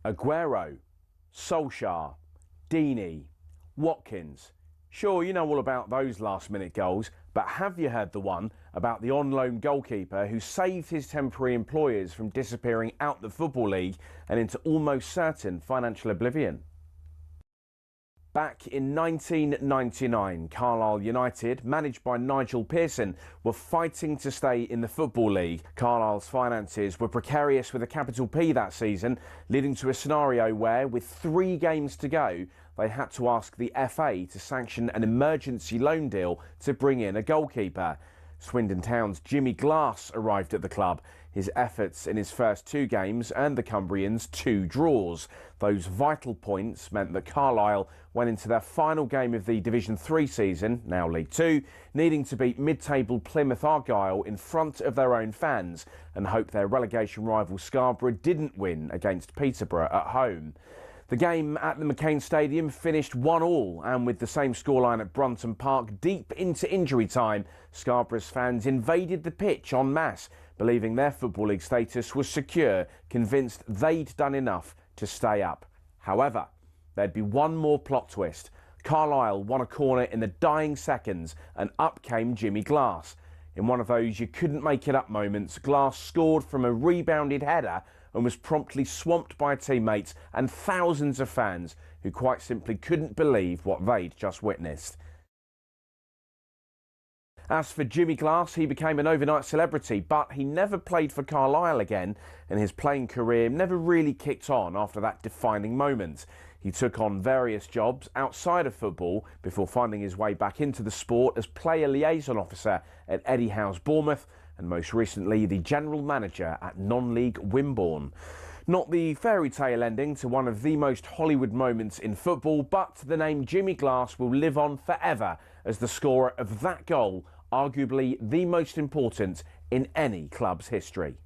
Aguero, Solskjaer, Deeney, Watkins. Sure, you know all about those last-minute goals, but have you heard the one about the on-loan goalkeeper who saved his temporary employers from disappearing out the Football League and into almost certain financial oblivion? Back in 1999, Carlisle United, managed by Nigel Pearson, were fighting to stay in the Football League. Carlisle's finances were precarious with a capital P that season, leading to a scenario where, with 3 games to go, they had to ask the FA to sanction an emergency loan deal to bring in a goalkeeper. Swindon Town's Jimmy Glass arrived at the club. His efforts in his first 2 games earned the Cumbrians 2 draws. Those vital points meant that Carlisle went into their final game of the Division 3 season, now League 2, needing to beat mid-table Plymouth Argyle in front of their own fans and hope their relegation rival Scarborough didn't win against Peterborough at home. The game at the McCain Stadium finished 1-1, and with the same scoreline at Brunton Park deep into injury time, Scarborough's fans invaded the pitch en masse, believing their Football League status was secure, convinced they'd done enough to stay up. However, there'd be one more plot twist. Carlisle won a corner in the dying seconds, and up came Jimmy Glass. In one of those you couldn't make it up moments, Glass scored from a rebounded header and was promptly swamped by teammates and thousands of fans who quite simply couldn't believe what they'd just witnessed. As for Jimmy Glass, he became an overnight celebrity, but he never played for Carlisle again, and his playing career never really kicked on after that defining moment. He took on various jobs outside of football before finding his way back into the sport as player liaison officer at Eddie Howe's Bournemouth, and most recently the general manager at non-league Wimborne. Not the fairy tale ending to one of the most Hollywood moments in football, but the name Jimmy Glass will live on forever as the scorer of that goal arguably the most important in any club's history.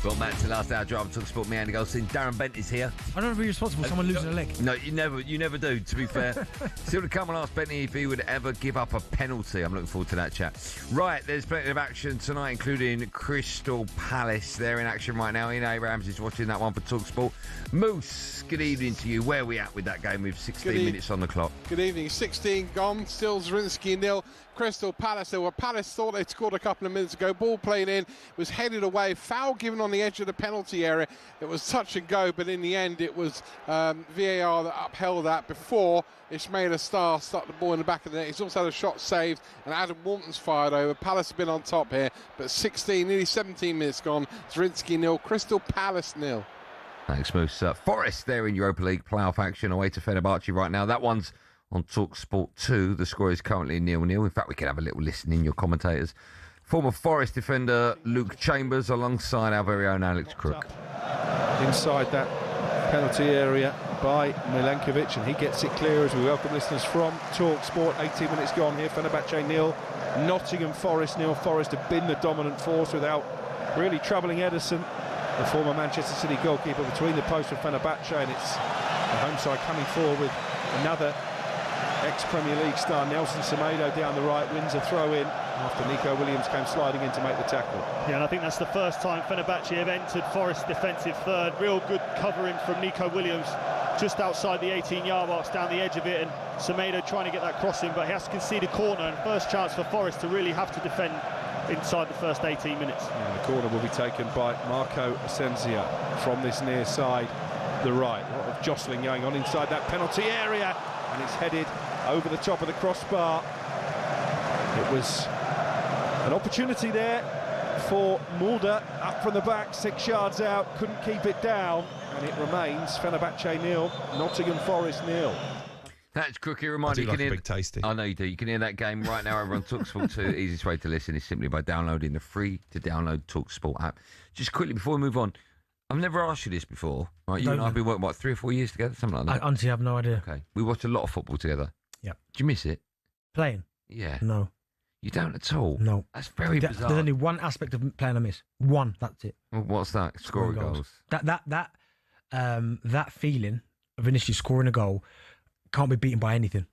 Well, Matt, to last hour drive, talkSPORT, me, Andy Goldstein. Darren Bent is here. I don't want to be responsible for someone losing a leg. No, you never do, to be fair. Still to come and ask Benny if he would ever give up a penalty. I'm looking forward to that chat. Right, there's plenty of action tonight, including Crystal Palace. They're in action right now. Ian Abrams is watching that one for talkSPORT. Moose, good evening to you. Where are we at with that game with 16 minutes on the clock? Good evening. 16 gone. Still Zrinski 0. Crystal Palace. Palace thought they'd scored a couple of minutes ago. Ball played in, was headed away. Foul given on the edge of the penalty area. It was touch and go, but in the end it was VAR that upheld that before Ismaila Sarr stuck the ball in the back of the net. He's also had a shot saved, and Adam Walton's fired over. Palace have been on top here, but 16, nearly 17 minutes gone. Zrinski 0, Crystal Palace 0. Thanks, Moose. Forest there in Europa League playoff action away to Fenerbahce right now. That one's on talkSPORT 2. The score is currently 0-0. In fact, we could have a little listen in, your commentators. Former Forest defender Luke Chambers alongside our very own Alex Crook. Inside that penalty area by Milenkovic, and he gets it clear as we welcome listeners from talkSPORT. 18 minutes gone here. Fenerbahce 0, Nottingham Forest 0. Forest have been the dominant force without really troubling Ederson, the former Manchester City goalkeeper, between the posts of Fenerbahce, and it's the home side coming forward with another ex-Premier League star. Nelson Semedo down the right wins a throw-in after Nico Williams came sliding in to make the tackle. Yeah, and I think that's the first time Fenerbahce have entered Forest defensive third. Real good covering from Nico Williams just outside the 18-yard marks, down the edge of it, and Semedo trying to get that cross in, but he has to concede a corner, and first chance for Forest to really have to defend inside the first 18 minutes. Yeah, the corner will be taken by Marco Asensio from this near side, the right. A lot of jostling going on inside that penalty area, and it's headed over the top of the crossbar. It was an opportunity there for Mulder, up from the back, 6 yards out, couldn't keep it down, and it remains Fenerbahce 0, Nottingham Forest 0. That's Crookie. Reminder, you can hear big tasty. I know you do. You can hear that game right now over on talkSPORT 2. Easiest way to listen is simply by downloading the free to download talkSPORT app. Just quickly before we move on, I've never asked you this before. Right, you and I have been working, what, 3 or 4 years together, something like that. I honestly have no idea. Okay, we watch a lot of football together. Yeah. Do you miss it? Playing? Yeah. No. You don't at all? No. That's very bizarre. There's only one aspect of playing I miss. One, that's it. Well, what's that? Scoring goals. That feeling of initially scoring a goal can't be beaten by anything.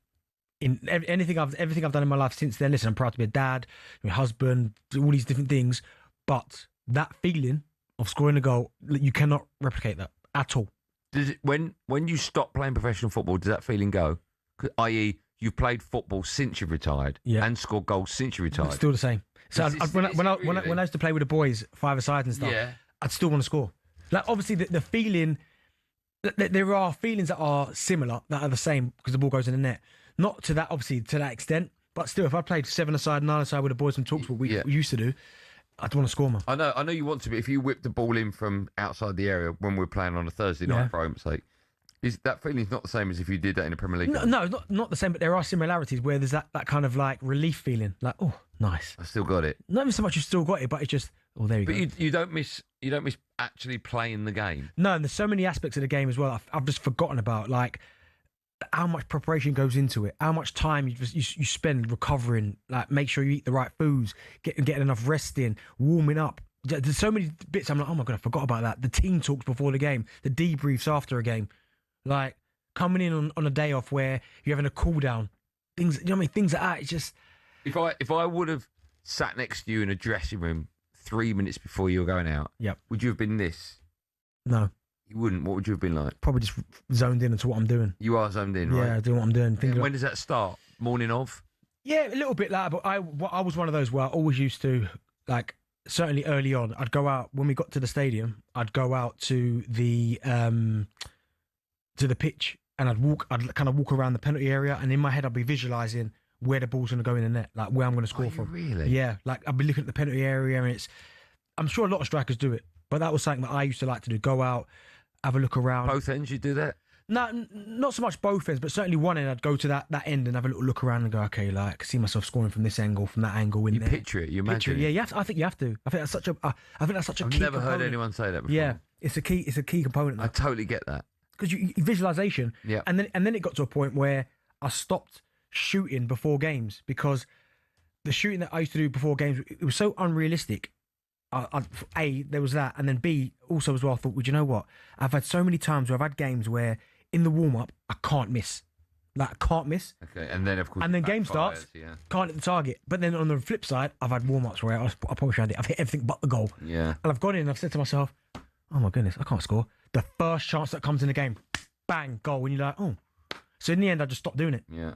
In everything I've done in my life since then. Listen, I'm proud to be a dad, my husband, all these different things. But that feeling of scoring a goal, you cannot replicate that at all. Does it, when you stop playing professional football, does that feeling go? I.e., you've played football since you've retired and scored goals since you retired. It's still the same. So when I used to play with the boys, 5-a-side and stuff, I'd still want to score. Like, obviously, the feeling, there are feelings that are similar, that are the same because the ball goes in the net. Not to that, obviously, to that extent, but still, if I played 7-a-side, 9-a-side with the boys from talkSPORT, we used to do, I'd want to score, man. I know you want to, but if you whip the ball in from outside the area when we're playing on a Thursday night, for argument's sake, Is that feeling's not the same as if you did that in the Premier League? No, not the same, but there are similarities where there's that kind of like relief feeling, like, oh, nice. I still got it. Not even so much you've still got it, but it's just, oh, there you go. But you don't miss actually playing the game. No, and there's so many aspects of the game as well I've just forgotten about, like how much preparation goes into it, how much time you spend recovering, like make sure you eat the right foods, getting enough rest in, warming up. There's so many bits I'm like, oh my God, I forgot about that. The team talks before the game, the debriefs after a game. Like coming in on a day off where you're having a cool down, things, you know what I mean? Things like that. It's just. If I would have sat next to you in a dressing room 3 minutes before you were going out, yep, would you have been this? No, you wouldn't. What would you have been like? Probably just zoned in into what I'm doing. You are zoned in, right? Yeah, doing what I'm doing. When does that start? Morning of? Yeah, a little bit like that. But I was one of those where I always used to, like, certainly early on, I'd go out when we got to the stadium. I'd go out to the pitch, and I'd kind of walk around the penalty area, and in my head I'd be visualising where the ball's going to go in the net, like where I'm going to score from. Really? Yeah, like I'd be looking at the penalty area, and I'm sure a lot of strikers do it, but that was something that I used to like to do. Go out, have a look around. Both ends, you do that? No, not so much both ends, but certainly one end. I'd go to that end and have a little look around and go, okay, like see myself scoring from this angle, from that angle. In you there. Picture it, you imagine it. Yeah, I think you have to. I think that's such a. I've never heard anyone say that before. Yeah, it's a key component. I totally get that. Because visualization, yeah, and then it got to a point where I stopped shooting before games, because the shooting that I used to do before games, it was so unrealistic. A, there was that, and then B, also as well, I thought, well, you know what? I've had so many times where I've had games where in the warm up I can't miss, like I can't miss. Okay, and then of course, and then game starts, can't hit the target. But then on the flip side, I've had warm ups where I promise you I've hit everything but the goal. Yeah, and I've gone in and I've said to myself, oh my goodness, I can't score. The first chance that comes in the game, bang, goal, and you're like, oh. So in the end, I just stopped doing it. Yeah.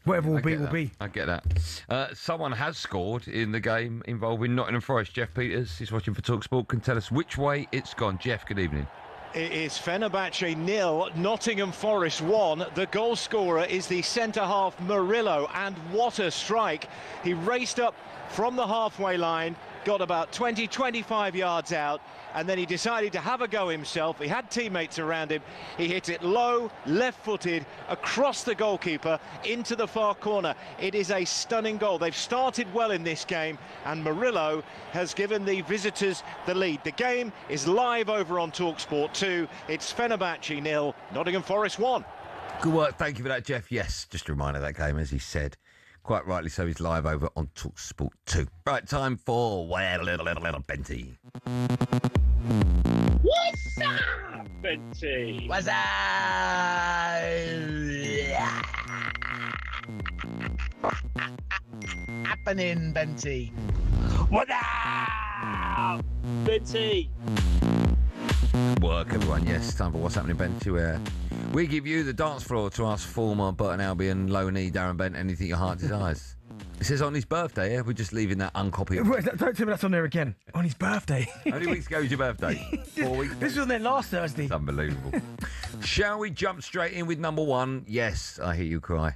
Whatever will be, will be. I get that. Someone has scored in the game involving Nottingham Forest. Jeff Peters is watching for talkSPORT. Can tell us which way it's gone. Jeff, good evening. It is Fenerbahce 0, Nottingham Forest 1. The goal scorer is the centre-half Murillo, and what a strike. He raced up from the halfway line, got about 20-25 yards out, and then he decided to have a go himself. He had teammates around him. He hit it low, left-footed, across the goalkeeper, into the far corner. It is a stunning goal. They've started well in this game, and Murillo has given the visitors the lead. The game is live over on talkSPORT 2. It's Fenerbahce 0, Nottingham Forest 1. Good work. Thank you for that, Jeff. Yes, just a reminder of that game, as he said. Quite rightly so, he's live over on talkSPORT 2. Right, time for little Benty. What's up, Benty? What's up? Happening, Benty? What up, Benty? Work, everyone. Yes, time for What's Happening, Benty, where we give you the dance floor to ask former Burton Albion loanee Darren Bent anything your heart desires. It says on his birthday, yeah? We're just leaving that uncopied. Wait, don't tell me that's on there again. On his birthday. How many weeks ago was your birthday? 4 weeks? This was on there last Thursday. It's unbelievable. Shall we jump straight in with number one? Yes, I hear you cry.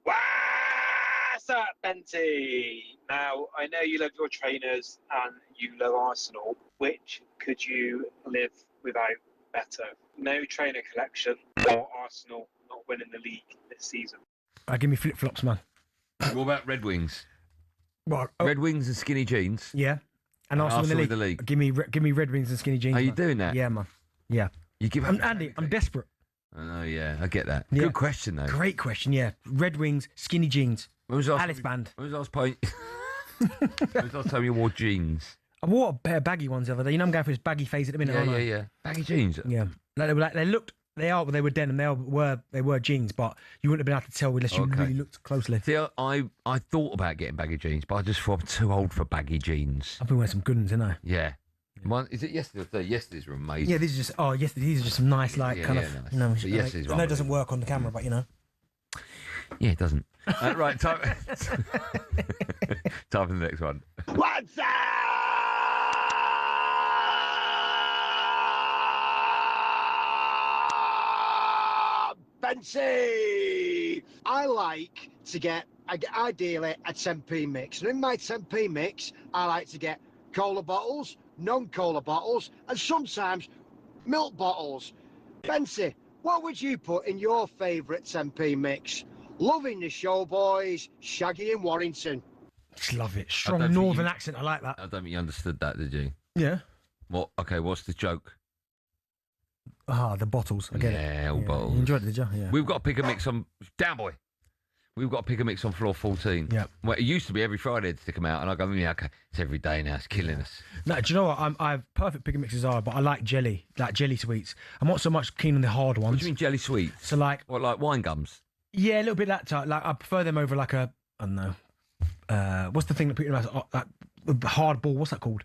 What's up, Benty? Now, I know you love your trainers and you love Arsenal. Which could you live without better? No trainer collection or Arsenal not winning the league this season? Give me flip-flops, man. What about Red Wings? What? Red Wings and skinny jeans? Yeah. And Arsenal in the league. Give me Red Wings and skinny jeans. Are you doing that? Yeah, man. Yeah. You give up? Andy, I'm desperate. Oh, yeah, I get that. Yeah. Good question, though. Great question, yeah. Red Wings, skinny jeans. Alice band. When was the last point? When was the last time you wore jeans? I wore a pair of baggy ones the other day. You know I'm going for this baggy phase at the minute, aren't I? Yeah. Baggy jeans? Yeah. They were denim, they were jeans, but you wouldn't have been able to tell unless you really looked closely. See, I thought about getting baggy jeans, but I just thought I'm too old for baggy jeans. I've been wearing some good ones, haven't I? Yeah. Is it yesterday? Yesterday's were amazing. Yeah, these are just these are just some nice kind of nice. you know. Yesterday's I know it doesn't work on the camera, but you know. Yeah, it doesn't. Right, time for the next one. What's up? Benty! I like to get, ideally, a 10p mix. And in my 10p mix, I like to get cola bottles, non-cola bottles, and sometimes milk bottles. Benty, what would you put in your favourite 10p mix? Loving the show, boys. Shaggy in Warrington. Just love it. Strong northern accent. I like that. I don't think you understood that, did you? Yeah. What? Okay, what's the joke? The bottles. I get it. Yeah, all bottles. You enjoyed it, did you? Yeah. We've got to pick a mix on... Down, boy. We've got to pick a mix on floor 14. Yeah. Well, it used to be every Friday to stick them out, and I go, yeah, okay, it's every day now. It's killing us. No, do you know what? I've perfect pick and mixes are, but I like jelly sweets. I'm not so much keen on the hard ones. What do you mean jelly sweets? So like... What, like wine gums? Yeah, a little bit that type. Like I prefer them over like a... I don't know. What's the thing that people like hard ball? What's that called?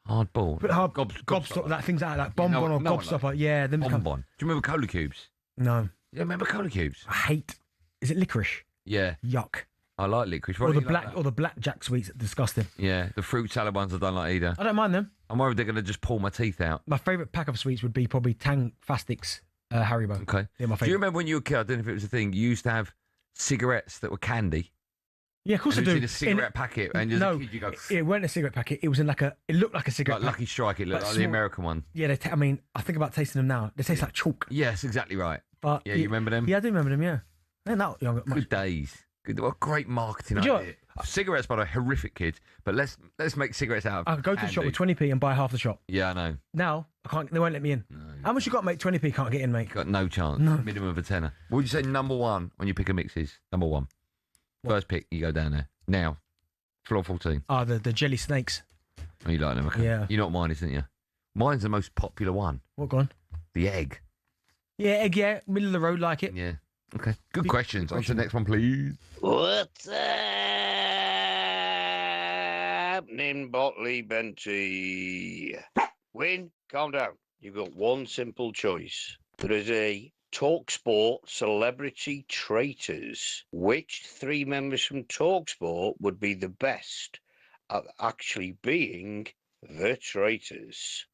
Hard ball? Gobstopper. That thing's like bonbon or gobstopper. Yeah. Them bonbon. Do you remember cola cubes? No. You remember cola cubes? I hate... Is it licorice? Yeah. Yuck. I like licorice. Or the blackjack sweets. Disgusting. Yeah, the fruit salad ones I don't like either. I don't mind them. I'm worried they're going to just pull my teeth out. My favourite pack of sweets would be probably Tang Fastics Haribo. Okay. They're my favourite. Do you remember when you were a kid, I don't know if it was a thing, you used to have cigarettes that were candy? Yeah, of course I and do. It was in a cigarette packet, and as a kid you go... It weren't a cigarette packet. It was in like a... It looked like a cigarette Like Lucky Strike, it looked like the American one. Yeah, I mean, I think about tasting them now. They taste like chalk. Yes, exactly right. But yeah, you remember them? Yeah, I do remember them, yeah. They're not young. Good days. Good. What great marketing idea. Cigarettes, by the way, horrific kid. But let's make cigarettes out of I could go to the shop with 20p and buy half the shop. Yeah, I know. Now, I can't. They won't let me in. No, how much you got, mate? 20p can't get in, mate. Got no chance. No. Minimum of a tenner. What would you say number one when you pick a mixes? Number one. First pick, you go down there. Now, floor 14. The jelly snakes. Oh, you like them? Okay. Yeah. You know what mine is, isn't you? Mine's the most popular one. What, go on? The egg. Yeah, egg, yeah. Middle of the road, like it. Yeah. Okay. Good questions. On to the next one, please. What's happening, Botley Benty? Win, calm down. You've got one simple choice. There is a talkSPORT Celebrity Traitors. Which three members from talkSPORT would be the best at actually being the traitors?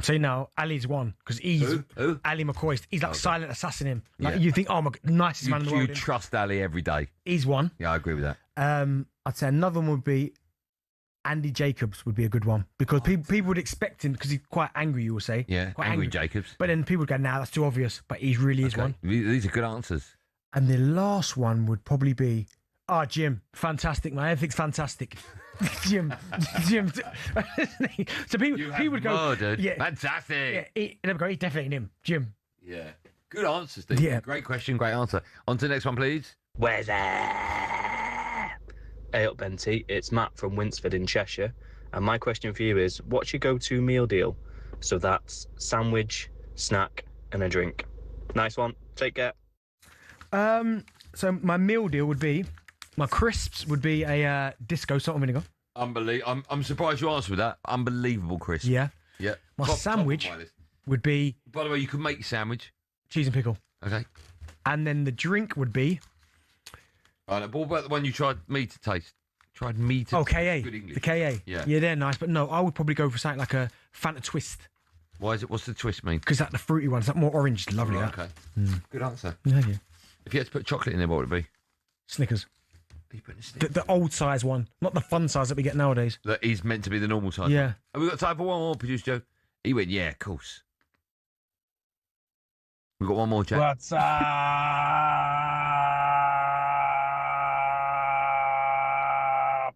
So now, Ali's one because he's Who? Ali McCoy. He's like silent assassin him. Like you think, oh my God, nicest man in the world. You trust Ali every day. He's one. Yeah, I agree with that. I'd say another one would be Andy Jacobs would be a good one because people would expect him because he's quite angry. You will say, yeah, quite angry Jacobs. But then people would go, "Nah, that's too obvious." But he really is one. These are good answers. And the last one would probably be, Jim, fantastic man, everything's fantastic. Jim. So people would go, murdered. Yeah, fantastic. Yeah, they would go, he's definitely him, Jim. Yeah, good answers, Steve. Yeah, great question, great answer. On to the next one, please. Where's that? Hey up, Benty. It's Matt from Winsford in Cheshire, and my question for you is, what's your go-to meal deal? So that's sandwich, snack, and a drink. Nice one. Take care. So my meal deal would be, my crisps would be a disco salt and vinegar. Unbelievable. I'm surprised you answered that. Unbelievable crisp. Yeah. Yeah. My sandwich would be... By the way, you can make your sandwich. Cheese and pickle. Okay. And then the drink would be... What about the one you tried me to taste? Tried me to KA. Good English. The KA. Yeah. Yeah, they're nice. But no, I would probably go for something like a Fanta Twist. Why is it? What's the twist mean? Because that's the fruity one. It's like more orange. Lovely, that. Okay. Mm. Good answer. Thank you. If you had to put chocolate in there, what would it be? Snickers. The old size one, not the fun size that we get nowadays. That is meant to be the normal size. Yeah. Have we got time for one more, producer Joe? He went, yeah, of course. We've got one more, Jack. What's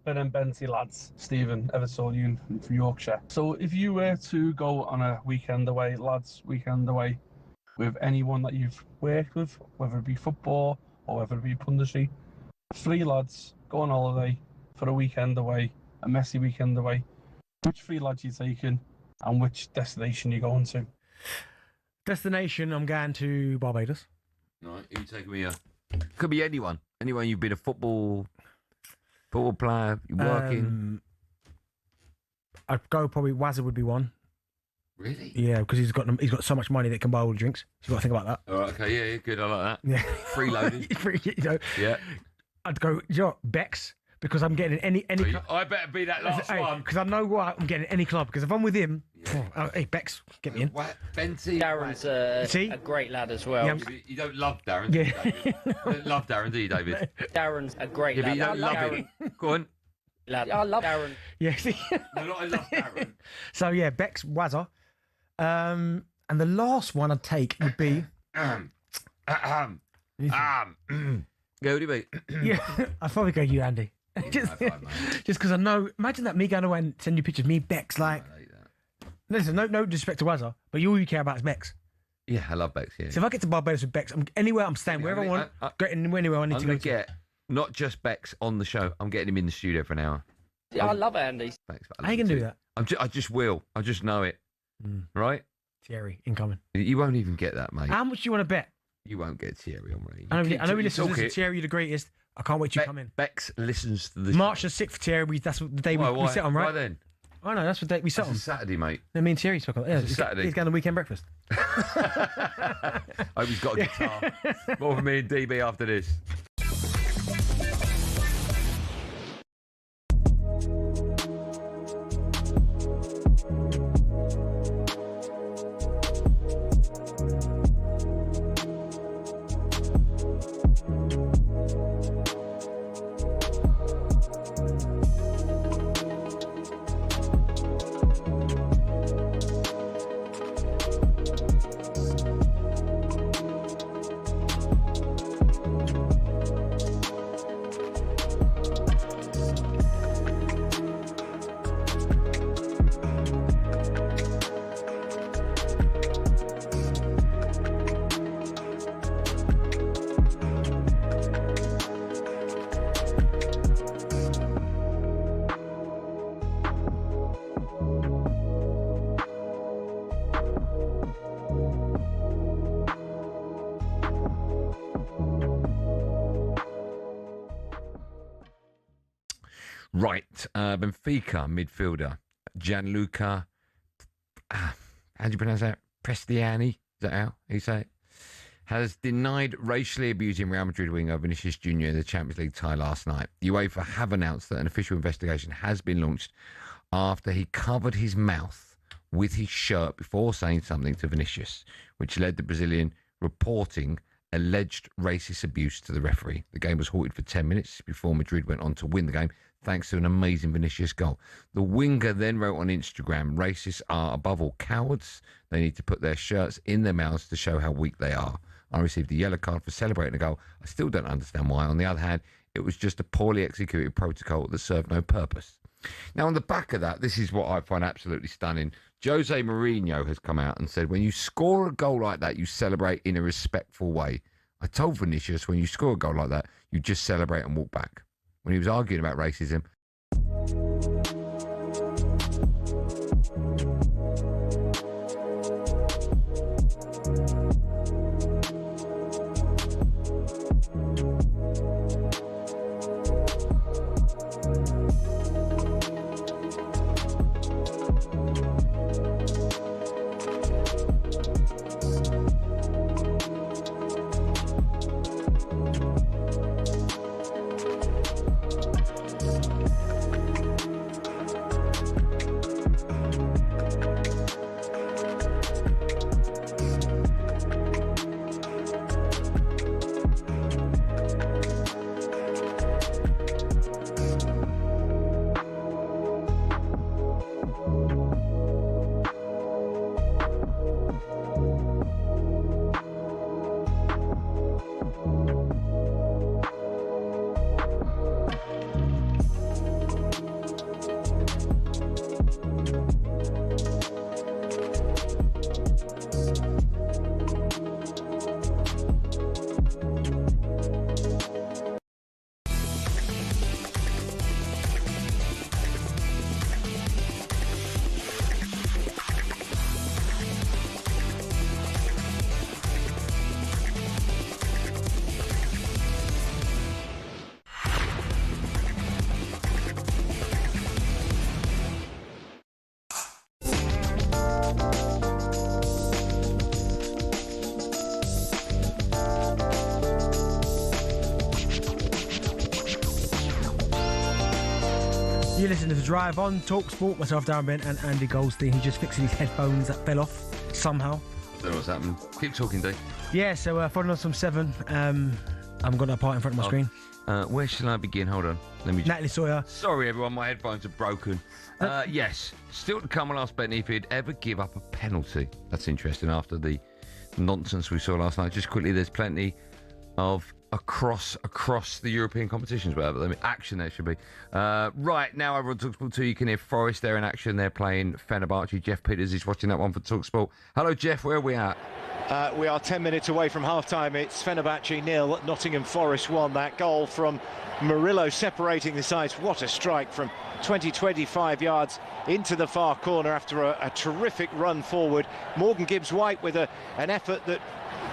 Ben and Benty lads, Stephen, Eversolian from Yorkshire. So if you were to go on a weekend away, lads, weekend away, with anyone that you've worked with, whether it be football or whether it be punditry, 3 lads go on holiday for a weekend away, a messy weekend away, which 3 lads you taking and which destination you going to? Destination, I'm going to Barbados. Right, who you taking me? Could be anyone. Anyone you've been a football player, you're working. I'd go probably Wazza would be one. Really? Yeah, because he's got so much money that he can buy all the drinks. So you've got to think about that. All right, okay, yeah, good. I like that. Yeah. Freeloading. Yeah. I'd go, Bex, because I'm getting any club. I better be that last one. Because I know what I'm getting any club. Because if I'm with him, hey, Bex, get me in. Benty. Darren's a great lad as well. Yeah, you don't love Darren, do you, David? You don't love Darren, do you, David? Darren's a great Yeah, lad. but you don't love Darren. him. Go on. Lad. I love Darren. Yeah, see? No, I love Darren. So, yeah, Bex, Wazza. And the last one I'd take would be Go, what do you mean? Yeah, I'd probably go you, Andy. Just because I know. Imagine that, me going away and send you pictures of me, Bex. Like, listen, no disrespect to Wazza, but all you care about is Bex. Yeah, I love Bex. Yeah. So if I get to Barbados with Bex, anywhere I'm staying, wherever I want, anywhere I need to go. Get not just Bex on the show. I'm getting him in the studio for an hour. Yeah, I love Andy. Thanks. How you gonna do that? I just will. I just know it. Right? Thierry incoming. You won't even get that, mate. How much do you want to bet? You won't get Thierry on me. I know he listens to Thierry, the greatest. I can't wait to come in. Bex listens to the March the 6th, Thierry. That's the day we sit on, right? Why then? I know, that's the day we sit on. Saturday, mate. No, me and Thierry spoke on. Yeah, it's Saturday. He's going to weekend breakfast. I hope he's got a guitar. More for me and DB after this. Right, Benfica midfielder Gianluca. How do you pronounce that? Prestiani? Is that how you say it? Has denied racially abusing Real Madrid winger Vinícius Jr. in the Champions League tie last night. The UEFA have announced that an official investigation has been launched after he covered his mouth with his shirt before saying something to Vinícius, which led the Brazilian reporting alleged racist abuse to the referee. The game was halted for 10 minutes before Madrid went on to win the game, thanks to an amazing Vinícius goal. The winger then wrote on Instagram, "Racists are above all cowards. They need to put their shirts in their mouths to show how weak they are. I received a yellow card for celebrating a goal. I still don't understand why. On the other hand, it was just a poorly executed protocol that served no purpose." Now, on the back of that, this is what I find absolutely stunning. Jose Mourinho has come out and said, when you score a goal like that, you celebrate in a respectful way. I told Vinícius, when you score a goal like that, you just celebrate and walk back. When he was arguing about racism. You listen to The Drive on talkSPORT. Myself, Darren Bent, and Andy Goldstein, who just fixing his headphones that fell off somehow. I don't know what's happening. Keep talking, Dave. Yeah, so following on from 7, I haven't got that part in front of my screen. Where shall I begin? Hold on. Let me. Natalie Sawyer. Sorry, everyone. My headphones are broken. Yes. Still to come on Ask Bentley if he'd ever give up a penalty. That's interesting after the nonsense we saw last night. Just quickly, there's plenty of across the European competitions, whatever. I mean, action there should be. Right, now over on talkSPORT 2, you can hear Forest there in action. They're playing Fenerbahce. Jeff Peters is watching that one for talkSPORT. Hello, Jeff, where are we at? We are 10 minutes away from half-time. It's Fenerbahce 0, Nottingham Forest 1. That goal from Murillo separating the sides. What a strike from 25 yards into the far corner after a terrific run forward. Morgan Gibbs-White with an effort that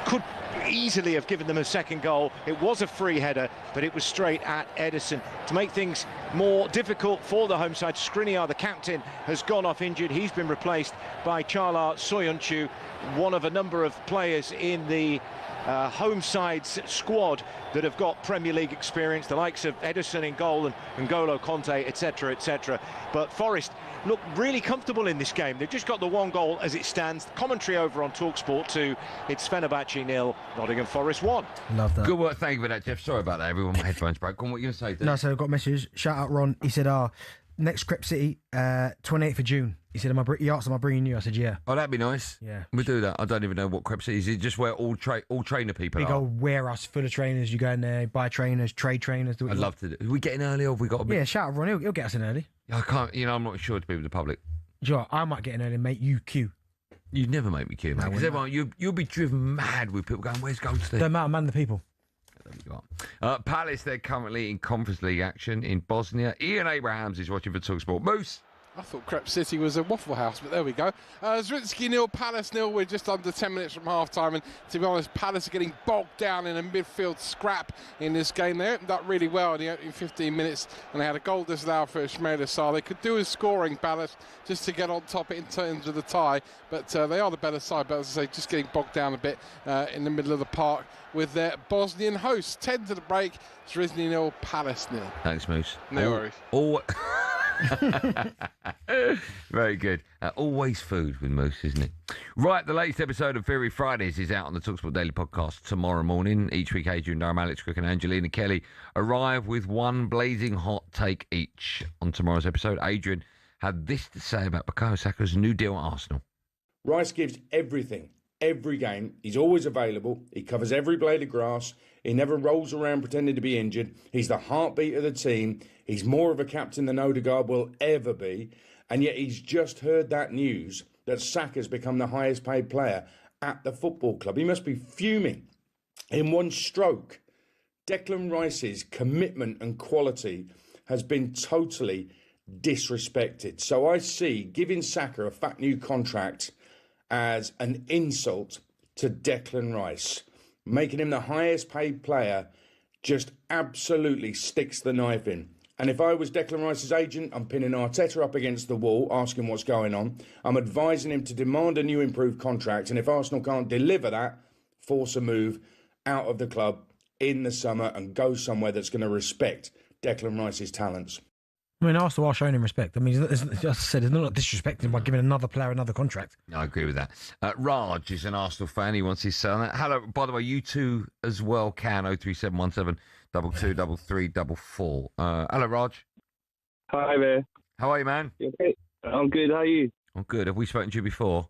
could easily have given them a second goal. It was a free header, but it was straight at Ederson. To make things more difficult for the home side, Skriniar, the captain, has gone off injured. He's been replaced by Çağlar Soyuncu, one of a number of players in the home side's squad that have got Premier League experience, the likes of Ederson in goal and N'Golo Conte, etc., etc. But Forest look really comfortable in this game. They've just got the one goal as it stands. Commentary over on talkSPORT 2. It's Fenerbahce 0, Nottingham Forest 1. Love that. Good work. Thank you for that, Jeff. Sorry about that, everyone. My headphones broke. Go on, what are you going to say, Dave? No, so I got a message. Shout out Ron. He said, next Crep City, 28th of June. He said, he asked, am I bringing you? I said, yeah. Oh, that'd be nice. Yeah. We do that. I don't even know what Crep City is. Is it just where all trainer people We are? go warehouse full of trainers. You go in there, buy trainers, trade trainers. I'd love to do. Are we getting early or have we got a bit? Yeah, shout out Ron. He'll get us in early. I can't, I'm not sure to be with the public. Do you know what? I might get in early and make you queue. You'd never make me queue, mate. Because everyone, you'll be driven mad with people going, where's Goldstein? Don't matter, man, the people. There we go. Palace, they're currently in Conference League action in Bosnia. Ian Abrahams is watching for talkSPORT. Moose. I thought Crep City was a Waffle House, but there we go. Zrinski 0, Palace 0. We're just under 10 minutes from half-time, and to be honest, Palace are getting bogged down in a midfield scrap in this game. They opened up really well in the opening 15 minutes, and they had a goal disallowed for Ismail Assar. They could do with scoring, Palace, just to get on top in terms of the tie, but they are the better side. But as I say, just getting bogged down a bit in the middle of the park with their Bosnian hosts. 10 to the break. Zrinski 0, Palace 0. Thanks, Moose. No worries. Very good. Always food with Moose, isn't it? Right, the latest episode of Theory Fridays is out on the talkSPORT Daily Podcast tomorrow morning. Each week, Adrian Durham, Alex Cook and Angelina Kelly arrive with one blazing hot take each. On tomorrow's episode, Adrian had this to say about Bukayo Saka's new deal at Arsenal. Rice gives everything, every game. He's always available. He covers every blade of grass. He never rolls around pretending to be injured. He's the heartbeat of the team. He's more of a captain than Odegaard will ever be. And yet he's just heard that news that Saka's become the highest paid player at the football club. He must be fuming. In one stroke, Declan Rice's commitment and quality has been totally disrespected. So I see giving Saka a fat new contract as an insult to Declan Rice. Making him the highest paid player just absolutely sticks the knife in. And if I was Declan Rice's agent, I'm pinning Arteta up against the wall, asking what's going on. I'm advising him to demand a new improved contract. And if Arsenal can't deliver that, force a move out of the club in the summer and go somewhere that's going to respect Declan Rice's talents. I mean, Arsenal are showing him respect. I mean, as I said, it's not disrespecting him by giving another player another contract. No, I agree with that. Raj is an Arsenal fan. He wants his son. Hello, by the way, you two as well can. 03717 223344. Hello, Raj. Hi there. How are you, man? You okay? I'm good. How are you? I'm good. Have we spoken to you before?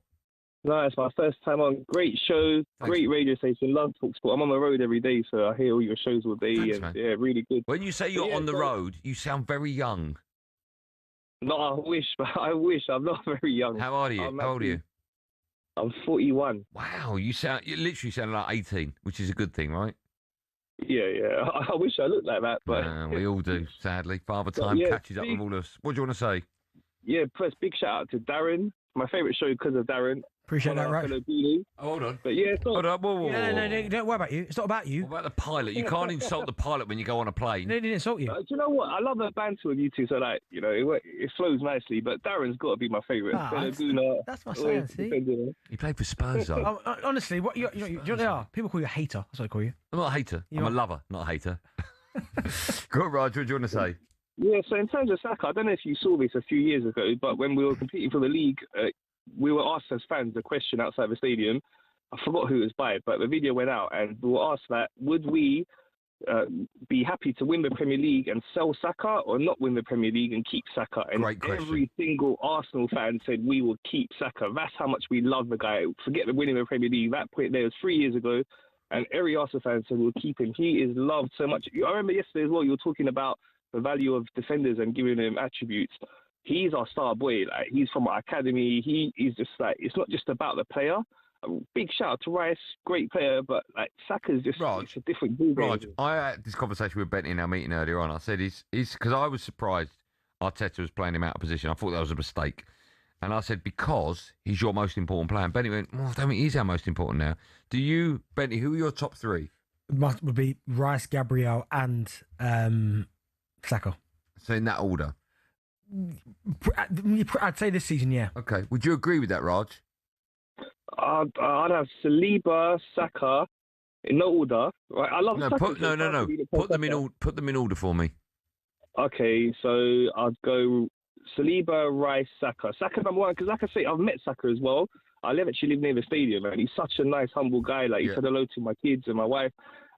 No, it's my first time on. Great show. Thanks. Great radio station. Love talkSPORT. I'm on the road every day, so I hear all your shows all day. Thanks, and man. Yeah, really good. When you say you're on the road, you sound very young. No, I wish. I'm not very young. How old are you? How old are you? I'm 41. Wow, you literally sound like 18, which is a good thing, right? Yeah. I wish I looked like that, but we all do, sadly. Father time catches up with all of us. What do you want to say? Yeah, first big shout out to Darren. My favourite show because of Darren. Appreciate that, right? Hold on. But yeah, hold on. Whoa. No, don't worry about you. It's not about you. What about the pilot? You can't insult the pilot when you go on a plane. No, he didn't insult you. Do you know what? I love the banter with you two, so like, you know, it flows nicely. But Darren's got to be my favourite. That's my saying. See, he played for Spurs, though. Honestly, what you know what they are? People call you a hater. That's what I call you. I'm not a hater. I'm a lover, not a hater. Go on, Roger. What do you want to say? Yeah. So in terms of Saka, I don't know if you saw this a few years ago, but when we were competing for the league. We were asked as fans a question outside the stadium. I forgot who it was by, but the video went out and we were asked that, would we be happy to win the Premier League and sell Saka, or not win the Premier League and keep Saka? And Great question. every single Arsenal fan said we will keep Saka. That's how much we love the guy. Forget the winning the Premier League. That point there was 3 years ago, and every Arsenal fan said we'll keep him. He is loved so much. I remember yesterday as well, you were talking about the value of defenders and giving them attributes. He's our star boy. Like, he's from our academy. He is just like, it's not just about the player. Big shout out to Rice, great player, but like Saka's just it's a different ball game. Raj, I had this conversation with Bentley in our meeting earlier on. I said he's because I was surprised Arteta was playing him out of position. I thought that was a mistake. And I said, because he's your most important player. And Bentley went, well, I don't think he's our most important now. Do you, Bentley, who are your top three? Would be Rice, Gabriel, and Saka. So in that order? I'd say this season, yeah. Okay. Would you agree with that, Raj? I'd have Saliba, Saka, in no order. Right? I love Saka. Put them in order for me. Okay, so I'd go Saliba, Rice, Saka. Saka number one, because like I say, I've met Saka as well. I actually live near the stadium, and he's such a nice, humble guy. Like, he said hello to my kids and my wife.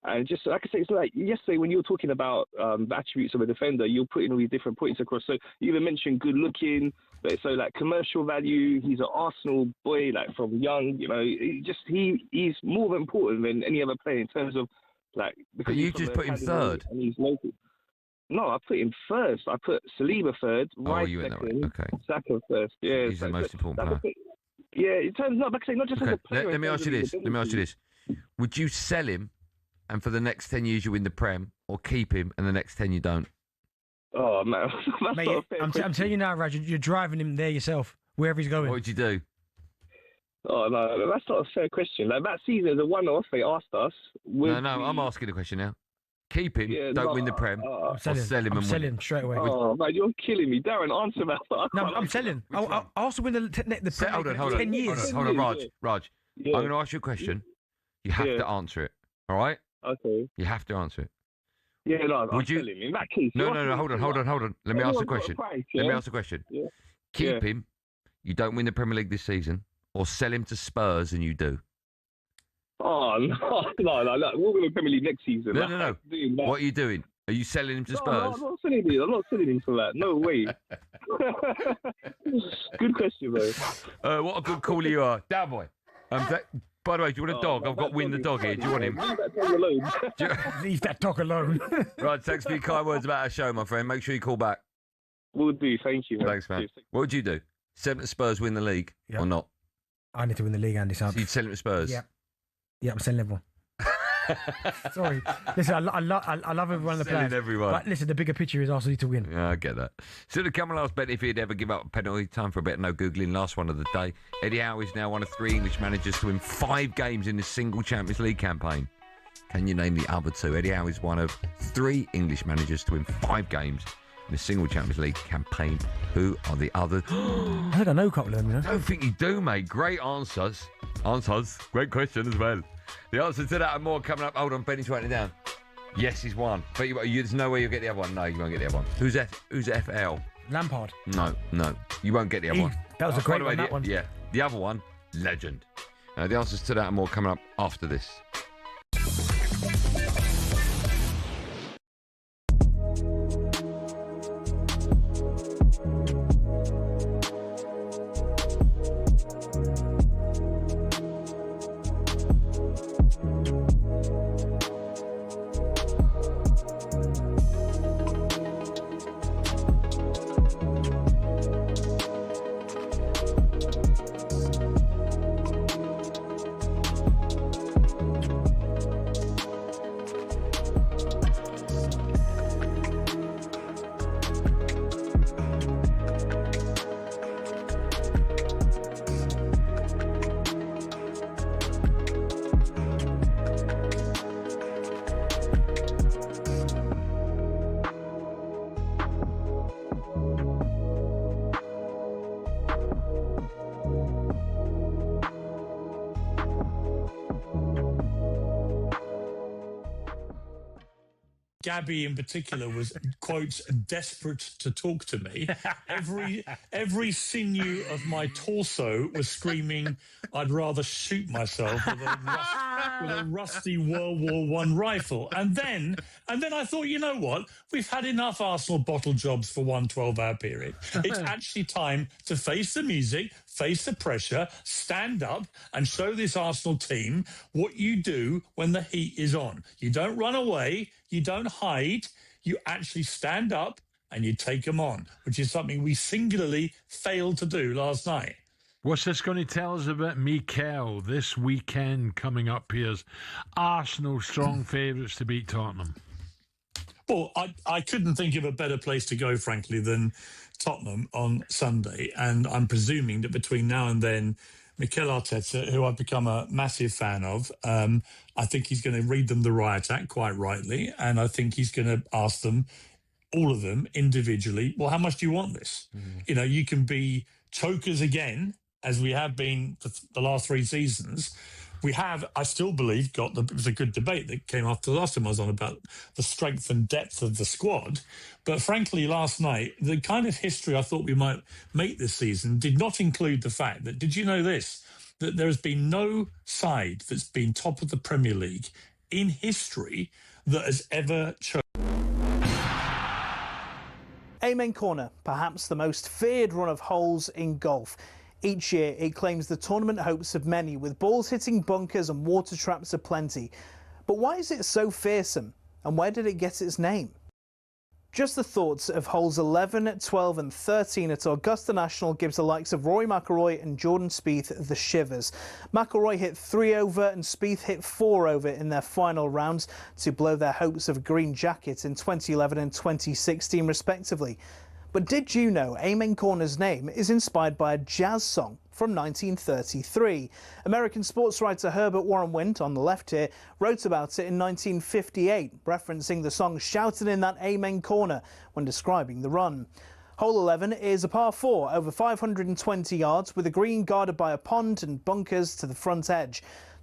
And just like I say, it's like yesterday when you were talking about the attributes of a defender, you're putting all these different points across. So you even mentioned good looking, so like commercial value. He's an Arsenal boy, like from young. You know, he's more important than any other player in terms of like. But you just put him third. And he's local. No, I put him first. I put Saliba third, Rice second, Saka first. Yeah, he's the most important player. Yeah, in terms not just as a player. Let me ask you this. Would you sell him? And for the next 10 years, you win the Prem, or keep him, and the next 10 you don't? Oh, man. Mate, I'm telling you now, Raj, you're driving him there yourself, wherever he's going. What would you do? Oh, no, that's not a fair question. Like, that season is a one-off. They asked us. I'm asking the question now. Keep him, don't win the Prem, or sell him and sell win. Him straight away. Oh, man, you're killing me. Darren, answer that. No, I'm selling. I'll also win the Prem Hold on, 10 years. Hold on, Raj. I'm going to ask you a question. You have to answer it, all right? Okay. You have to answer it. Yeah, no, I'm telling you. In that case... No, hold on. Let me ask the question. Let me ask the question. Yeah. Keep him, you don't win the Premier League this season, or sell him to Spurs and you do? Oh, no. We'll win the Premier League next season. No. What are you doing? Are you selling him to Spurs? No, I'm not selling him for that. No way. Good question, though. What a good caller you are. Down, boy. By the way, do you want a dog? I've got Win the dog here. Do you want him? Leave that dog alone. Leave that dog alone. Right, thanks for your kind words about our show, my friend. Make sure you call back. Will do. Thank you, man. Thanks, man. What would you do? Sell him to Spurs, win the league, or not? I need to win the league, Andy. So you'd sell him to Spurs? Yeah, I'm selling everyone. Sorry. Listen, I love everyone on the players. Everyone. But listen, the bigger picture is Arsenal need to win. Yeah, I get that. So the come and ask Ben if he'd ever give up a penalty. Time for a bit of no Googling. Last one of the day. Eddie Howe is now one of 3 English managers to win 5 games in a single Champions League campaign. Can you name the other 2? Eddie Howe is one of 3 English managers to win 5 games in a single Champions League campaign. Who are the others? I think I know a couple of them, you know. I don't think you do, mate. Great answers. Great question as well. The answer to that and more coming up. Hold on, Benny's writing it down. Yes, he's one. But there's no way you'll get the other one. No, you won't get the other one. Who's FL? Lampard. No. You won't get the other one. That was a great one, that one. Yeah, the other one, legend. The answers to that and more coming up after this. Gabby in particular was, quote, desperate to talk to me. Every sinew of my torso was screaming, I'd rather shoot myself with a with a rusty World War One rifle. And then I thought, you know what? We've had enough Arsenal bottle jobs for 1 12-hour period. It's actually time to face the music, face the pressure, stand up and show this Arsenal team what you do when the heat is on. You don't run away, you don't hide, you actually stand up and you take them on, which is something we singularly failed to do last night. What's this going to tell us about Mikel this weekend coming up? Here's Arsenal strong favourites to beat Tottenham. Well, I couldn't think of a better place to go, frankly, than Tottenham on Sunday. And I'm presuming that between now and then, Mikel Arteta, who I've become a massive fan of, I think he's going to read them the riot act quite rightly. And I think he's going to ask them, all of them individually, well, how much do you want this? You know, you can be chokers again, as we have been for the last 3 seasons. We have, I still believe, it was a good debate that came after the last time I was on about the strength and depth of the squad. But frankly, last night, the kind of history I thought we might make this season did not include the fact that, did you know this? That there has been no side that's been top of the Premier League in history that has ever chosen. Amen Corner, perhaps the most feared run of holes in golf. Each year, it claims the tournament hopes of many, with balls hitting bunkers and water traps aplenty. But why is it so fearsome, and where did it get its name? Just the thoughts of holes 11, 12 and 13 at Augusta National gives the likes of Rory McIlroy and Jordan Spieth the shivers. McIlroy hit 3 over and Spieth hit 4 over in their final rounds to blow their hopes of a green jacket in 2011 and 2016 respectively. But did you know Amen Corner's name is inspired by a jazz song from 1933? American sports writer Herbert Warren Wint, on the left here, wrote about it in 1958, referencing the song shouted in that Amen Corner when describing the run. Hole 11 is a par 4 over 520 yards with a green guarded by a pond and bunkers to the front edge.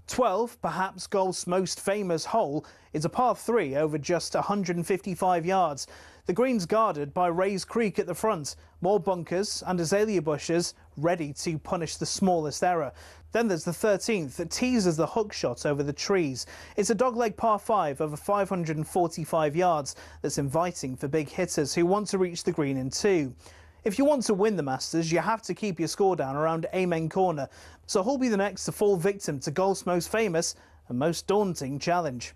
12, perhaps golf's most famous hole, is a par 3 over just 155 yards. The green's guarded by Rays Creek at the front, more bunkers and azalea bushes ready to punish the smallest error. Then there's the 13th that teases the hook shot over the trees. It's a dogleg par 5 over 545 yards that's inviting for big hitters who want to reach the green in 2. If you want to win the Masters, you have to keep your score down around Amen Corner. So who'll be the next to fall victim to golf's most famous and most daunting challenge?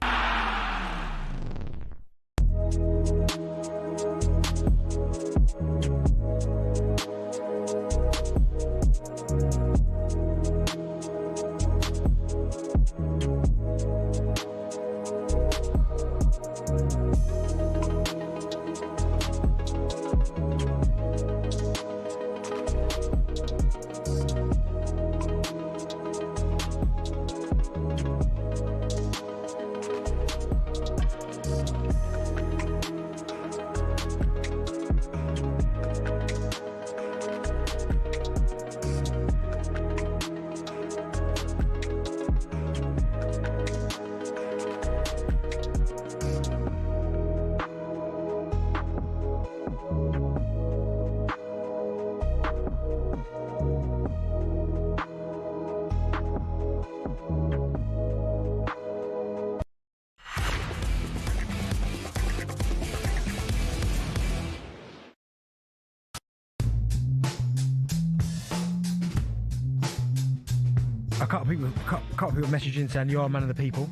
A couple of people messaging saying you are a man of the people.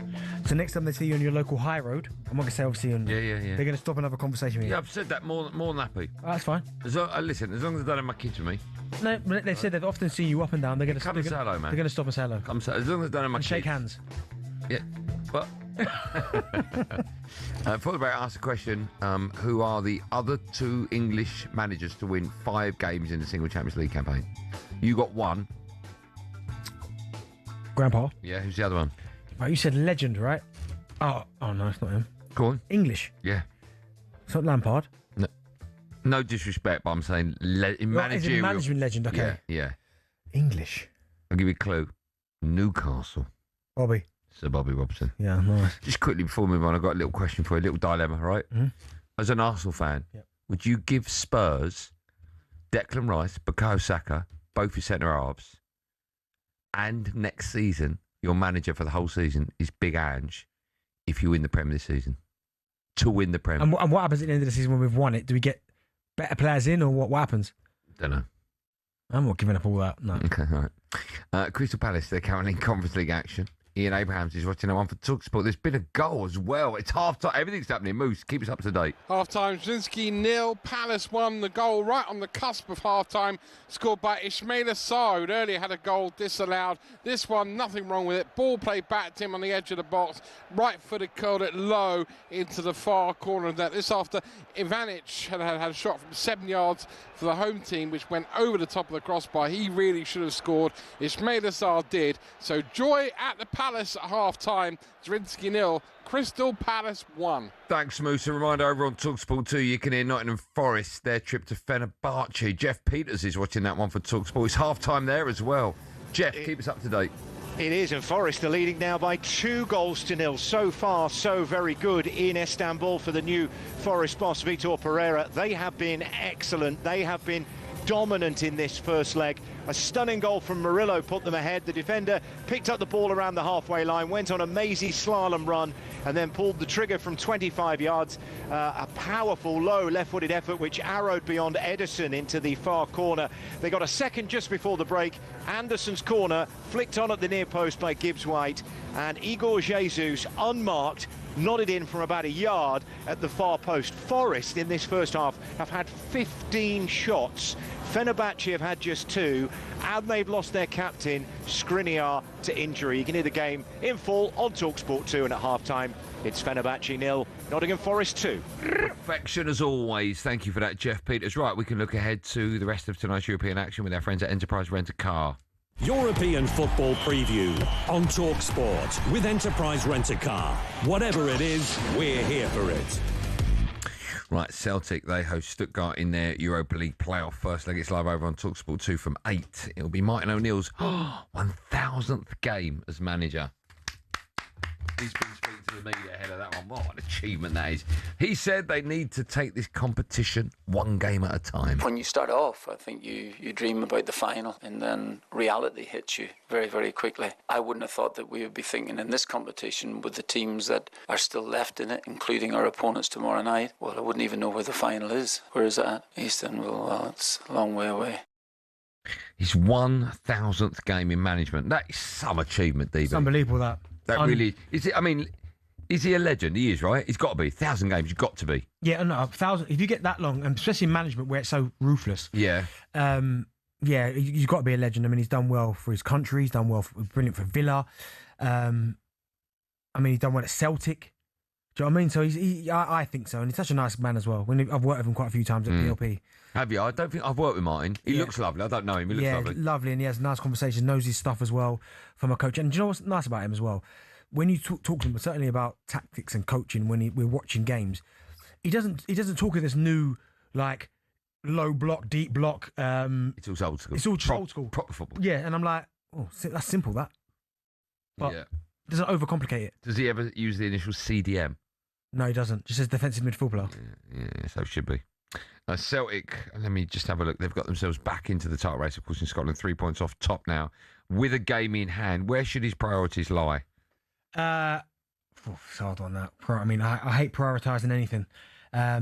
So next time they see you on your local high road, I'm not going to say obviously on. Yeah. They're going to stop and have a conversation with you. Yeah, I've said that more than happy. Oh, that's fine. Listen, as long as I don't have my kids with me. No, they've said they've often seen you up and down. They're going to come and say hello, man. They're going to stop and say hello. Come say, as long as I don't have my and kids. shake hands. Yeah, but. Thought about ask a question. Who are the other 2 English managers to win 5 games in a single Champions League campaign? You got 1. Grandpa. Yeah, who's the other one? Oh, you said legend, right? Oh no, it's not him. Go on. English. Yeah. It's not Lampard. No disrespect, but I'm saying managerial. Management legend, okay. Yeah. English. I'll give you a clue. Newcastle. Bobby. Sir Bobby Robson. Yeah, nice. Just quickly before we move on, I've got a little question for you, a little dilemma, right? Mm-hmm. As an Arsenal fan, would you give Spurs Declan Rice, Bukayo Saka, both your centre halves, and next season your manager for the whole season is Big Ange if you win the Prem this season. To win the Prem. And what happens at the end of the season when we've won it? Do we get better players in, or what happens? Don't know. I'm not giving up all that. No. Okay, all right. Crystal Palace, they're currently in Conference League action. Ian Abrahams is watching that one for talkSPORT. There's been a goal as well. It's half-time. Everything's happening. Moose, keep us up to date. Half-time, Zinski 0. Palace won the goal right on the cusp of half-time, scored by Ismaila Sarr, who'd earlier had a goal disallowed. This one, nothing wrong with it. Ball played back to him on the edge of the box. Right-footed, curled it low into the far corner of that. This after Ivanic had a shot from 7 yards for the home team, which went over the top of the crossbar. He really should have scored. Ismaila Sarr did. So joy at the Palace at half-time. Zrinski 0, Crystal Palace 1. Thanks, Moose. A reminder over on talkSPORT 2, you can hear Nottingham Forest, their trip to Fenerbahce. Jeff Peters is watching that one for talkSPORT. It's half-time there as well. Jeff, keep us up to date. It is, and Forest are leading now by 2-0. So far, so very good in Istanbul for the new Forest boss, Vitor Pereira. They have been excellent. They have been dominant in this first leg. A stunning goal from Murillo put them ahead. The defender picked up the ball around the halfway line, went on a mazy slalom run, and then pulled the trigger from 25 yards. A powerful, low left-footed effort which arrowed beyond Ederson into the far corner. They got a second just before the break. Anderson's corner flicked on at the near post by Gibbs-White, and Igor Jesus, unmarked, nodded in from about a yard at the far post. Forest in this first half have had 15 shots. Fenerbahce have had just 2, and they've lost their captain, Skriniar, to injury. You can hear the game in full on talkSPORT 2, and at half-time, it's Fenerbahce 0, Nottingham Forest 2. Perfection as always. Thank you for that, Jeff Peters. Right, we can look ahead to the rest of tonight's European action with our friends at Enterprise Rent-A-Car. European football preview on talkSPORT with Enterprise Rent-A-Car. Whatever it is, we're here for it. Right, Celtic, they host Stuttgart in their Europa League playoff first leg. It's live over on talkSPORT 2 from 8. It'll be Martin O'Neill's 1,000th game as manager. He's been speaking to the media ahead of that one. What an achievement that is. He said they need to take this competition one game at a time. When you start off, I think you dream about the final, and then reality hits you very, very quickly. I wouldn't have thought that we would be thinking in this competition with the teams that are still left in it, including our opponents tomorrow night. Well, I wouldn't even know where the final is. Where is that? Istanbul. Well, it's a long way away. His 1,000th game in management. That is some achievement, Debo. It's unbelievable that. That really is. I mean, is he a legend? He is, right? He's got to be. 1,000 games. You've got to be. Yeah, no, 1,000. If you get that long, and especially in management where it's so ruthless. Yeah. Yeah, you've got to be a legend. I mean, he's done well for his country. He's done well, brilliant for Villa. I mean, he's done well at Celtic. Do you know what I mean? So I think so, and he's such a nice man as well. I've worked with him quite a few times at PLP. Have you? I don't think I've worked with Martin. He looks lovely. I don't know him. He looks lovely, and he has nice conversations, knows his stuff as well from a coach. And do you know what's nice about him as well? When you talk to him, certainly about tactics and coaching, when we're watching games, he doesn't talk of this new like low block, deep block. It's all old school. It's all old school, proper football. Yeah, and I'm like, oh, that's simple. That, but yeah, doesn't overcomplicate it. Does he ever use the initial CDM? No, he doesn't. Just says defensive midfield player. Yeah, so it should be. Celtic, let me just have a look. They've got themselves back into the title race, of course, in Scotland. 3 points off top now, with a game in hand. Where should his priorities lie? It's hard on that. I mean, I hate prioritising anything. I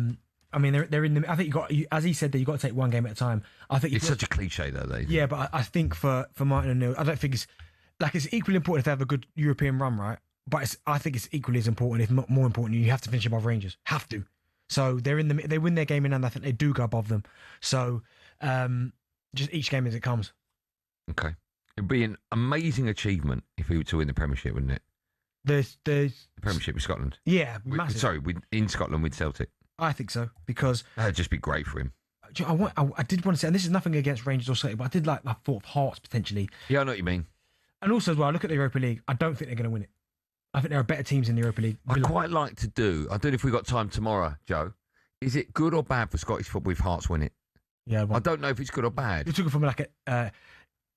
mean, they're in the. I think as he said, that you got to take one game at a time. I think it's such a cliche, though. Yeah, but I think for Martin O'Neill, I don't think it's equally important if they have a good European run, right? But I think it's equally as important, if not more important. You have to finish above Rangers. Have to. So they win their game in hand. I think they do go above them. So just each game as it comes. Okay, it'd be an amazing achievement if we were to win the Premiership, wouldn't it? The Premiership with Scotland. Yeah, massive. In Scotland with Celtic. I think so, because that'd just be great for him. I did want to say, and this is nothing against Rangers or Celtic, but I did like I thought of Hearts potentially. Yeah, I know what you mean. And also as well, I look at the Europa League. I don't think they're going to win it. I think there are better teams in the Europa League. I'd quite like to do. I don't know if we've got time tomorrow, Joe. Is it good or bad for Scottish football if Hearts win it? Yeah, I don't know if it's good or bad. You're talking from like a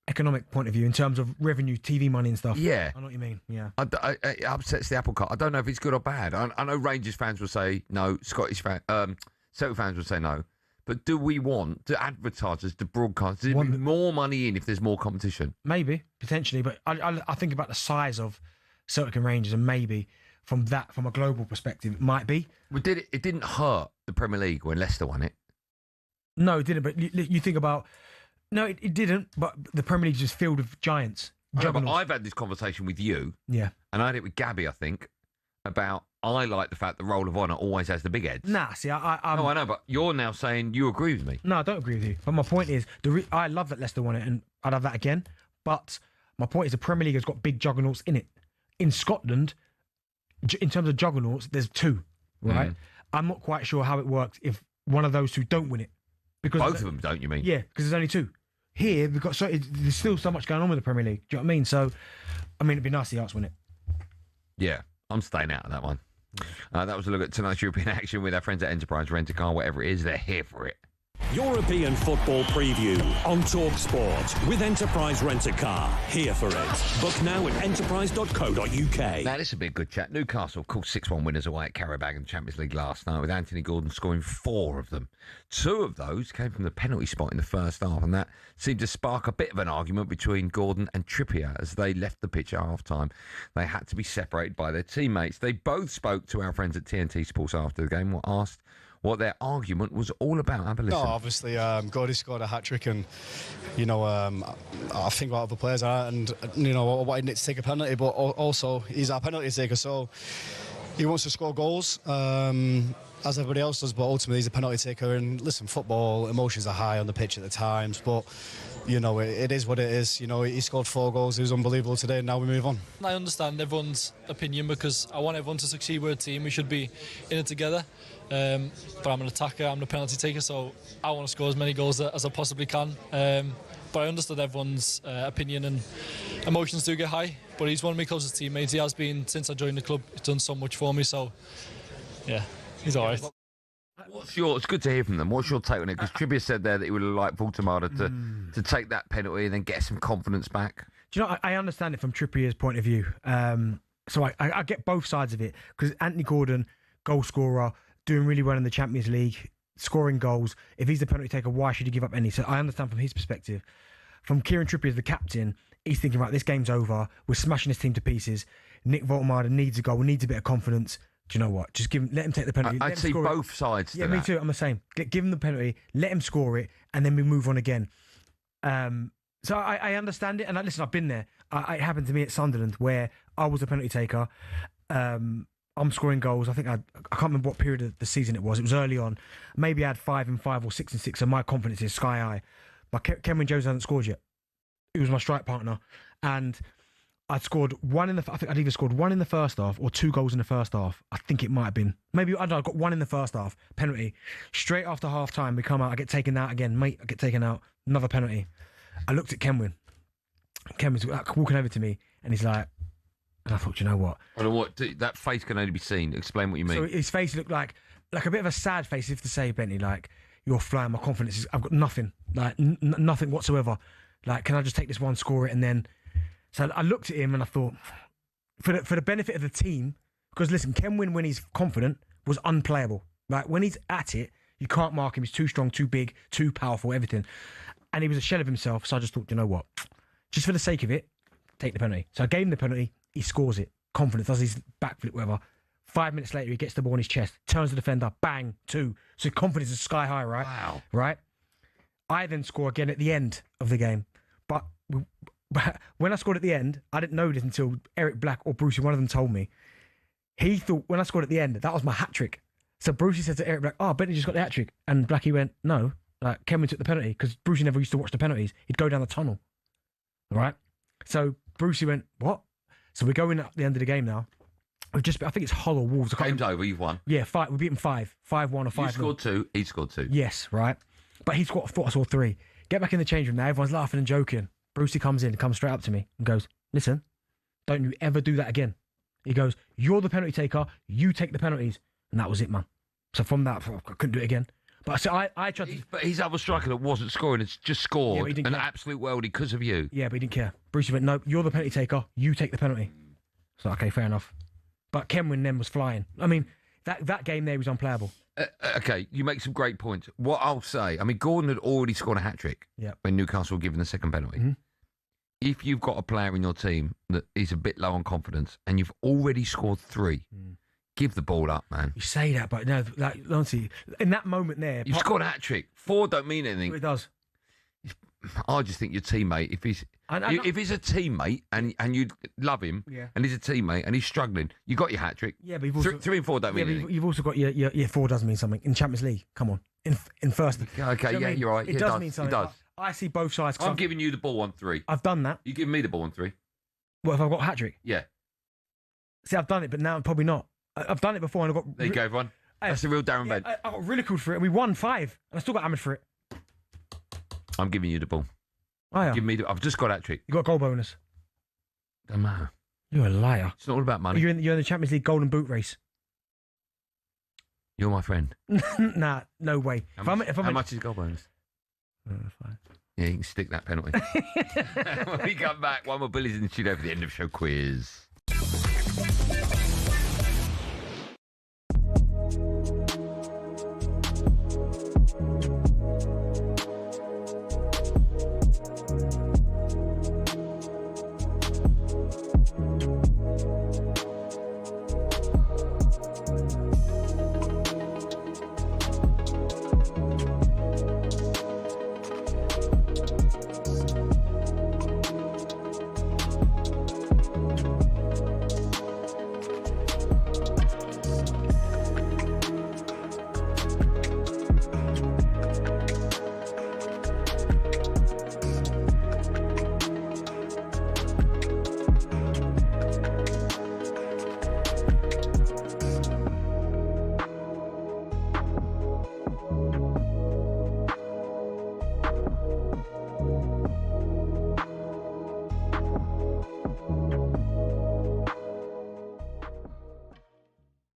economic point of view in terms of revenue, TV money and stuff. Yeah. I know what you mean, yeah. It upsets the apple cart. I don't know if it's good or bad. I know Rangers fans will say no, Celtic fans will say no. But do we want, do advertisers, to broadcast, does it bring more money in if there's more competition? Maybe, potentially, but I think about the size of Celtic and Rangers, and maybe from a global perspective, it might be. Well, it didn't hurt the Premier League when Leicester won it? No, it didn't, but you think about... No, it didn't, but the Premier League is just filled with giants. No, but I've had this conversation with you, yeah, and I had it with Gabby, I think, about I like the fact the Roll of Honour always has the big heads. Nah, see, No, I know, but you're now saying you agree with me. No, I don't agree with you. But my point is, I love that Leicester won it, and I'd have that again. But my point is, the Premier League has got big juggernauts in it. In Scotland, in terms of juggernauts, there's two, right? I'm not quite sure how it works if one of those two don't win it. Because both of them don't, you mean? Yeah, because there's only two. Here, there's still so much going on with the Premier League. Do you know what I mean? So, I mean, it'd be nice to see Arts win it. Yeah, I'm staying out of that one. That was a look at tonight's European action with our friends at Enterprise Rent-A-Car. Whatever it is, they're here for it. European football preview on talkSPORT with Enterprise Rent-A-Car. Here for it. Book now at enterprise.co.uk. Now, this will be a good chat. Newcastle, of course, 6-1 winners away at Karabag in the Champions League last night, with Anthony Gordon scoring 4 of them. 2 of those came from the penalty spot in the first half, and that seemed to spark a bit of an argument between Gordon and Trippier as they left the pitch at half-time. They had to be separated by their teammates. They both spoke to our friends at TNT Sports after the game, were asked what their argument was all about. Have a listen. No, obviously, Gordy scored a hat-trick, and, I think what other players are, and, what he needs to take a penalty, but also he's our penalty taker, so he wants to score goals, as everybody else does, but ultimately he's a penalty taker, and listen, football, emotions are high on the pitch at the times, but, it is what it is. He scored 4 goals, he was unbelievable today, and now we move on. I understand everyone's opinion because I want everyone to succeed. We're a team, we should be in it together. But I'm an attacker, I'm the penalty taker, so I want to score as many goals as I possibly can. But I understood everyone's opinion, and emotions do get high, but he's one of my closest teammates. He has been since I joined the club. He's done so much for me, so yeah, he's all right. It's good to hear from them. What's your take on it? Because Trippier said there that he would have liked Voltemada to take that penalty and then get some confidence back. Do you know, I understand it from Trippier's point of view. So I get both sides of it, because Anthony Gordon, goal scorer, doing really well in the Champions League, scoring goals. If he's the penalty taker, why should he give up any? So I understand from his perspective. From Kieran Trippier as the captain, he's thinking, right, this game's over. We're smashing this team to pieces. Nick Voltemada needs a goal, needs a bit of confidence. Do you know what? Just let him take the penalty. I'd see both sides to that. Yeah, me too. I'm the same. Give him the penalty, let him score it, and then we move on again. So I understand it. And listen, I've been there. It happened to me at Sunderland where I was a penalty taker. I'm scoring goals. I think I can't remember what period of the season it was. It was early on. Maybe I had 5 and 5 or 6 and 6, and my confidence is sky high. But Cameron Jones hasn't scored yet. He was my strike partner, and I'd scored one in the. I think I'd either scored 1 in the first half or 2 goals in the first half. I think it might have been. Maybe I got 1 in the first half. Penalty. Straight after half time, we come out. I get taken out again. Mate, I get taken out. Another penalty. I looked at Kenwyn. Kenwyn's walking over to me, and he's like. And I thought, you know what? That face can only be seen. Explain what you mean. So his face looked like a bit of a sad face, if to say, Bentley, like, you're flying, my confidence is, I've got nothing, like, nothing whatsoever. Like, can I just take this one, score it, and then... So I looked at him and I thought, for the benefit of the team, because listen, Kenwyn, when he's confident, was unplayable. Like, when he's at it, you can't mark him. He's too strong, too big, too powerful, everything. And he was a shell of himself, so I just thought, you know what? Just for the sake of it, take the penalty. So I gave him the penalty. He scores it. Confidence, does his backflip, whatever. 5 minutes later, he gets the ball on his chest, turns the defender, bang, 2. So confidence is sky high, right? Wow. Right? I then score again at the end of the game. But when I scored at the end, I didn't know this until Eric Black or Brucey, one of them told me. He thought when I scored at the end, that was my hat-trick. So Brucey said to Eric Black, oh, Bentley just got the hat-trick. And Blackie went, no. Like, Kenwyn took the penalty, because Brucey never used to watch the penalties. He'd go down the tunnel. Right? So Brucey went, what? So we're going at the end of the game now. I think it's Hull or Wolves. Game's over, you've won. Yeah, 5. We beat them 5. 5-1 or 5-0. You scored 2, he scored 2. Yes, right. But he thought I scored 3. Get back in the change room now. Everyone's laughing and joking. Brucey comes straight up to me and goes, listen, don't you ever do that again. He goes, you're the penalty taker. You take the penalties. And that was it, man. So from that, I couldn't do it again. But so I tried to... But his other striker that wasn't scoring has just scored an absolute worldie because of you. Yeah, but he didn't care. Brucey went, no, you're the penalty taker. You take the penalty. So, okay, fair enough. But Kenwyn then was flying. I mean, That game there was unplayable. Okay, you make some great points. What I'll say, I mean, Gordon had already scored a hat-trick when Newcastle were given the second penalty. Mm-hmm. If you've got a player in your team that is a bit low on confidence and you've already scored 3, give the ball up, man. You say that, but no, like, honestly, in that moment there... You've scored a hat-trick. 4 don't mean anything. It does. I just think your teammate, if he's a teammate and you love him, and he's a teammate and he's struggling, you got your hat trick. Yeah, but you've also, 3 and 4 don't mean anything. You've also got your 4 does mean something in Champions League. Come on, in first. Okay, you know you're right. It does mean something. It does. I see both sides. I'm giving you the ball on 3. I've done that. You give me the ball on 3. What if I've got a hat trick? Yeah. See, I've done it, but now probably not. I've done it before and I've got. There you go, everyone. That's the real Darren Bent. I got ridiculed for it. We won 5, and I still got hammered for it. I'm giving you the ball. Oh, yeah. Give me. I've just got that trick. You got a goal bonus. Don't matter. You're a liar. It's not all about money. You're in the Champions League Golden Boot race. You're my friend. Nah, no way. How much is goal bonus? 5. Yeah, you can stick that penalty. When we come back, one more Billy's in the studio for the end of show quiz.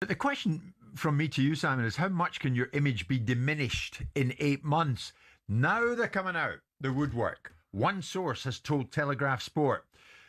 But the question from me to you, Simon, is how much can your image be diminished in 8 months? Now they're coming out, the woodwork. One source has told Telegraph Sport.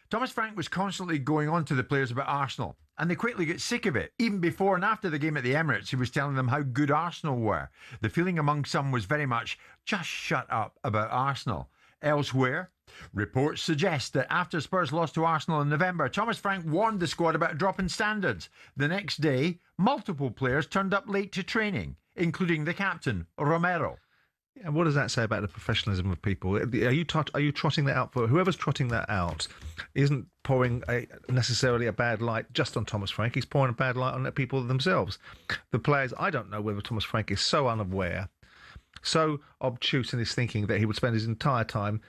Thomas Frank was constantly going on to the players about Arsenal, and they quickly get sick of it. Even before and after the game at the Emirates, he was telling them how good Arsenal were. The feeling among some was very much, just shut up about Arsenal. Elsewhere, reports suggest that after Spurs lost to Arsenal in November, Thomas Frank warned the squad about a drop in standards. The next day, multiple players turned up late to training, including the captain, Romero. And what does that say about the professionalism of people? Are you trotting that out for whoever's trotting that out? Isn't pouring necessarily a bad light just on Thomas Frank. He's pouring a bad light on the people themselves. The players. I don't know whether Thomas Frank is so unaware, so obtuse in his thinking that he would spend his entire time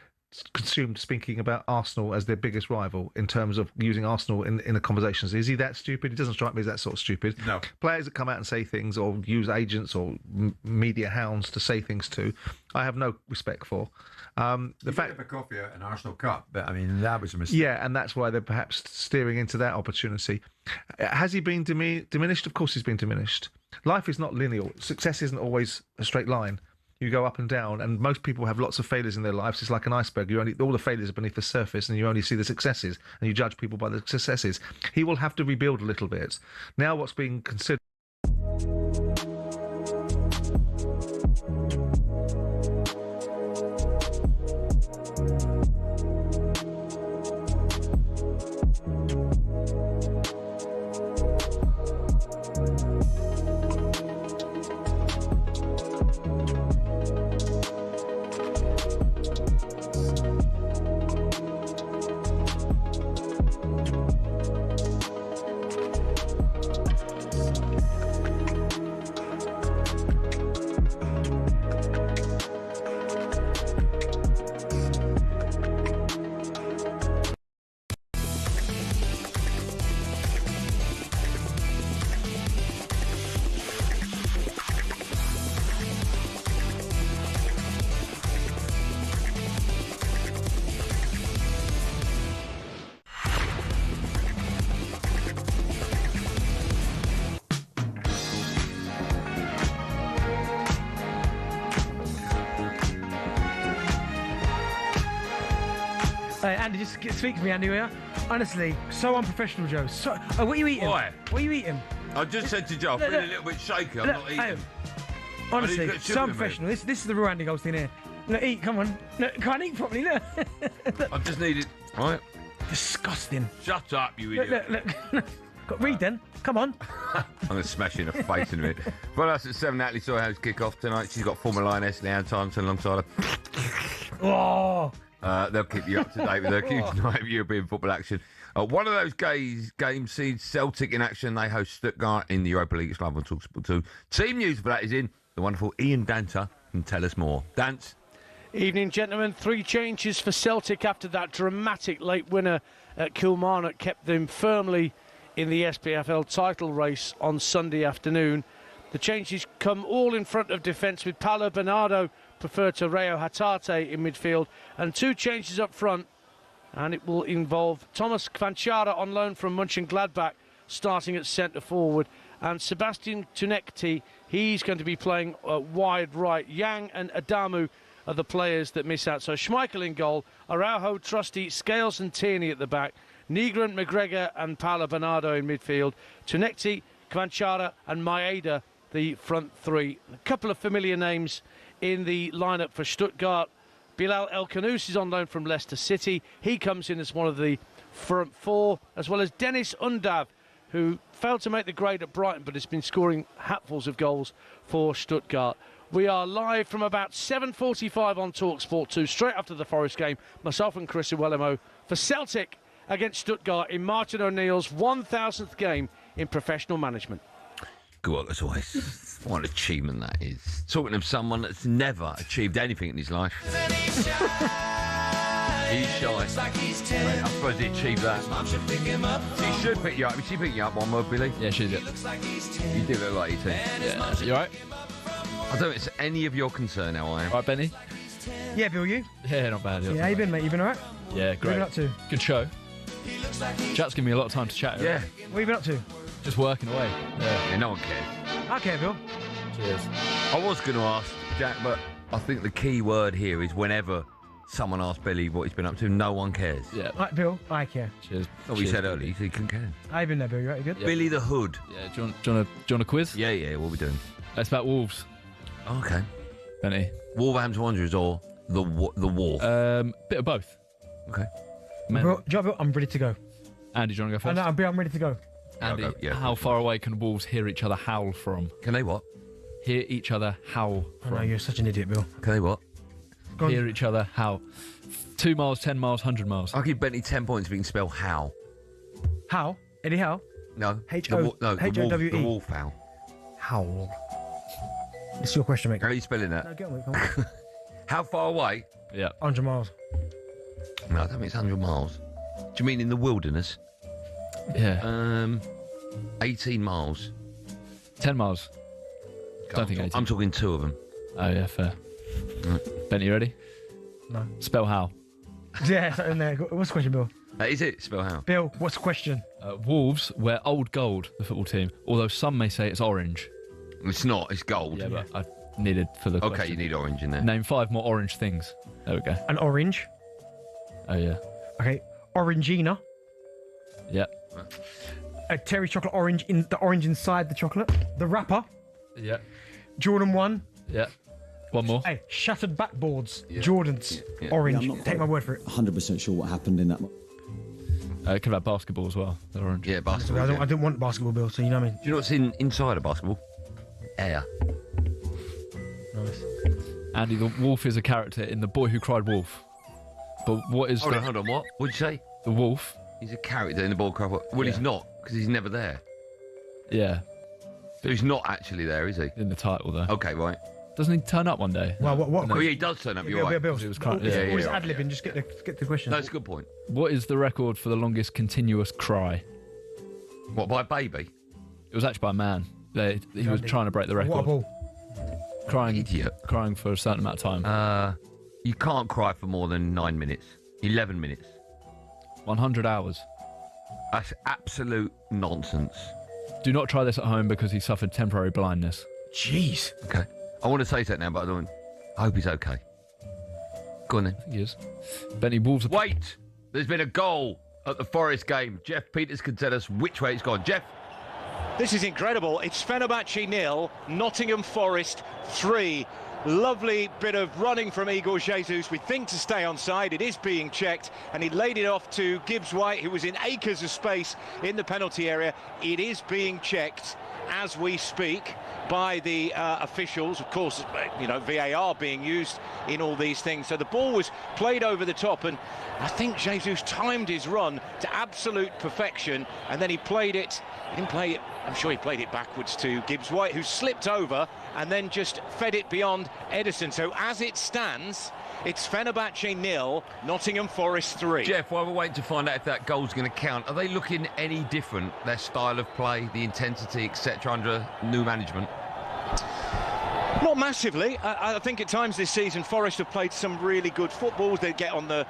consumed speaking about Arsenal as their biggest rival in terms of using Arsenal in the conversations. Is he that stupid? He doesn't strike me as that sort of stupid. No. Players that come out and say things or use agents or media hounds to say things to, I have no respect for. The fact of a coffee at an Arsenal Cup, but I mean, that was a mistake. Yeah, and that's why they're perhaps steering into that opportunity. Has he been diminished? Of course he's been diminished. Life is not linear. Success isn't always a straight line. You go up and down, and most people have lots of failures in their lives. It's like an iceberg. All the failures are beneath the surface, and you only see the successes, and you judge people by the successes. He will have to rebuild a little bit. Now what's being considered... Hey, Andy, just speak to me, Andy, will you? Honestly, so unprofessional, Joe. So, what are you eating? Why? What are you eating? I just said to Joe, I'm feeling a little bit shaky. I'm not eating. Hey, honestly, so unprofessional. This is the real Andy Goldstein here. Look, eat, come on. Look, can't eat properly, look. I just needed... Right. Disgusting. Shut up, you idiot. Look. Read then. Come on. I'm going to smash you in the face in a minute. Well, that's at 7. Natalie Soyhouse kick-off tonight. She's got former Lioness Leanne Thompson alongside her. Oh. They'll keep you up to date with their huge night of European football action. One of those games sees Celtic in action. They host Stuttgart in the Europa League. It's live on talkSPORT 2. Team news for that is in. The wonderful Ian Danter can tell us more. Dance. Evening, gentlemen. 3 changes for Celtic after that dramatic late winner at Kilmarnock kept them firmly in the SPFL title race on Sunday afternoon. The changes come all in front of defence, with Paulo Bernardo preferred to Reo Hatate in midfield, and 2 changes up front, and it will involve Thomas Kvanchara on loan from Mönchengladbach starting at centre forward, and Sebastian Tunekti, he's going to be playing wide right. Yang and Adamu are the players that miss out. So Schmeichel in goal, Araujo, Trusty, Scales and Tierney at the back, Nygren, McGregor and Paulo Bernardo in midfield, Tunekti, Kvanchara and Maeda the front 3. A couple of familiar names in the lineup for Stuttgart. Bilal El Khanous is on loan from Leicester City. He comes in as one of the front 4, as well as Dennis Undav, who failed to make the grade at Brighton but has been scoring hatfuls of goals for Stuttgart. We are live from about 7:45 on talkSPORT 2, straight after the Forest game. Myself and Chris Uwelemo for Celtic against Stuttgart in Martin O'Neill's 1,000th game in professional management. Go on, as always. What an achievement that is. Talking of someone that's never achieved anything in his life. He's shy. Mate, I suppose he achieved that. She should pick you up. Is she picking you up one word, Billy? Yeah, she did. You do look like you too. Yeah. You alright? I don't think it's any of your concern how I am. Right, Benny? Yeah, Bill, you? Yeah, not bad. Yeah, how you been, mate? You been alright? Yeah, great. What have you been up to? Good show. Chat's giving me a lot of time to chat. Yeah. What have you been up to? Just working away. Yeah, no one cares. Okay, Bill. Cheers. I was going to ask Jack, but I think the key word here is whenever someone asks Billy what he's been up to, no one cares. Yeah. Right, Bill, I care. Cheers. Oh, we said earlier, he couldn't care. How you been there, Bill? You right? You good? Yeah. Billy the Hood. Yeah, do you want a quiz? Yeah, what are we doing? It's about Wolves. Okay. Benny. Wolverhampton Wanderers or the War? Bit of both. Okay. Bill, Bill, I'm ready to go. Andy, do you want to go first? No, Bill, I'm ready to go. Andy, how far away can wolves hear each other howl from? Can they what? Hear each other howl from. I know, you're such an idiot, Bill. Can they what? Hear each other howl. 2 miles, 10 miles, 100 miles. I'll give Bentley 10 points if you can spell how. How? Eddie Howe? No. H-O-W-E. The wolf howl. Howl. It's your question, mate. How are you spelling that? No, get on with it, come on. How far away? Yeah. 100 miles. No, I don't think it's 100 miles. Do you mean in the wilderness? Yeah. 18 miles. 10 miles. Don't think 18. I'm talking 2 of them. Oh, yeah, fair. Right. Benny, you ready? No. Spell how. Yeah, it's in there. What's the question, Bill? Is it? Spell how. Bill, what's the question? Wolves wear old gold, the football team, although some may say it's orange. It's not, it's gold. Yeah, but I needed for the Okay, question. you need orange in there. Name 5 more orange things. There we go. An orange. Oh, yeah. Okay, Orangina. Yep. A Terry chocolate orange, in the orange inside the chocolate. The wrapper. Yeah. Jordan 1. Yeah. One more. Hey, shattered backboards. Yeah. Jordans. Yeah. Orange. Yeah, I'm not Take my word for it. 100% sure what happened in that. It could have basketball as well. They're orange. Yeah, basketball. I didn't want basketball, Bill, so you know what I mean. Do you know what's inside a basketball? Air. Nice. Andy, the wolf is a character in The Boy Who Cried Wolf. But what is Hold on, what? What'd you say? The wolf. He's a character in The Boy Who Cried Wolf. Well, he's not, because he's never there. Yeah. So he's not actually there, is he? In the title, though. Okay, right. Doesn't he turn up one day? Well, what? Oh, yeah, he does turn up, you're right. Bill, He was crying. always ad-libbing, just get the question. That's a good point. What is the record for the longest continuous cry? What, by a baby? It was actually by a man. He was trying to break the record. What a ball. Crying, idiot. Crying for a certain amount of time. You can't cry for more than 9 minutes. 11 minutes. 100 hours. That's absolute nonsense. Do not try this at home because he suffered temporary blindness. Jeez. Okay. I want to say that now, but I hope he's okay. Go on then. I think he is. Benny, Wolves are... Wait! There's been a goal at the Forest game. Jeff Peters can tell us which way it's gone. Jeff? This is incredible. It's Fenerbahce 0, Nottingham Forest 3. Lovely bit of running from Igor Jesus. We think to stay onside. It is being checked, and he laid it off to Gibbs White, who was in acres of space in the penalty area. It is being checked as we speak by the officials. Of course, you know, VAR being used in all these things. So the ball was played over the top, and I think Jesus timed his run to absolute perfection, and then he played it. He didn't play it. I'm sure he played it backwards to Gibbs White, who slipped over and then just fed it beyond Edison. So as it stands, it's Fenerbahce 0, Nottingham Forest 3. Jeff, while we're waiting to find out if that goal's going to count, are they looking any different, their style of play, the intensity, etc., under new management? Not massively. I think at times this season Forest have played some really good football. They get on the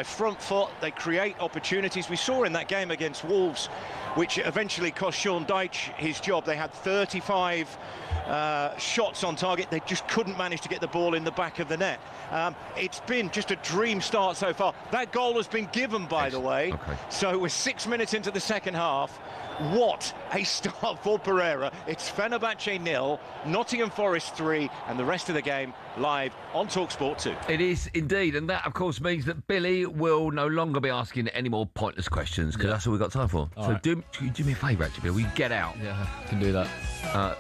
front foot, they create opportunities. We saw in that game against Wolves, which eventually cost Sean Dyche his job. They had 35 shots on target. They just couldn't manage to get the ball in the back of the net. It's been just a dream start so far. That goal has been given, by the way. Okay. So we're 6 minutes into the second half. What a start for Pereira. It's Fenerbahce 0, Nottingham Forest 3, and the rest of the game live on talkSPORT 2. It is indeed, and that, of course, means that Billy will no longer be asking any more pointless questions, because that's all we've got time for. All so right. do me a favour, actually, Bill. Will you get out? Yeah, can do that.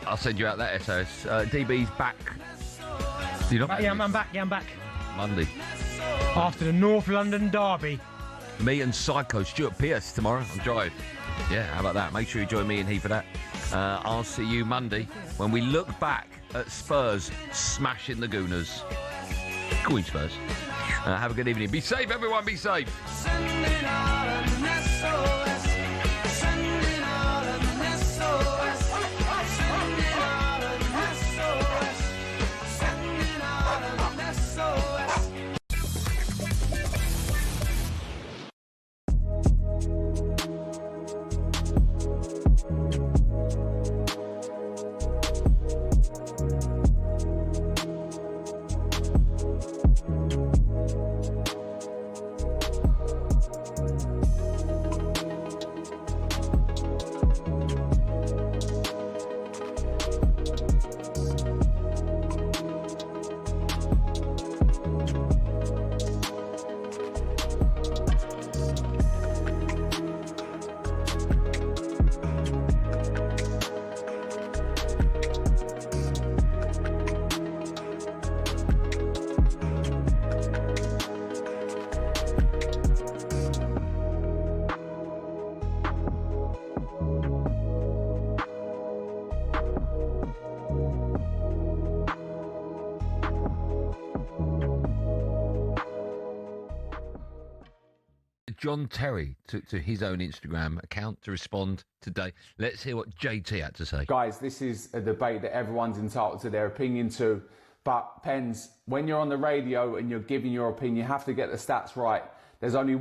I'll send you out that SOS. DB's back. You not? Yeah, I'm back. Yeah, I'm back. Monday. After the North London derby. Me and Psycho Stuart Pearce tomorrow on Drive. Yeah, how about that? Make sure you join me and he for that. I'll see you Monday when we look back at Spurs smashing the Gooners. Go on, Spurs. Have a good evening. Be safe, everyone. Be safe. John Terry took to his own Instagram account to respond today. Let's hear what JT had to say. Guys, this is a debate that everyone's entitled to their opinion to. But, Pens, when you're on the radio and you're giving your opinion, you have to get the stats right. There's only